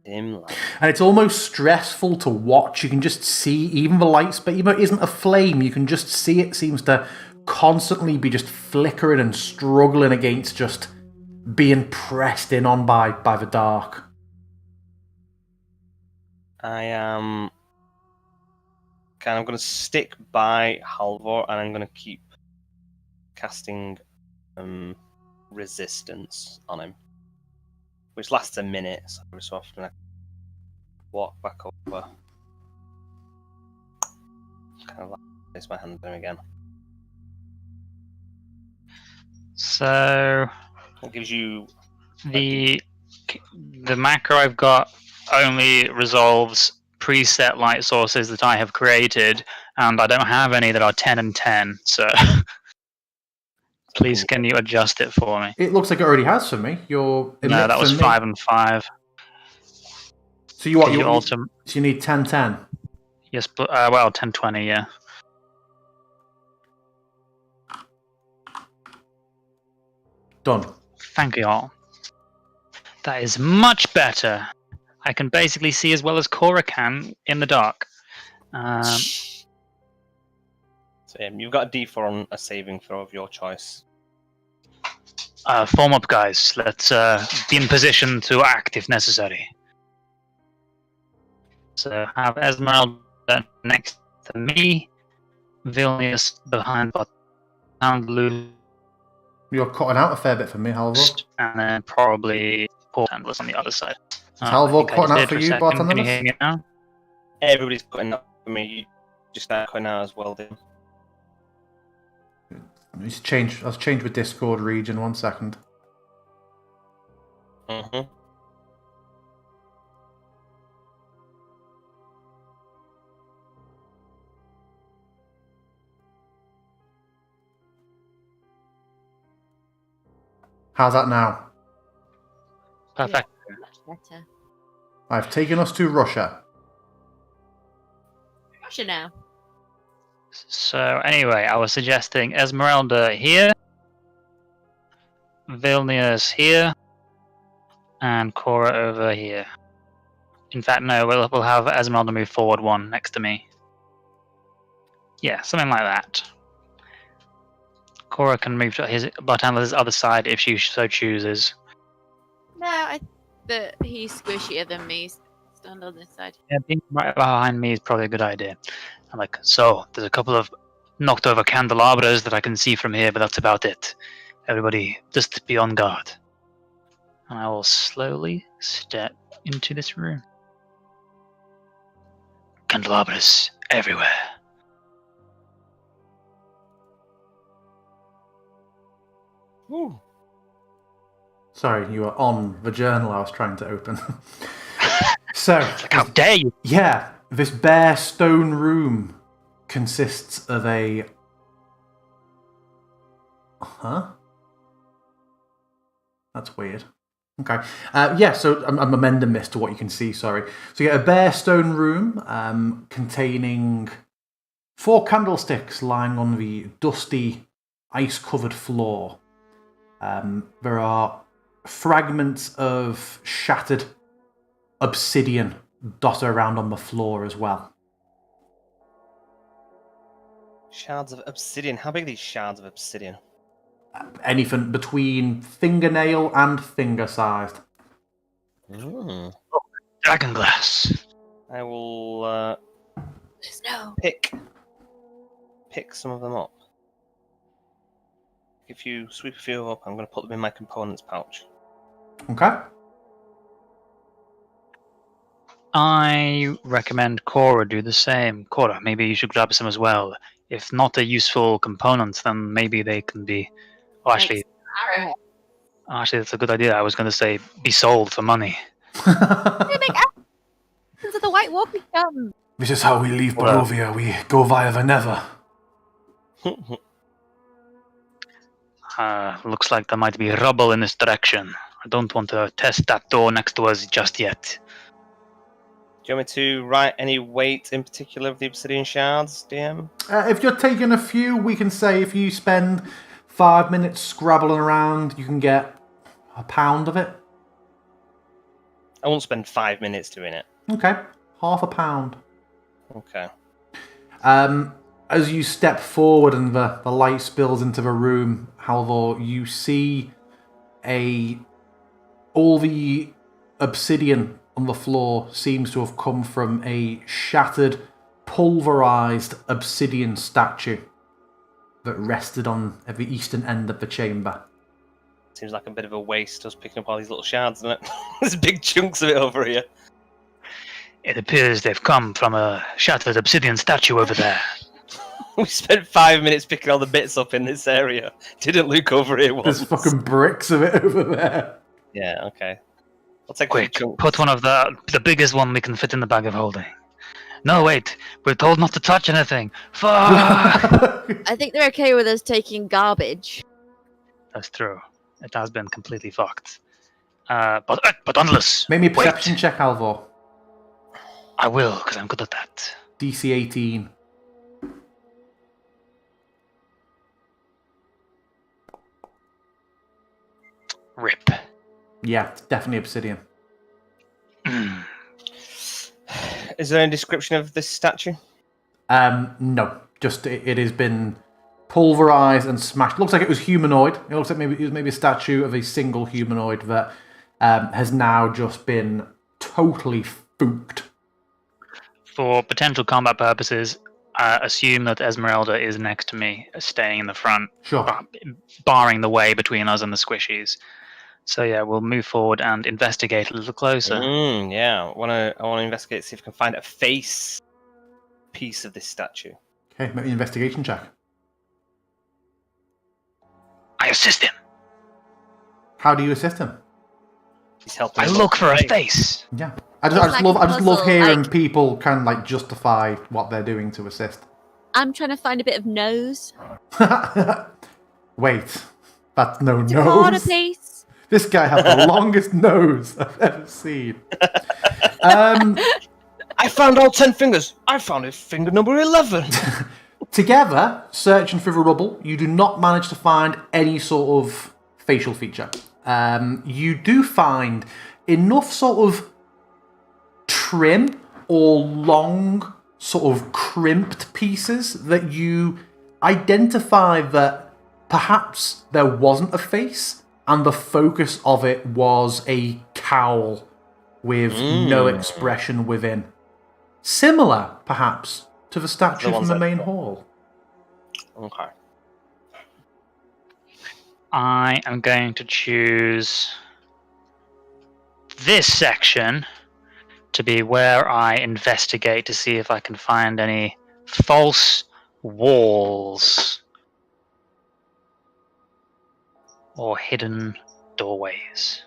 dim light. And it's almost stressful to watch. You can just see, even the light spec, even though it isn't a flame, you can just see it seems to constantly be just flickering and struggling against just being pressed in on by the dark. I am kind of going to stick by Halvor and I'm going to keep casting resistance on him, which lasts a minute. So every so often I walk back over, kind of like place my hand on him again. So It gives you the macro I've got only resolves preset light sources that I have created, and I don't have any that are 10 and 10. So please, can you adjust it for me? It looks like it already has for me. No, that was 5 and 5. So you what? Can you So alter? you need 10-10. Yes, but well, 10-20, yeah. Done. Thank you all. That is much better. I can basically see as well as Cora can in the dark. so yeah, you've got a D4 on a saving throw of your choice. Form up, guys. Let's be in position to act if necessary. So have Esmeralda next to me, Vilnius behind Bartendless, You're cutting out a fair bit for me, Halvor. and then probably Bartendless on the other side. Is Halvor cutting out for you, Can you Bartendless? hear me now? Everybody's putting up for me. You just start cutting out as well, then. Let's change with Discord region. 1 second. Mm-hmm. How's that now? Perfect. Much better. I've taken us to Russia. Russia now. So anyway, I was suggesting Esmeralda here, Vilnius here, and Cora over here. In fact, no, we'll have Esmeralda move forward one next to me. Yeah, something like that. Cora can move to his Bartendless' other side if she so chooses. No, but he's squishier than me, Stand on this side. Yeah, being right behind me is probably a good idea. I'm like, so there's a couple of knocked over candelabras that I can see from here, but that's about it. Everybody, just be on guard. And I will slowly step into this room. Candelabras everywhere. Ooh. Sorry, you were on the journal I was trying to open. So, Like, how dare you? yeah, this bare stone room consists of a... Huh? That's weird. Okay. Yeah, so I'm amending this to what you can see, sorry. So you get a bare stone room containing 4 candlesticks lying on the dusty, ice-covered floor. There are fragments of shattered obsidian dotted around on the floor as well. Shards of obsidian. How big are these shards of obsidian? Anything between fingernail and finger-sized. Mm. Dragon glass. I will There's no. pick some of them up. If you sweep a few up, I'm going to put them in my components pouch. Okay. I recommend Cora do the same. Cora, maybe you should grab some as well. If not a useful component, then maybe they can be... Oh, actually, Arrowhead. that's a good idea. I was going to say be sold for money. They make arrows of the White Walking Gum. This is how we leave Barovia. We go via the Nether. Looks like there might be rubble in this direction. I don't want to test that door next to us just yet. Do you want me to write any weight in particular of the obsidian shards, DM? If you're taking a few, we can say if you spend 5 minutes scrabbling around, you can get a pound of it. I won't spend 5 minutes doing it. Okay, half a pound. Okay. As you step forward and the light spills into the room, Halvor, you see all the obsidian on the floor seems to have come from a shattered, pulverized obsidian statue that rested on the eastern end of the chamber. Seems like a bit of a waste us picking up all these little shards, doesn't it? There's big chunks of it over here. It appears they've come from a shattered obsidian statue over there. We spent 5 minutes picking all the bits up in this area. Didn't look over here once. There's fucking bricks of it over there. Yeah, okay. I'll take a few Quick, chunks. put one of the biggest one we can fit in the bag of holding. No, wait. We're told not to touch anything. Fuck! I think they're okay with us taking garbage. That's true. It has been completely fucked. But unless... Make me a perception check, Halvor. I will, because I'm good at that. DC 18. Rip. Yeah, it's definitely obsidian. Is there any description of this statue? No. Just it has been pulverized and smashed. Looks like it was humanoid. It looks like it was maybe a statue of a single humanoid that has now just been totally fooked. For potential combat purposes, assume that Esmerelda is next to me, staying in the front, Sure. barring the way between us and the squishies. So yeah, we'll move forward and investigate a little closer. Yeah. I want to investigate, see if I can find a face piece of this statue. Okay, make an investigation check. I assist him. How do you assist him? He's helping. I us look for a right. face. Yeah. I just like love a I just love puzzle, hearing like- people can like justify what they're doing to assist. I'm trying to find a bit of nose. Wait. That's no Corner nose. piece. This guy has the longest nose I've ever seen. I found all 10 fingers. I found it finger number 11. Together, searching through the rubble, you do not manage to find any sort of facial feature. You do find enough sort of trim or long, sort of crimped pieces that you identify that perhaps there wasn't a face and the focus of it was a cowl with no expression within. Similar, perhaps, to the statue from the main hall. Okay. I am going to choose this section to be where I investigate to see if I can find any false walls or hidden doorways.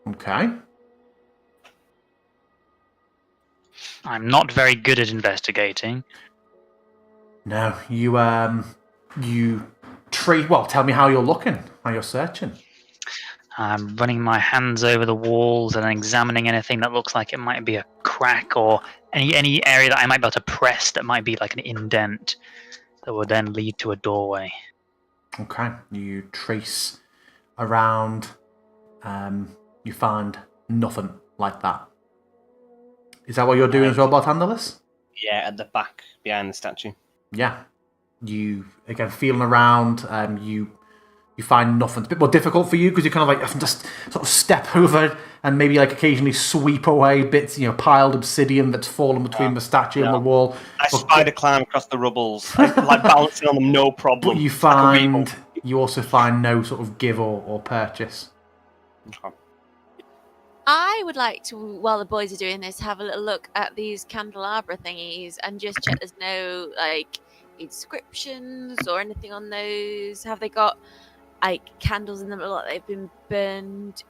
Okay. I'm not very good at investigating. No, you tree. Well, tell me how you're looking, how you're searching. I'm running my hands over the walls and examining anything that looks like it might be a crack or any area that I might be able to press that might be like an indent that would then lead to a doorway. Okay, you trace around. You find nothing like that. Is that what you're doing as well, Barthandelus? Yeah, at the back, behind the statue. Yeah. You, again, feeling around, you find nothing. It's a bit more difficult for you because you kind of like just sort of step over and maybe like occasionally sweep away bits, piled obsidian that's fallen between the statue and the wall. I spider climb across the rubbles, like balancing on them, no problem. But you also find no sort of give or purchase. Okay. I would like to, while the boys are doing this, have a little look at these candelabra thingies and just check there's no like inscriptions or anything on those. Have they got like candles in them that look like they've been burned?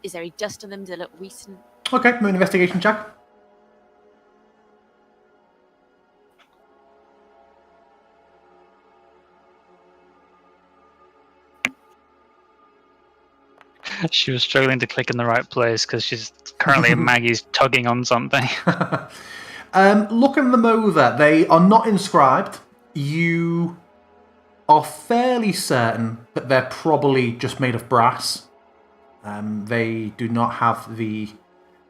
Is there any dust on them? Do they look recent? Okay, make an investigation check. She was struggling to click in the right place because she's currently Maggie's tugging on something. Looking them over, they are not inscribed. You are fairly certain that they're probably just made of brass. They do not have they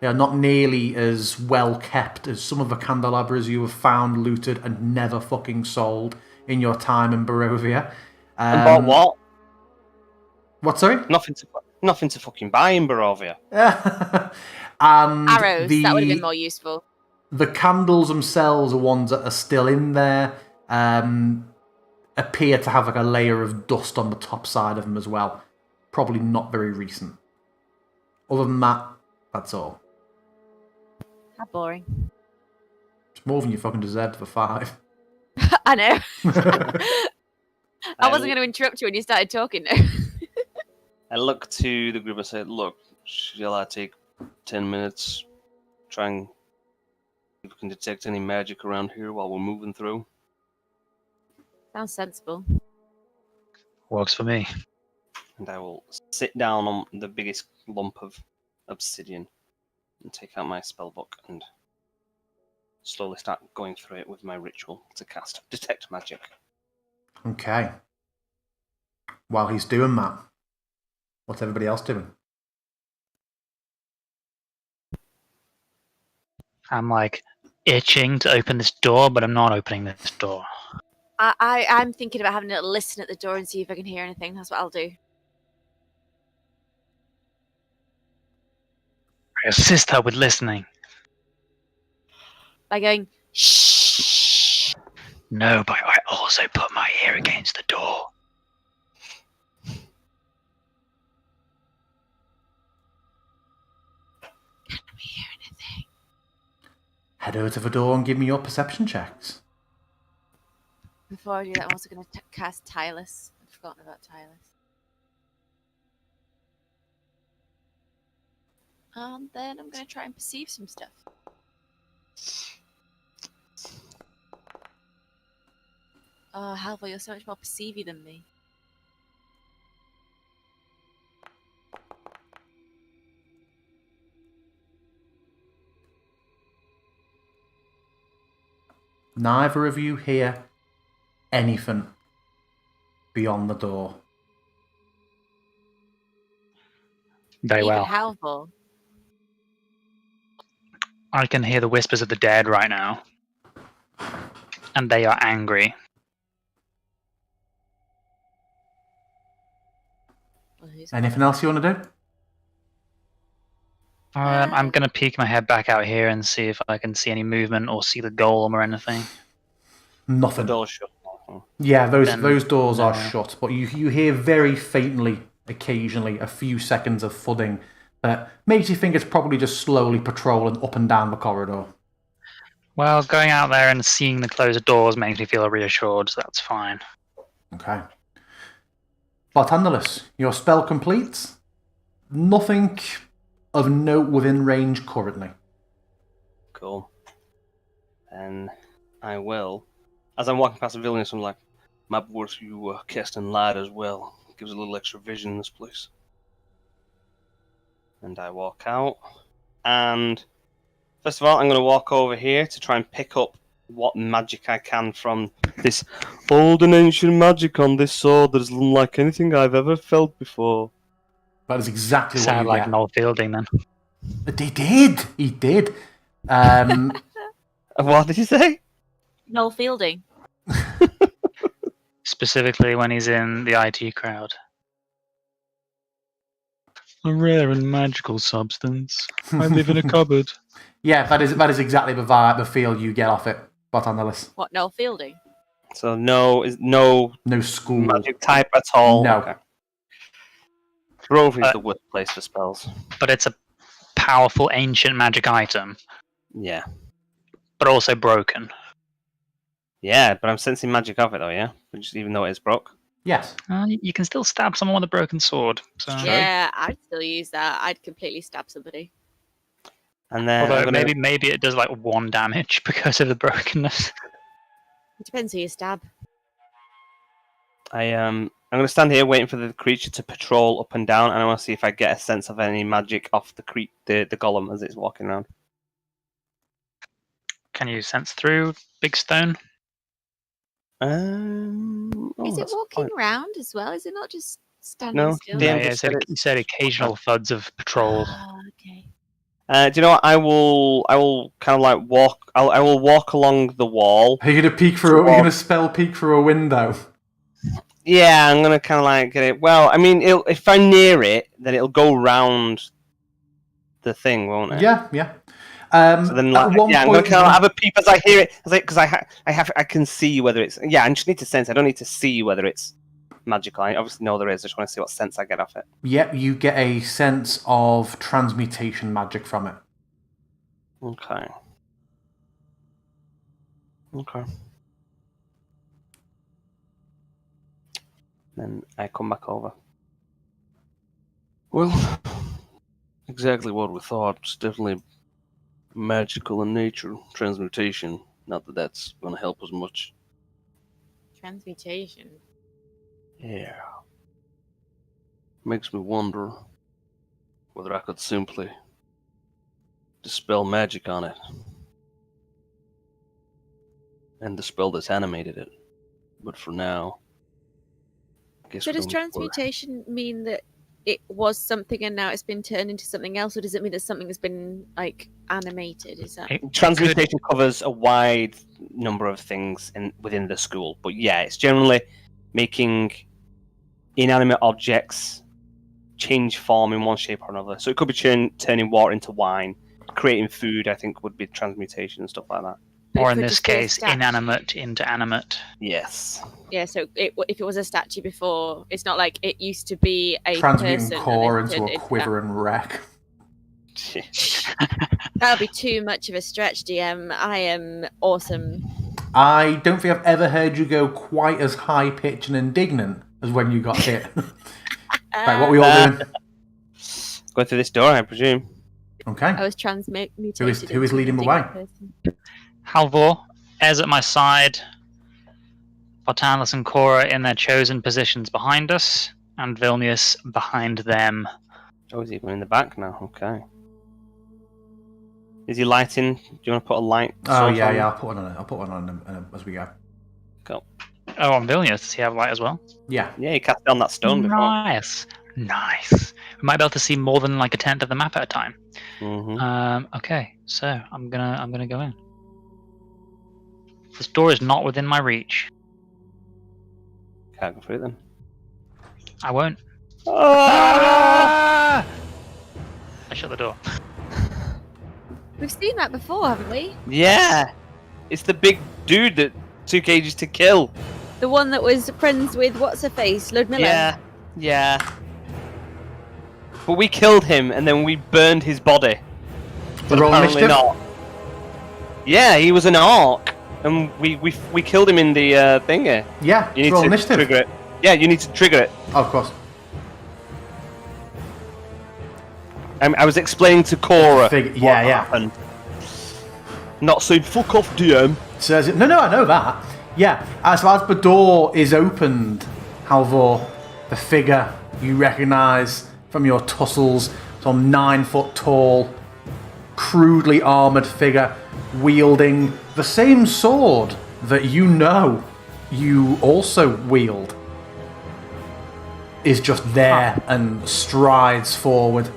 are not nearly as well kept as some of the candelabras you have found, looted, and never fucking sold in your time in Barovia. And bought what? What, sorry? Nothing to fucking buy in Barovia. And Arrows, that would have been more useful. The candles themselves are ones that are still in there. Appear to have like a layer of dust on the top side of them as well. Probably not very recent. Other than that, that's all. How boring. It's more than you fucking deserved for 5. I know. I wasn't going to interrupt you when you started talking though. I look to the group and say, look, shall I take 10 minutes, try and see if we can detect any magic around here while we're moving through? Sounds sensible. Works for me. And I will sit down on the biggest lump of obsidian and take out my spellbook and slowly start going through it with my ritual to cast Detect Magic. Okay. While he's doing that, what's everybody else doing? I'm like itching to open this door, but I'm not opening this door. I'm thinking about having a little listen at the door and see if I can hear anything. That's what I'll do. I assist her with listening. By going, shh. No, but I also put my ear against the door. Can we hear anything? Head over to the door and give me your perception checks. Before I do that, I'm also going to cast Tireless. I've forgotten about Tireless. Then I'm going to try and perceive some stuff. Oh, Halvor, you're so much more perceivy than me. Neither of you hear anything beyond the door. Very Even well. Halvor. I can hear the whispers of the dead right now. And they are angry. Well, Anything else you want to do? I'm gonna peek my head back out here and see if I can see any movement or see the golem or anything. The Nothing. door's shut. Yeah, Then those doors are no. shut, but you hear very faintly, occasionally, a few seconds of thudding that makes you think it's probably just slowly patrolling up and down the corridor. Well, going out there and seeing the closed doors makes me feel reassured, so that's fine. Okay. Bartandalus, your spell completes. Nothing of note within range currently. Cool. And I will. As I'm walking past the villainous, I'm like, might be worth you casting light as well. Gives a little extra vision in this place. And I walk out. And first of all, I'm going to walk over here to try and pick up what magic I can from this old and ancient magic on this sword that is unlike anything I've ever felt before. That is exactly what Sound you like get. Noel Fielding then. He did. What did you say? Noel Fielding. Specifically when he's in the IT crowd. A rare and magical substance. I live in a cupboard. Yeah, that is exactly the vibe, the feel you get off it, Bartandalus. What, Noel Fielding? So no No school. magic type at all. No. Okay. Grove is the worst place for spells. But it's a powerful ancient magic item, Yeah. but also broken. Yeah, but I'm sensing magic of it though, yeah? Even though it is broke. Yes. You can still stab someone with a broken sword. So. It's true. Yeah, I'd still use that. I'd completely stab somebody. And then Although I'm gonna... maybe it does like 1 damage because of the brokenness. It depends who you stab. I'm gonna stand here waiting for the creature to patrol up and down, and I want to see if I get a sense of any magic off the golem as it's walking around. Can you sense through big stone? Is it that's a walking point. around as well? Is it not just standing No, still? DM Yeah, just said you said occasional thuds of patrol. Ah, okay. Do you know what? I will kind of like walk. I will walk along the wall. Are you gonna peek through? Are you gonna spell peek through a window? Yeah, I'm gonna kind of like get it. Well, I mean, if I'm near it, then it'll go round the thing, won't it? Yeah. So then, like, at one I'm gonna point, kind of have a peep as I hear it, because I can see whether it's. Yeah, I just need to sense. I don't need to see whether it's magical. I obviously know there is. I just want to see what sense I get off it. Yep, you get a sense of transmutation magic from it. Okay. Then I come back over. Well, exactly what we thought. It's definitely magical in nature. Transmutation. Not that that's going to help us much. Transmutation. Yeah. Makes me wonder whether I could simply dispel magic on it. And the spell that's animated it. But for now, I guess So we does don't need to worry. transmutation mean that it was something and now it's been turned into something else, or does it mean that something has been like animated? Is that Transmutation covers a wide number of things within the school, but yeah, it's generally making inanimate objects change form in one shape or another. So it could be turning water into wine, creating food. I think would be transmutation and stuff like that. But it Or in could this just be a case, statue. inanimate into animate. Yes. Yeah, so if it was a statue before, it's not like it used to be a Transmuting person. and core then into turned a into quivering wreck. that would be too much of a stretch, DM. I am awesome. I don't think I've ever heard you go quite as high pitched and indignant as when you got hit. Right, what are we all doing? Going through this door, I presume. Okay. I was transmutated. Who is into leading an the way? indignant person. Halvor, Ez at my side, Bartanus and Cora in their chosen positions behind us, and Vilnius behind them. Oh, is he going in the back now? Okay. Is he lighting? Do you want to put a light? Oh source yeah, on? yeah. I'll put one on as we go. Cool. Oh, on Vilnius, does he have light as well? Yeah. Yeah, he cast down that stone before. Nice. We might be able to see more than like a tenth of the map at a time. Mm-hmm. Okay, so I'm gonna go in. This door is not within my reach. Can't go through it then. I won't. Ah! I shut the door. We've seen that before, haven't we? Yeah, it's the big dude that took ages to kill. The one that was friends with what's her face, Ludmilla. Yeah, yeah. But we killed him and then we burned his body. But Roll apparently initiative? not. Yeah, he was an orc, and we killed him in the thingy. Yeah, You need roll to initiative. trigger it. Yeah, you need to trigger it. Oh, of course. I was explaining to Cora what Yeah. happened. Not saying fuck off, DM. Says it. No, I know that. Yeah, as the door is opened, Halvor, the figure you recognise from your tussles, some 9 foot tall, crudely armoured figure wielding the same sword that you know you also wield, is just there and strides forward,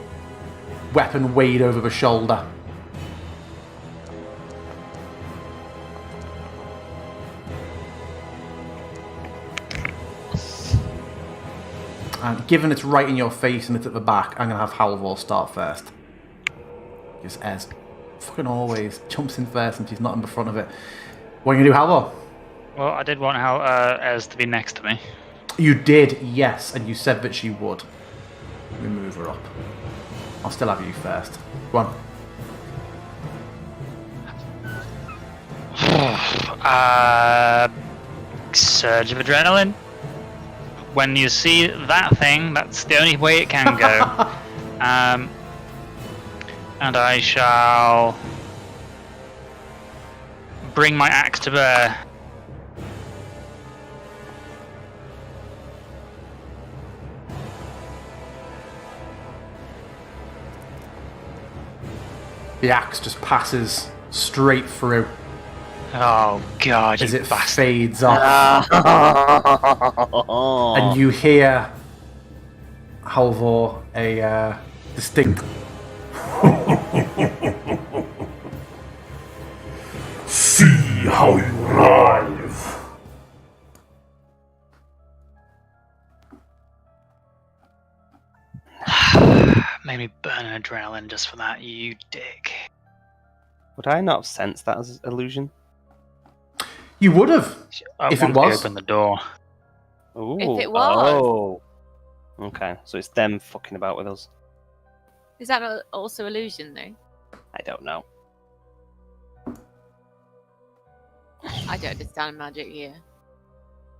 weapon weighed over the shoulder. And given it's right in your face and it's at the back, I'm going to have Halvor start first. Because Ez fucking always jumps in first and she's not in the front of it. What are you going to do, Halvor? Well, I did want Ez to be next to me. You did, yes, and you said that she would. Let me move her up. I'll still have you first. Go on. Surge of adrenaline. When you see that thing, that's the only way it can go. And I shall bring my axe to bear. The axe just passes straight through Oh god, as you it bastard. fades off. And you hear, Halvor, a distinct See how you writhe. Made me burn an adrenaline just for that, you dick. Would I not have sensed that as illusion? You would have. If it Once they was. open the door. Ooh. If it was. Oh. Okay, so it's them fucking about with us. Is that not also illusion, though? I don't know. I don't understand magic here.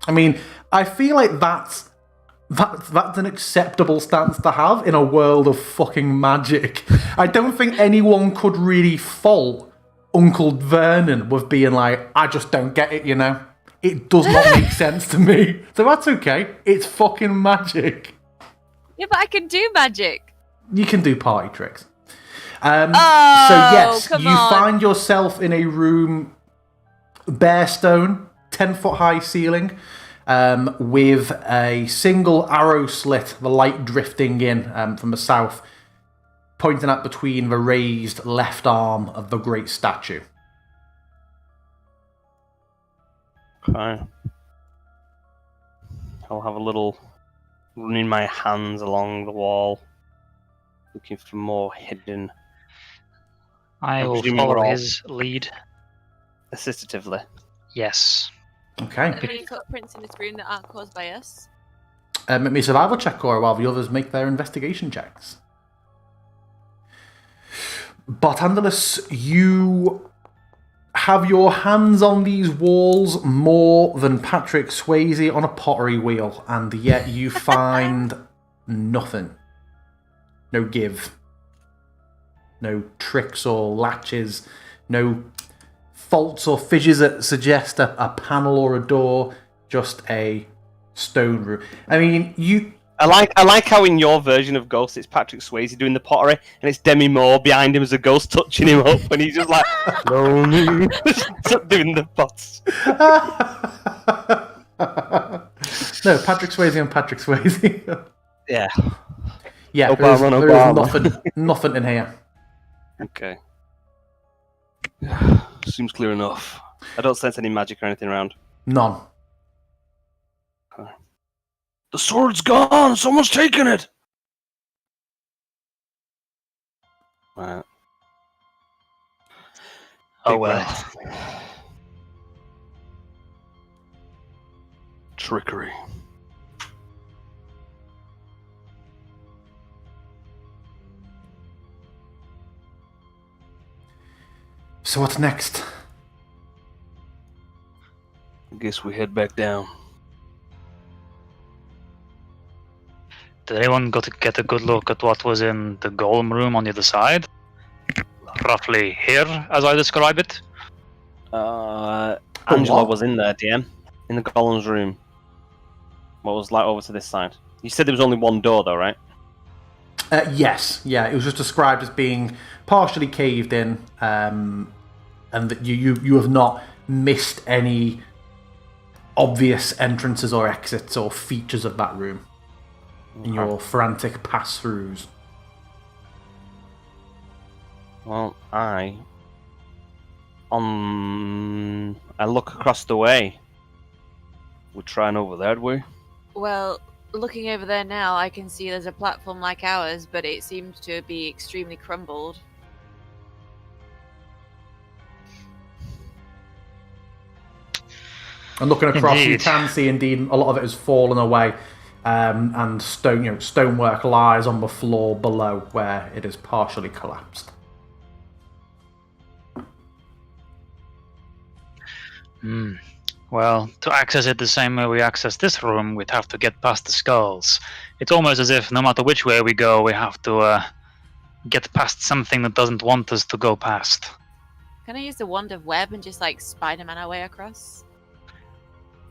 I mean, I feel like that's an acceptable stance to have in a world of fucking magic. I don't think anyone could really fault Uncle Vernon with being like, I just don't get it, you know? It does not make sense to me. So that's okay. It's fucking magic. Yeah, but I can do magic. You can do party tricks. Oh, So yes, come you on. find yourself in a room, bare stone, 10-foot high ceiling, with a single arrow slit, the light drifting in from the south, pointing out between the raised left arm of the great statue. Okay. I'll have a little running my hands along the wall, looking for more hidden, I I'm will presuming we're follow all- his lead. assistively. Yes. Okay. Are there any footprints in this room that aren't caused by us? Make me a survival check, Cora, while the others make their investigation checks. Bartandalus, you have your hands on these walls more than Patrick Swayze on a pottery wheel, and yet you find nothing. No give. No tricks or latches. No faults or fissures that suggest a panel or a door. Just a stone room. I mean, you... I like how in your version of Ghost it's Patrick Swayze doing the pottery and it's Demi Moore behind him as a ghost touching him up and he's just like lonely doing the pots. No, Patrick Swayze and Patrick Swayze. Yeah. Yeah, Obama, there is Obama. nothing in here. Okay. Seems clear enough. I don't sense any magic or anything around. None. The sword's gone! Someone's taken it! Right. Oh well. Trickery. So what's next? I guess we head back down. Did anyone go to get a good look at what was in the golem room on the other side? Roughly here, as I describe it. Angela what? was in there, DM, in the golem's room. What was like over to this side? You said there was only one door, though, right? Yes, yeah. It was just described as being partially caved in, and that you have not missed any obvious entrances or exits or features of that room in your frantic pass-throughs. Well, I look across the way. We're trying over there, we? Well, looking over there now, I can see there's a platform like ours, but it seems to be extremely crumbled. And looking across, you Indeed. can see indeed a lot of it has fallen away, and stonework lies on the floor below where it is partially collapsed. Well, to access it the same way we access this room, we'd have to get past the skulls. It's almost as if no matter which way we go, we have to get past something that doesn't want us to go past. Can I use the wand of web and just like Spider-Man our way across?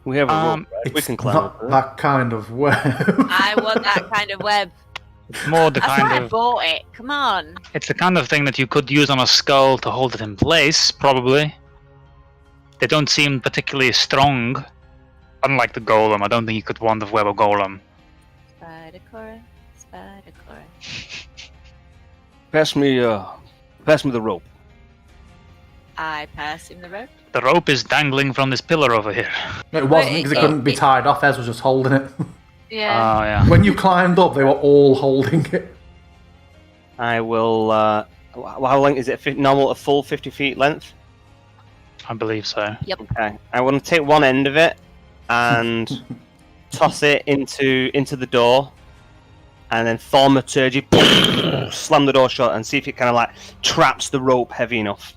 We have a rope, right? We It's can climb not up there. that kind of web. I want that kind of web. It's more the That's why I kind of bought it. Come on. it's the kind of thing that you could use on a skull to hold it in place, probably. They don't seem particularly strong. Unlike the golem, I don't think you could wand of web a golem. Spider-Cora, Spider-Cora. Pass me the rope. I pass him the rope. The rope is dangling from this pillar over here. It wasn't because it couldn't be tied off. Ez was just holding it. Yeah. Oh yeah. When you climbed up, they were all holding it. I will. How long is it? Normal, a full 50 feet length. I believe so. Okay. I want to take one end of it and toss it into the door, and then thaumaturgy, slam the door shut, and see if it kind of like traps the rope heavy enough.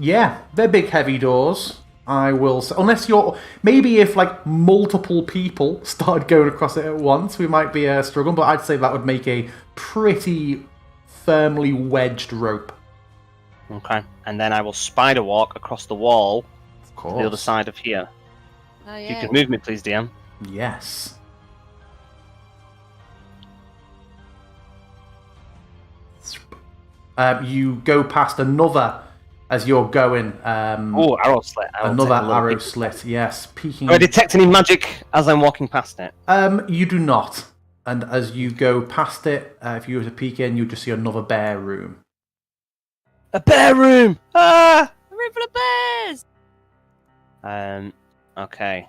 Yeah, they're big, heavy doors. I will say, unless you're maybe if like multiple people started going across it at once, we might be struggling. But I'd say that would make a pretty firmly wedged rope. Okay. And then I will spider walk across the wall Of to course. the other side of here. Oh, If you yeah. could move me, please, DM. Yes. You go past another as you're going. Oh, arrow slit. I will Another take a little arrow peek. slit. Yes, peeking. Do I detect any magic as I'm walking past it? You do not. And as you go past it, if you were to peek in, you just see another bear room. A bear room! Ah! A room full of bears! Okay.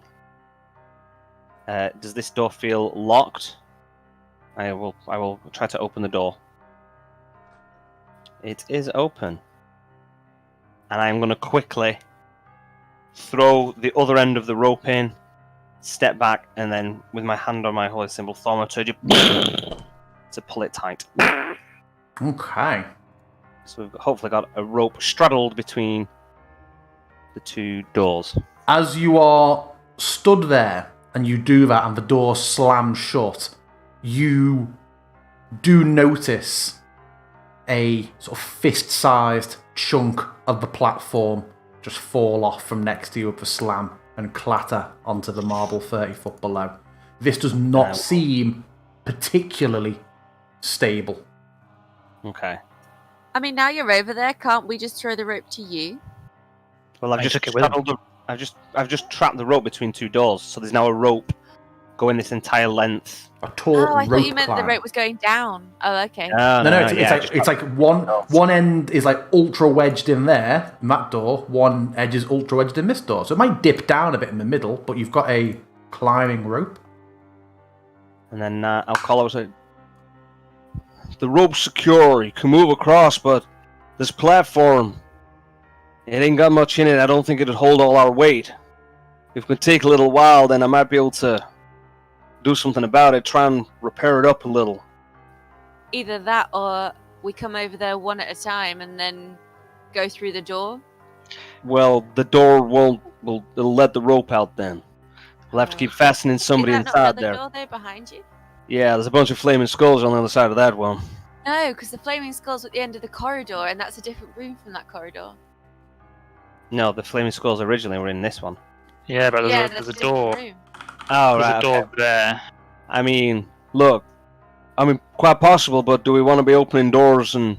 Does this door feel locked? I will try to open the door. It is open. And I'm going to quickly throw the other end of the rope in, step back, and then with my hand on my holy symbol, thaumaturgy, to pull it tight. Okay. So we've hopefully got a rope straddled between the two doors. As you are stood there and you do that and the door slams shut, you do notice a sort of fist-sized chunk of the platform just fall off from next to you with the slam and clatter onto the marble 30 foot below. This does not seem particularly stable. Okay. I mean, now you're over there, can't we just throw the rope to you? Well, I've I just took it with him. straddled I've just trapped the rope between two doors, so there's now a rope going this entire length. A taut Oh, I rope thought you meant climb. the rope was going down. Oh, okay. No, it's like one end is like ultra wedged in there, in that door. One edge is ultra wedged in this door. So it might dip down a bit in the middle, but you've got a climbing rope. And then I'll call out, the rope's secure, you can move across, but this platform, It ain't got much in it. I don't think it'd hold all our weight. If it could take a little while, then I might be able to do something about it, try and repair it up a little. Either that or we come over there one at a time and then go through the door. Well, the door it'll let the rope out then. We'll have to keep fastening somebody Is that inside not another there. door there behind you? Yeah, there's a bunch of flaming skulls on the other side of that one. No, because the flaming skull's at the end of the corridor, and that's a different room from that corridor. No, the flaming skulls originally were in this one. Yeah, but Yeah, there's a that's different door. room. Oh, There's right. a door Okay. there. I mean, look. Quite possible, but do we want to be opening doors and...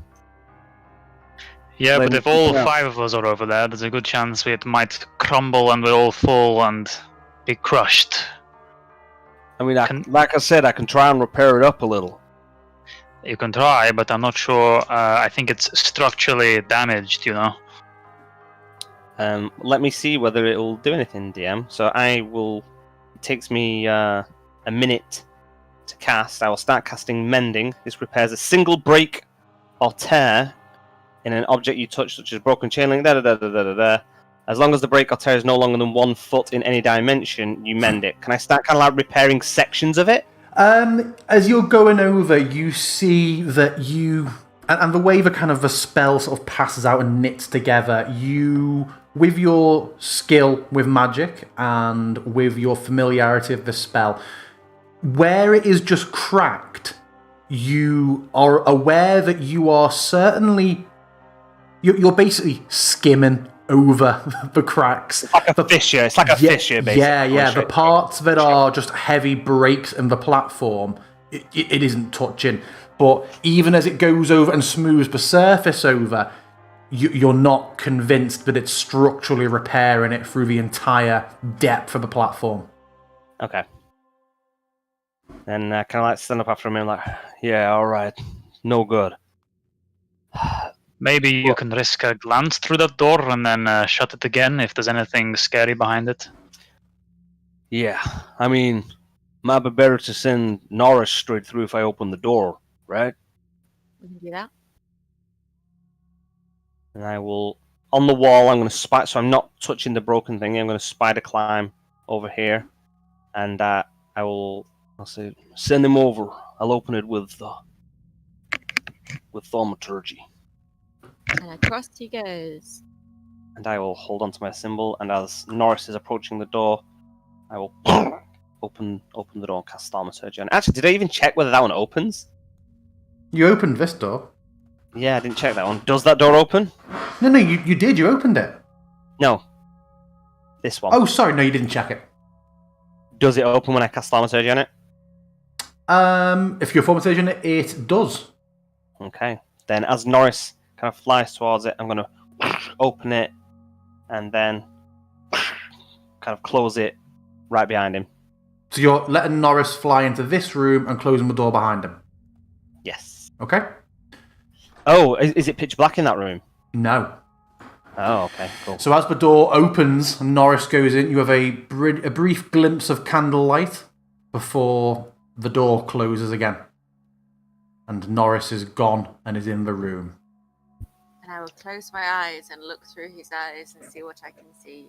Yeah, but Flaming if all skulls. 5 of us are over there, there's a good chance it might crumble and we'll all fall and be crushed. I mean, like I said, I can try and repair it up a little. You can try, but I'm not sure. I think it's structurally damaged, you know. Let me see whether it will do anything, DM. So it takes me a minute to cast. I will start casting Mending. This repairs a single break or tear in an object you touch, such as broken chain link. As long as the break or tear is no longer than 1 foot in any dimension, you mend it. Can I start kind of like repairing sections of it? As you're going over, you see that and the way the spell sort of passes out and knits together, you, with your skill with magic and with your familiarity of the spell, where it is just cracked, you are aware that you are certainly... You're basically skimming over the cracks. It's like a fissure. It's like a fissure, basically. Yeah. The parts that are just heavy breaks in the platform, it isn't touching. But even as it goes over and smooths the surface over, you're not convinced that it's structurally repairing it through the entire depth of the platform. Okay. And I kind of like stand up after him and like, yeah, all right, no good. Maybe you can risk a glance through that door and then shut it again if there's anything scary behind it. Yeah, I mean, might be better to send Norris straight through if I open the door, right? We can do that. And I will, on the wall, I'm going to spider, so I'm not touching the broken thing, I'm going to spider climb over here. And I'll say, send him over. I'll open it with thaumaturgy. And across he goes. And I will hold on to my symbol, and as Norris is approaching the door, I will open the door and cast thaumaturgy. And actually, did I even check whether that one opens? You opened this door. Yeah, I didn't check that one. Does that door open? No, you did. You opened it. No. This one. Oh, sorry. No, you didn't check it. Does it open when I cast thaumaturgy on it? If you're thaumaturgy, it does. Okay. Then as Norris kind of flies towards it, I'm going to open it and then kind of close it right behind him. So you're letting Norris fly into this room and closing the door behind him. Yes. Okay? Oh, is it pitch black in that room? No. Oh, okay, cool. So as the door opens and Norris goes in, you have a brief glimpse of candlelight before the door closes again. And Norris is gone and is in the room. And I will close my eyes and look through his eyes and see what I can see.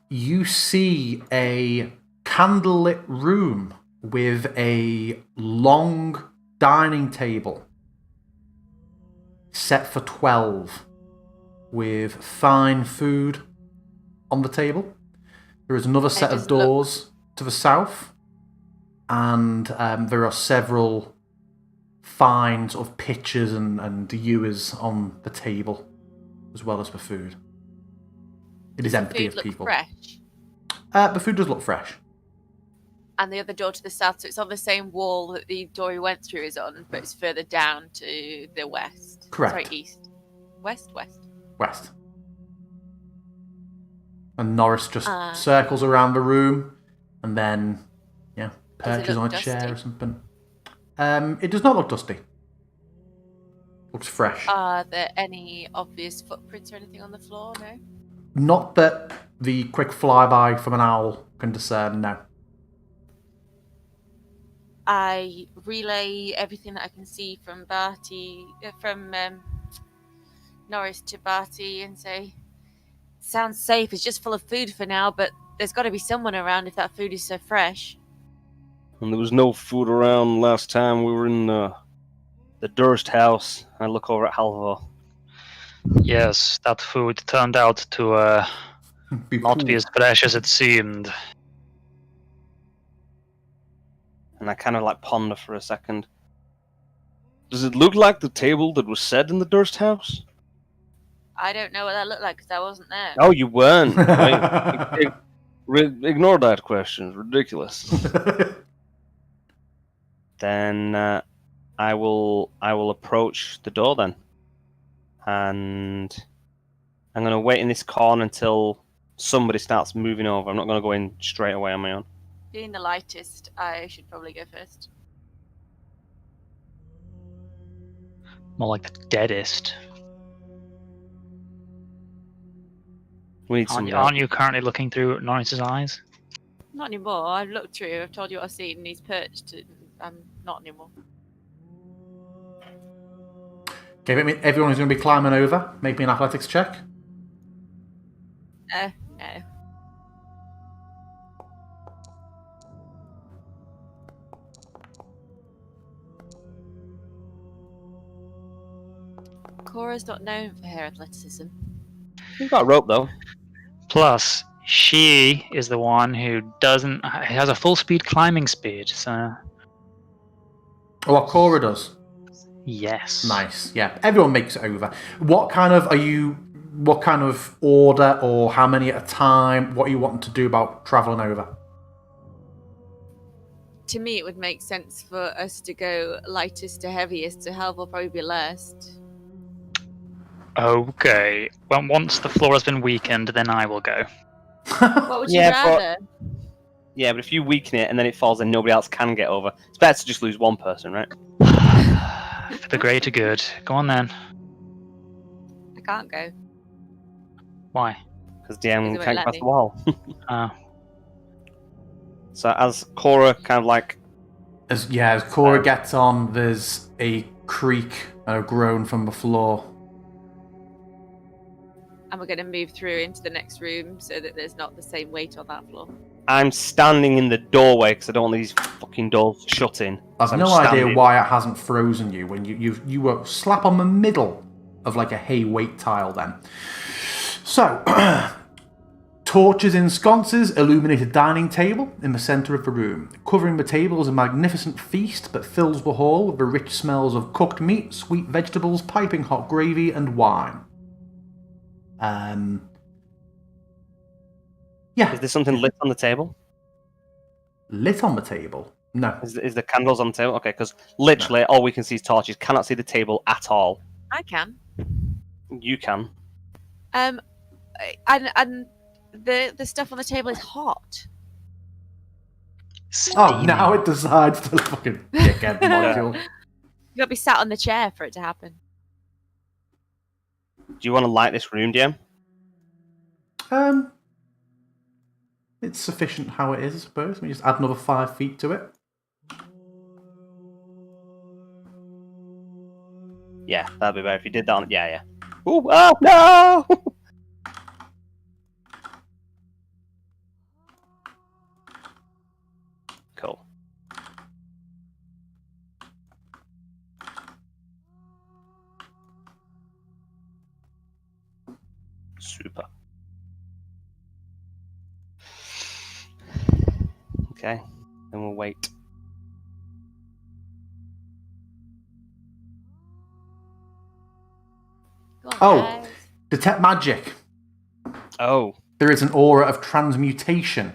You see a candlelit room with a long dining table set for 12 with fine food on the table. There is another set of doors to the south, and there are several fine sort of pitchers and ewers on the table, as well as the food. It is empty of people. Fresh. The food does look fresh. And the other door to the south, so it's on the same wall that the door we went through is on, but it's further down to the west. Correct. Sorry, east. West? West. And Norris just circles around the room and then, perches on a chair or something. It does not look dusty. Looks fresh. Are there any obvious footprints or anything on the floor? No? Not that the quick flyby from an owl can discern, no. I relay everything that I can see from Barty, from Norris to Barty, and say, sounds safe. It's just full of food for now, but there's got to be someone around if that food is so fresh. And there was no food around last time we were in the Durst house. I look over at Halvor. Yes, that food turned out to not be as fresh as it seemed. And I kind of like ponder for a second. Does it look like the table that was set in the Durst house? I don't know what that looked like because I wasn't there. Oh, you weren't. Right? Ignore that question. It's ridiculous. Then I will approach the door then, and I'm going to wait in this corner until somebody starts moving over. I'm not going to go in straight away on my own. Being the lightest, I should probably go first. More like the deadest. We need some. Aren't you currently looking through Norris's eyes? Not anymore. I've looked through. I've told you what I've seen, and he's perched. I'm not anymore. Okay, everyone who's going to be climbing over, make me an athletics check. No. Cora's not known for her athleticism. You've got a rope though. Plus, she is the one who has a full speed climbing speed, so... Oh, what Cora does? Yes. Nice, yeah. Everyone makes it over. What kind of order or how many at a time? What are you wanting to do about travelling over? To me, it would make sense for us to go lightest to heaviest, so Halv will probably be last. Okay. Well, once the floor has been weakened, then I will go. What would you rather? Yeah, but if you weaken it and then it falls and nobody else can get over, it's better to just lose one person, right? For the greater good. Go on then. I can't go. Why? Because DM Because it can't won't cross let the wall. Oh. So as Cora kind of like... As Cora gets on, there's a creak and a groan from the floor. And we're going to move through into the next room so that there's not the same weight on that floor. I'm standing in the doorway because I don't want these fucking doors shutting. I've no idea why it hasn't frozen you when you were slap on the middle of like a hay weight tile then. So, torches in sconces illuminate a dining table in the centre of the room. Covering the table is a magnificent feast that fills the hall with the rich smells of cooked meat, sweet vegetables, piping hot gravy, and wine. Yeah. Is there something lit on the table? Lit on the table? No. Is there candles on the table? Okay, because literally all we can see is torches. Cannot see the table at all. I can. You can. And the stuff on the table is hot. Oh, now it decides to fucking dickhead module. You got to be sat on the chair for it to happen. Do you want to light this room, DM? It's sufficient how it is, I suppose. We just add another 5 feet to it. Yeah, that'd be better if you did that on... Yeah. Ooh, oh, no! Cool. Super. Okay, then we'll wait. Go on, guys. Detect magic. Oh. There is an aura of transmutation.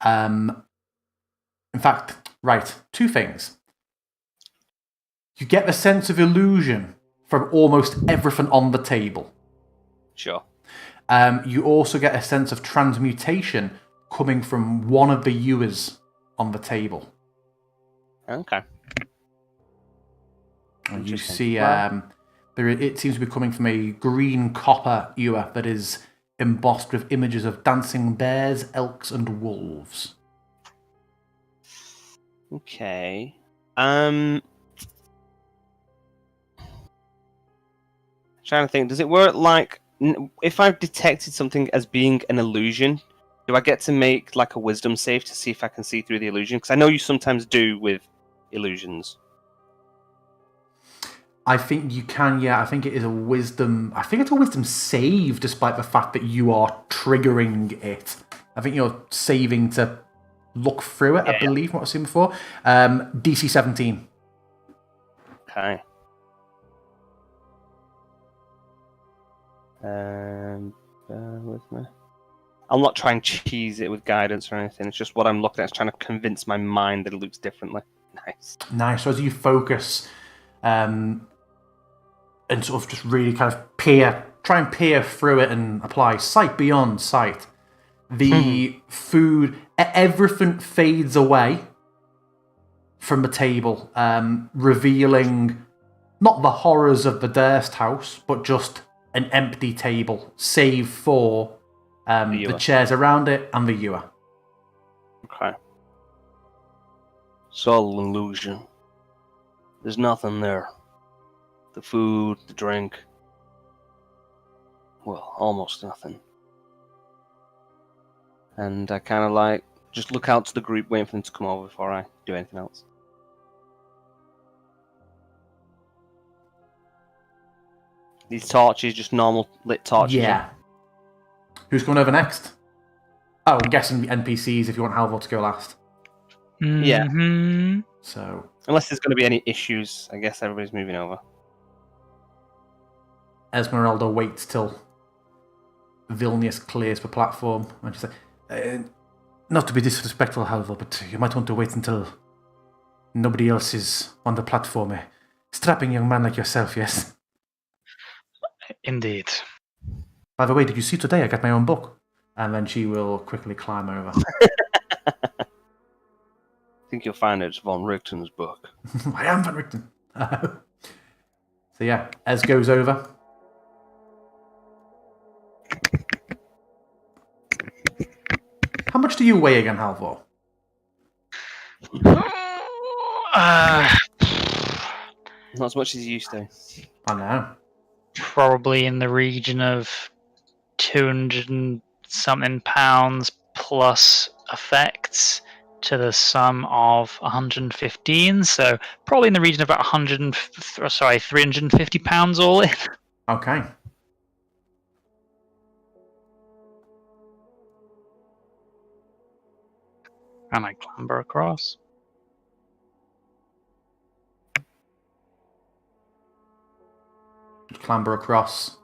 In fact, right, 2 things. You get the sense of illusion from almost everything on the table. Sure. You also get a sense of transmutation coming from one of the ewers on the table. Okay. And you see, it seems to be coming from a green copper ewer that is embossed with images of dancing bears, elks, and wolves. Okay. Trying to think, does it work like if I've detected something as being an illusion, do I get to make like a wisdom save to see if I can see through the illusion? Because I know you sometimes do with illusions. I think you can, yeah. I think it is a wisdom. I think it's a wisdom save, despite the fact that you are triggering it. I think you're saving to look through it, I believe, what I've seen before. DC 17. Okay. Bear with me. I'll not try and cheese it with guidance or anything. It's just what I'm looking at. It's trying to convince my mind that it looks differently. Nice. Nice. So as you focus and sort of just really kind of try and peer through it and apply sight beyond sight, the food, everything fades away from the table, revealing not the horrors of the Durst house, but just an empty table, save for the chairs around it and the ewer. Okay. It's all an illusion. There's nothing there. The food, the drink. Well, almost nothing. And I kind of like just look out to the group, waiting for them to come over before I do anything else. These torches, just normal lit torches. Yeah. Who's going over next? Oh, I'm guessing the NPCs if you want Halvor to go last. Yeah. So, unless there's going to be any issues, I guess everybody's moving over. Esmerelda waits till Vilnius clears the platform and she's like, not to be disrespectful, Halvor, but you might want to wait until nobody else is on the platform. A strapping young man like yourself, yes? Indeed. By the way, did you see today I got my own book? And then she will quickly climb over. I think you'll find it's Von Richten's book. I am Von Richten. So yeah, Ez goes over. How much do you weigh again, Halvor? Not as much as you used to. I know. Probably in the region of 200 and something pounds plus effects to the sum of 115. So probably in the region of about 350 pounds all in. Okay. And I clamber across. Clamber across.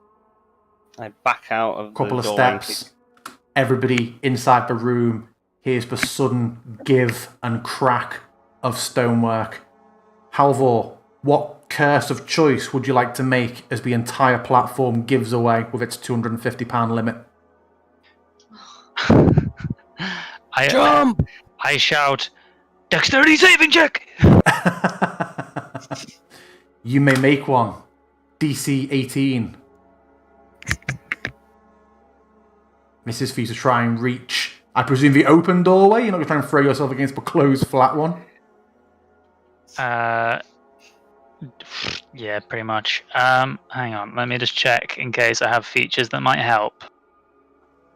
I back out of Couple the of doorway. steps. Everybody inside the room hears the sudden give and crack of stonework. Halvor, what curse of choice would you like to make as the entire platform gives away with its £250 limit? Jump! I shout, dexterity saving check! You may make one. DC 18. This is for you to try and reach, I presume, the open doorway? You're not going to try and throw yourself against the closed flat one? Yeah, pretty much. Hang on, let me just check in case I have features that might help.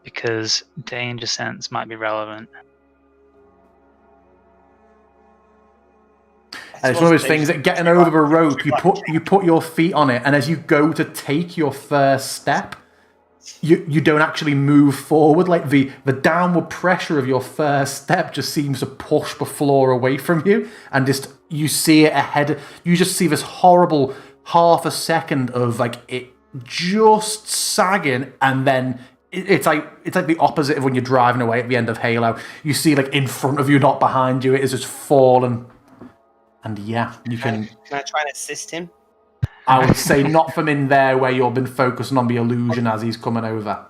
Because danger sense might be relevant. And it's one of those things that getting over the rope, you put your feet on it, and as you go to take your first step, you don't actually move forward. Like the downward pressure of your first step just seems to push the floor away from you, and just you see it ahead. You just see this horrible half a second of like it just sagging, and then it's like the opposite of when you're driving away at the end of Halo. You see like in front of you, not behind you, it is just fallen. And yeah, you can. Can I try and assist him? I would say not from in there where you've been focusing on the illusion as he's coming over.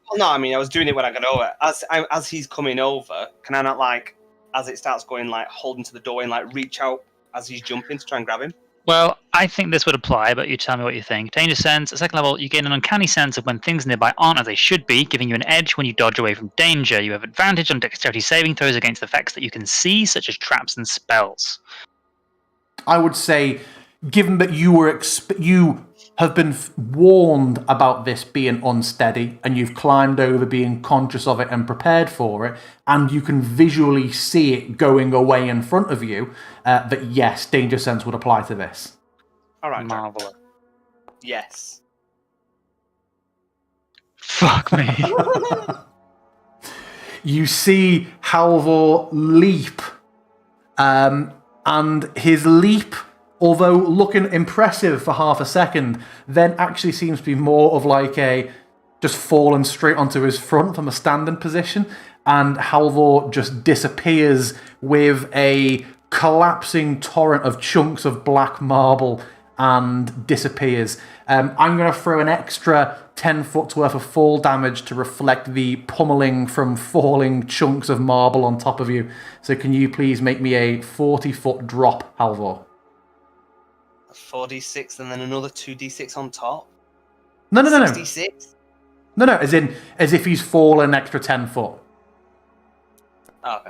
Well, no, I mean I was doing it when I got over. As he's coming over, can I not like, as it starts going, like holding to the doorway and like reach out as he's jumping to try and grab him? Well, I think this would apply, but you tell me what you think. Danger sense. At second level, you gain an uncanny sense of when things nearby aren't as they should be, giving you an edge when you dodge away from danger. You have advantage on dexterity saving throws against effects that you can see, such as traps and spells. I would say, given that you were you have been warned about this being unsteady, and you've climbed over being conscious of it and prepared for it, and you can visually see it going away in front of you, that yes, danger sense would apply to this. All right, Jack. Marvelous. Yes. Fuck me. You see Halvor leap, and his leap, although looking impressive for half a second, then actually seems to be more of like a just falling straight onto his front from a standing position, and Halvor just disappears with a collapsing torrent of chunks of black marble and disappears. I'm going to throw an extra 10 foot worth of fall damage to reflect the pummeling from falling chunks of marble on top of you. So can you please make me a 40-foot drop, Halvor? 4d6 and then another 2d6 on top? No. 66? No, as if he's fallen an extra 10 foot. Oh,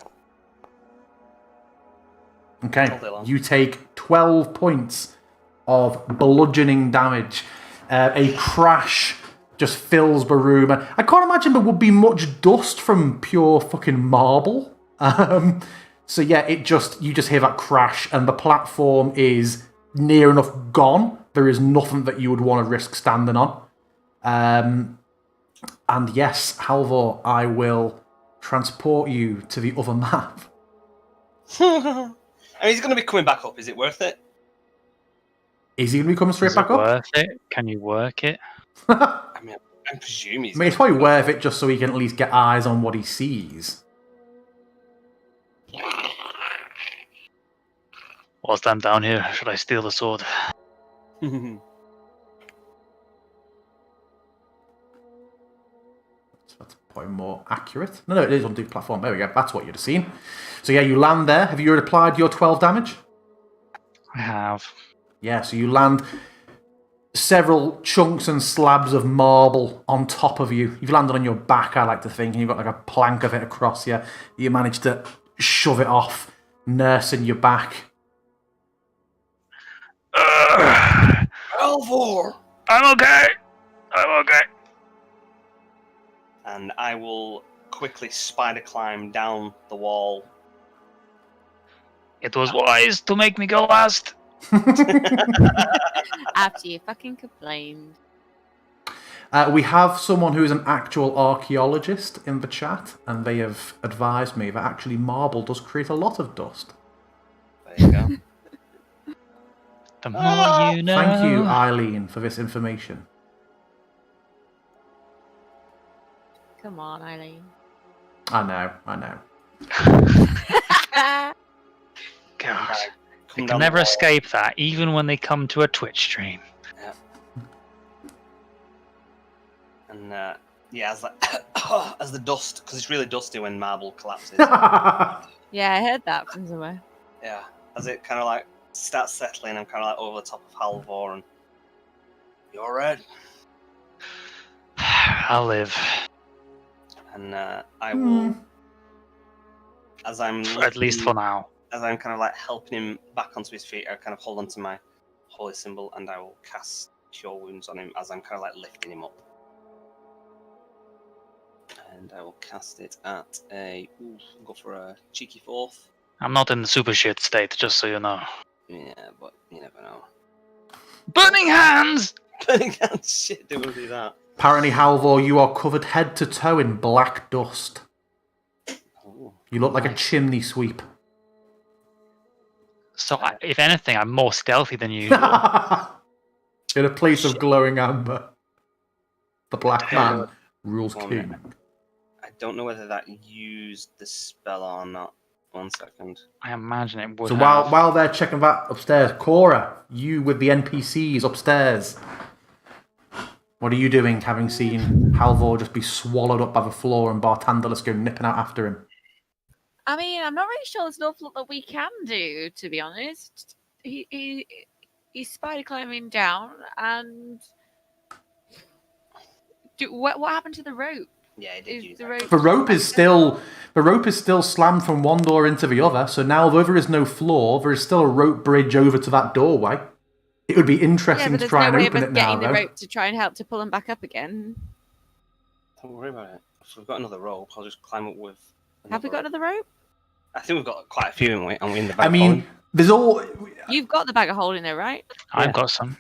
okay. Okay, you take 12 points of bludgeoning damage. A crash just fills the room. I can't imagine there would be much dust from pure fucking marble. So yeah, you just hear that crash, and the platform is near enough gone. There is nothing that you would want to risk standing on. And yes, Halvor, I will transport you to the other map. I mean, he's going to be coming back up. Is it worth it? Is he going to be coming straight Is back it up? worth it? Can you work it? I mean, I presume he's... I mean, it's probably worth it just so he can at least get eyes on what he sees. Whilst I'm down here, should I steal the sword? That's probably more accurate. No, it is on the platform. There we go. That's what you'd have seen. So yeah, you land there. Have you applied your 12 damage? I have. Yeah, so you land several chunks and slabs of marble on top of you. You've landed on your back, I like to think, and you've got like a plank of it across you. You managed to shove it off, nursing your back. Halvor! I'm okay. I'm okay. And I will quickly spider climb down the wall. It was wise to make me go last. After you fucking complained. We have someone who is an actual archaeologist in the chat, and they have advised me that actually marble does create a lot of dust. There you go. The more you know. Thank you, Eileen, for this information. Come on, Eileen. I know. God. They Come can down never the wall. escape that, even when they come to a Twitch stream. Yeah. And yeah, as the dust, because it's really dusty when marble collapses. Yeah, I heard that from somewhere. Yeah, as it kind of like starts settling, I'm kind of like over the top of Halvor, and you're ready. I'll live. And I will, as I'm At least for now. as I'm kind of like helping him back onto his feet, I kind of hold onto my holy symbol, and I will cast Cure Wounds on him as I'm kind of like lifting him up. And I will cast it at go for a cheeky 4th. I'm not in the super shit state, just so you know. Yeah, but you never know. Burning hands! Shit, they will do that. Apparently, Halvor, you are covered head to toe in black dust. Oh. You look like a chimney sweep. So, if anything, I'm more stealthy than usual. In a place of glowing amber. The black man rules One king. minute. I don't know whether that used the spell or not. 1 second. I imagine it would So have. while they're checking that upstairs, Cora, you with the NPCs upstairs. What are you doing, having seen Halvor just be swallowed up by the floor and Bartandalus go nipping out after him? I mean, I'm not really sure there's an awful lot that we can do, to be honest. He's spider climbing down, and what happened to the rope? Yeah, I did use The that. rope, The rope is still slammed from one door into the other, so now though there is no floor, there is still a rope bridge over to that doorway. It would be Yeah, interesting but to there's try no and way of open us it now, getting the though. rope to try and help to pull them back up again. Don't worry about it. If we've got another rope, I'll just climb up with. Have we got another rope? I think we've got quite a few, haven't we? And we in the I bag mean, holding? there's all. You've got the bag of holding there, right? I've Yeah. got some.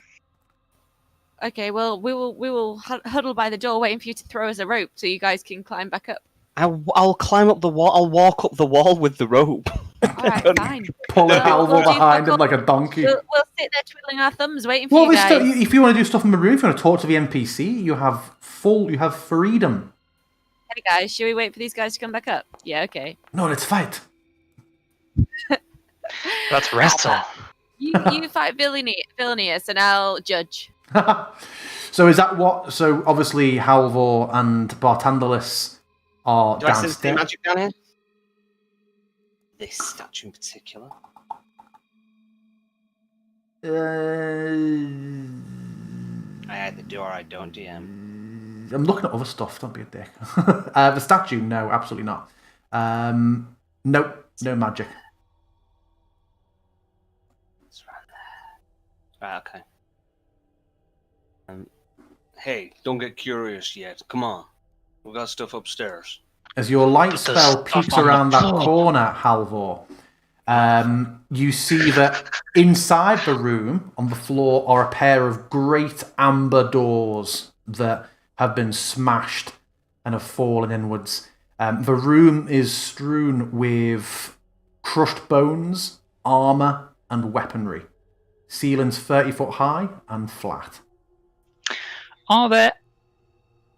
Okay, well, we will huddle by the door waiting for you to throw us a rope so you guys can climb back up. I'll climb up the wall. I'll walk up the wall with the rope. All right, fine. Pulling Well, Halvor we'll do behind fuck him like a donkey. We'll sit there twiddling our thumbs waiting for Well, you there's guys. still, if you want to do stuff in the room, if you want to talk to the NPC, you have freedom. Hey guys, should we wait for these guys to come back up? Yeah, okay. No, let's fight. Let's wrestle. You fight Vilnius and I'll judge. So is that what? So obviously Halvor and Bartandalis are Do I sense the downstairs. magic down here? This statue in particular. I either do or I don't, DM. I'm looking at other stuff. Don't be a dick. The statue, no, absolutely not. Nope, no magic. It's right there. Right, okay. Hey, don't get curious yet. Come on. We've got stuff upstairs. As your light There's spell stuff peeks on the around that floor. corner, Halvor, you see that inside the room, on the floor, are a pair of great amber doors that have been smashed and have fallen inwards. The room is strewn with crushed bones, armour, and weaponry. Ceilings 30 foot high and flat. Are there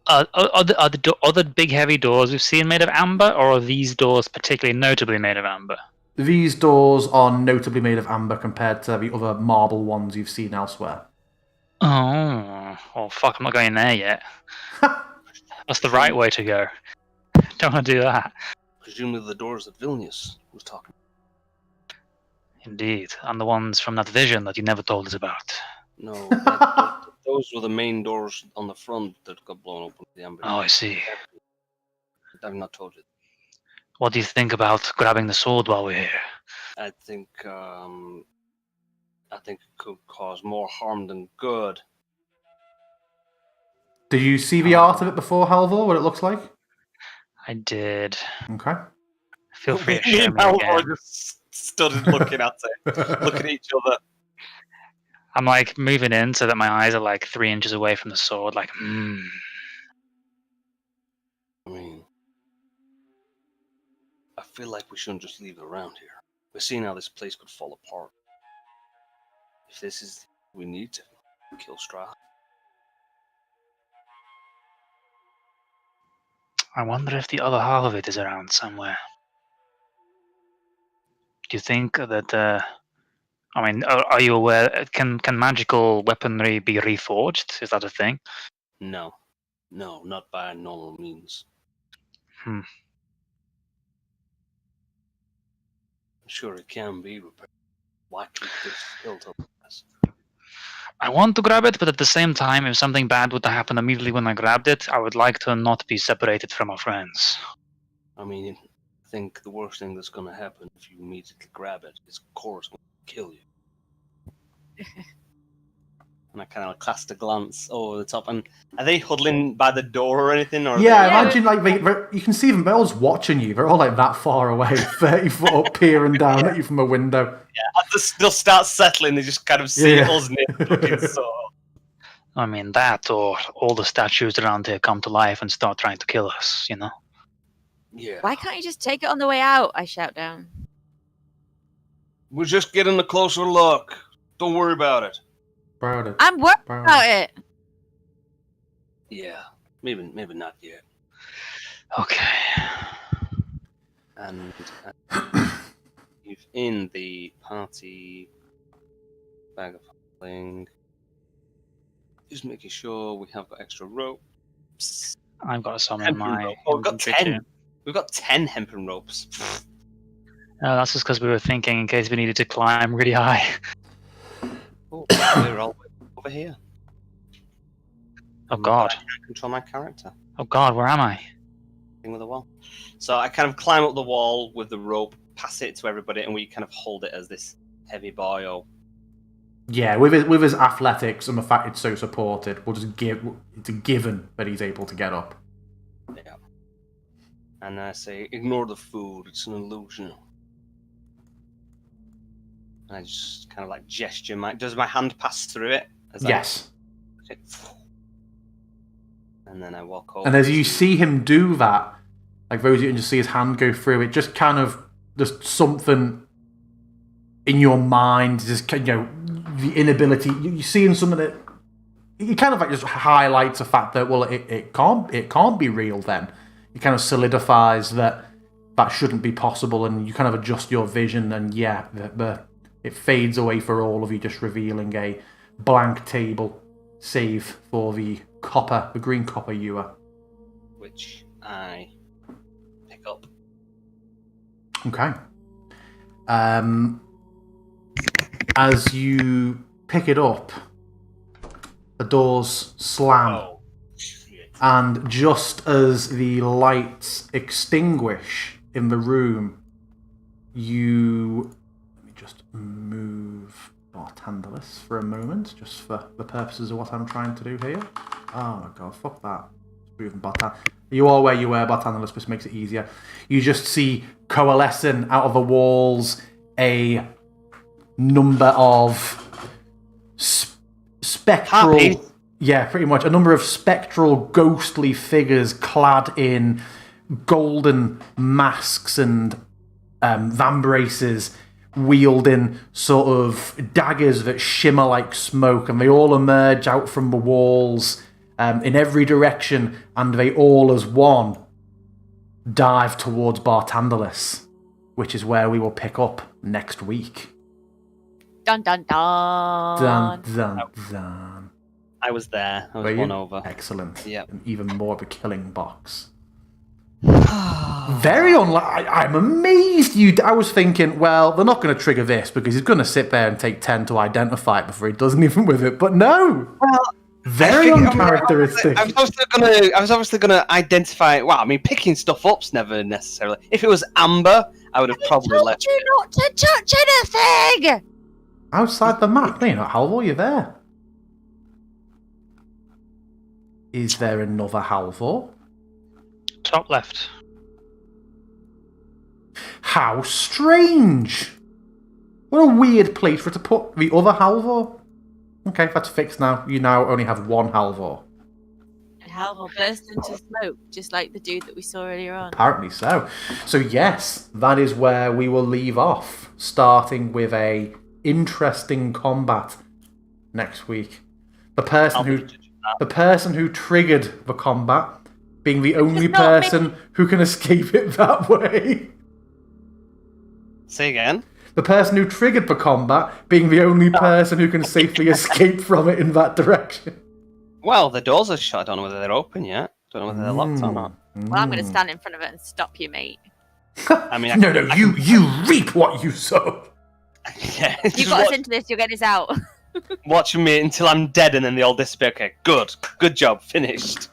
other big heavy doors we've seen made of amber, or are these doors particularly notably made of amber? These doors are notably made of amber compared to the other marble ones you've seen elsewhere. Oh, well, fuck! I'm not going in there yet. That's the right way to go. Don't want to do that. Presumably the doors that Vilnius was talking about. Indeed, and the ones from that vision that you never told us about. No, those were the main doors on the front that got blown open with the amber. Oh, I see. I've not told you. What do you think about grabbing the sword while we're here? I think it could cause more harm than good. Did you see the art of it before, Halvor, what it looks like? I did. Okay. Feel free to Me show and me Halvor again. just stood looking at it, looking at each other. I'm like moving in so that my eyes are like 3 inches away from the sword, like, I mean, I feel like we shouldn't just leave it around here. We're seeing how this place could fall apart. If this is, we need to kill Strahd. I wonder if the other half of it is around somewhere. Do you think that, I mean, are you aware, can magical weaponry be reforged? Is that a thing? No, not by normal means. Hmm. Sure, it can be repaired. Why keep this built up? I want to grab it, but at the same time, if something bad would happen immediately when I grabbed it, I would like to not be separated from our friends. I mean, I think the worst thing that's going to happen if you immediately grab it is Cora's going to kill you. And I kind of cast a glance over the top. And are they huddling by the door or anything? Or Yeah, Yeah. imagine like you can see them. They're all just watching you. They're all like that far away, 30 foot up, peering down at you from a window. as they'll start settling, they just kind of see Yeah. us looking so. I mean, that or all the statues around here come to life and start trying to kill us, you know? Yeah. Why can't you just take it on the way out? I shout down. We're just getting a closer look. Don't worry about it. Proud it. I'm worried Proud about it. Yeah. Maybe not yet. Okay. And in the party bag of holding, just making sure we have got extra ropes. I've got some in Hempen my rope. Oh, we've got inventory 10. too. We've got 10 hempen ropes. That's just because we were thinking in case we needed to climb really high. Oh, we're all over here. Oh god. I can't control my character. Oh god, where am I? Thing with the wall. So I kind of climb up the wall with the rope, pass it to everybody, and we kind of hold it as this heavy boyo. Yeah, with his athletics and the fact it's so supported, we'll just it's a given that he's able to get up. Yeah. And I say, ignore the food. It's an illusion. And I just kind of like gesture. Does my hand pass through it? Yes. And then I walk over. And as you see him do that, like Rosie, and just see his hand go through, it just kind of just something in your mind, just the inability. You see in something that it kind of like just highlights the fact that it can't be real. Then it kind of solidifies that shouldn't be possible, and you kind of adjust your vision, and it fades away for all of you, just revealing a blank table, save for the green copper ewer, which I pick up. Okay. As you pick it up, the doors slam, and just as the lights extinguish in the room, let me just move Bartandalus for a moment, just for the purposes of what I'm trying to do here. Oh my god, fuck that. Moving Bartandalus. You are where you were, Bartandalus, this makes it easier. You just see coalescing out of the walls a number of spectral... Happy. Yeah, pretty much. A number of spectral, ghostly figures clad in golden masks and vambraces, wielding sort of daggers that shimmer like smoke, and they all emerge out from the walls in every direction, and they all as one dive towards Bartandalus, which is where we will pick up next week. Dun dun dun. Dun dun dun. I was there. I was Were won you? over. Excellent. Yep. And even more of a killing box. Very unlikely. I'm amazed you. I was thinking, well, they're not going to trigger this because he's going to sit there and take 10 to identify it before he does anything with it. But no. Well, very uncharacteristic. I was obviously gonna identify. Well, I mean, picking stuff up's never necessarily. If it was amber, I would have probably told left. you not to touch anything. Outside the map. No, you're not. Halvor, you're there. Is there another Halvor? Top left. How strange. What a weird place for it to put the other Halvor. Okay, that's fixed now. You now only have one Halvor. And Halvor burst into smoke, just like the dude that we saw earlier on. Apparently so. So yes, that is where we will leave off, starting with a interesting combat next week. The person who triggered the combat being the only person who can escape it that way. Say again. The person who triggered the combat being the only person who can safely escape from it in that direction. Well, the doors are shut. I don't know whether they're open yet. Don't know whether they're locked or not. Well, I'm going to stand in front of it and stop you, mate. I mean, you reap what you sow. Yeah, You got us into this, you'll get us out. Watching me until I'm dead and then they all disappear. Okay, good job, finished.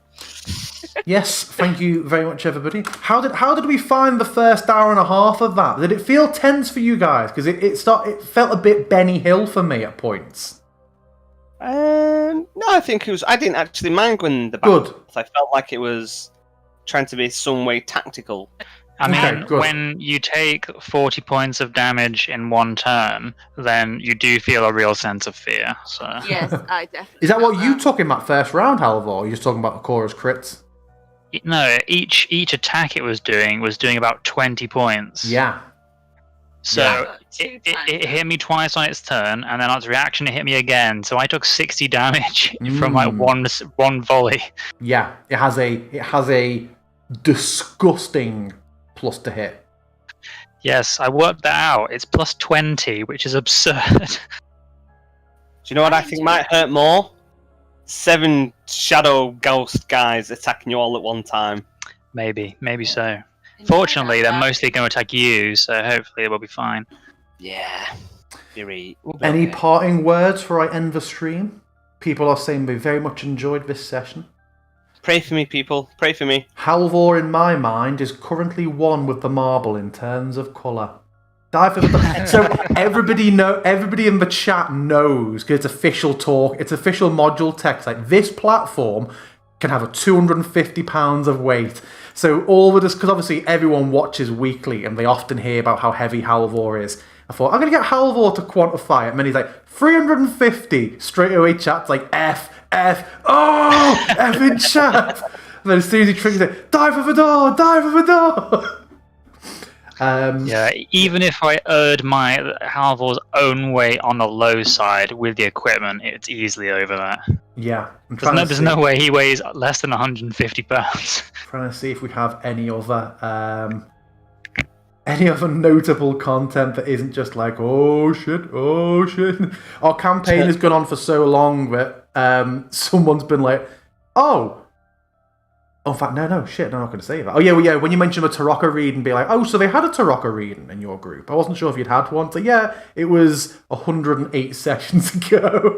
Yes, thank you very much, everybody. How did we find the first hour and a half of that? Did it feel tense for you guys? Because it felt a bit Benny Hill for me at points. No, I think it was. I didn't actually mind when the battle. I felt like it was trying to be some way tactical. I mean, when you take 40 points of damage in one turn, then you do feel a real sense of fear. So Yes, I definitely. Is that what you took in that first round, Halvor? Or are you just talking about the chorus crits? No, each attack it was doing about 20 points. Yeah. So it hit me twice on its turn, and then on its reaction it hit me again. So I took 60 damage from like one volley. Yeah, it has a disgusting plus to hit. Yes, I worked that out. It's plus 20, which is absurd. Do you know what I think might hurt more? 7 shadow ghost guys attacking you all at one time. Maybe so. Fortunately, they're mostly going to attack you, so hopefully it will be fine. Yeah. Any parting words before I end the stream? People are saying they very much enjoyed this session. Pray for me, people. Pray for me. Halvor, in my mind, is currently one with the marble in terms of colour. Die for the So everybody in the chat knows, because it's official talk, it's official module text, like this platform can have a 250 pounds of weight. So all of this, because obviously everyone watches weekly and they often hear about how heavy Halvor is. I thought, I'm going to get Halvor to quantify it. And then he's like, 350. Straight away chat's like, F, F in chat. And then as soon as he triggers it, dive for the door. Yeah, even if I erred my Halvor's own weight on the low side with the equipment, it's easily over that. Yeah. There's no way he weighs less than 150 pounds. Trying to see if we have any other notable content that isn't just like, oh shit. Our campaign has gone on for so long that someone's been like, in fact, no, shit, no, I'm not going to say that. Oh, yeah, when you mentioned a Tarokka reading, be like, oh, so they had a Tarokka reading in your group. I wasn't sure if you'd had one. So, yeah, it was 108 sessions ago.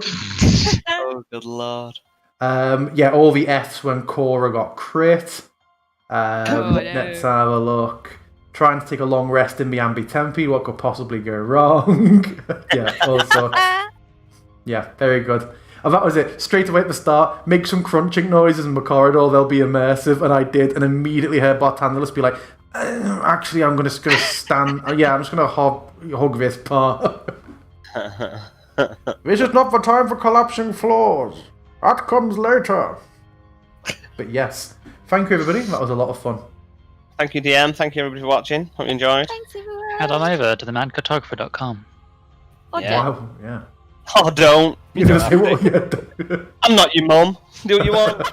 Oh, good lord. Yeah, all the Fs when Cora got crit. no. Let's have a look. Trying to take a long rest in the Ambi-Tempi. What could possibly go wrong? Yeah, also. Yeah, very good. And that was it. Straight away at the start, make some crunching noises in the corridor, they'll be immersive, and I did, and immediately heard Bartandalus be like, actually, I'm just going to stand, I'm just going to hug this part. This is not the time for collapsing floors. That comes later. But yes, thank you everybody, that was a lot of fun. Thank you, DM. Thank you, everybody, for watching. Hope you enjoyed. Thanks, everyone. Head on over to themancartographer.com. Yeah. Wow, yeah. Oh, don't. You're going to say what? Yeah. I'm not your mum. Do what you want.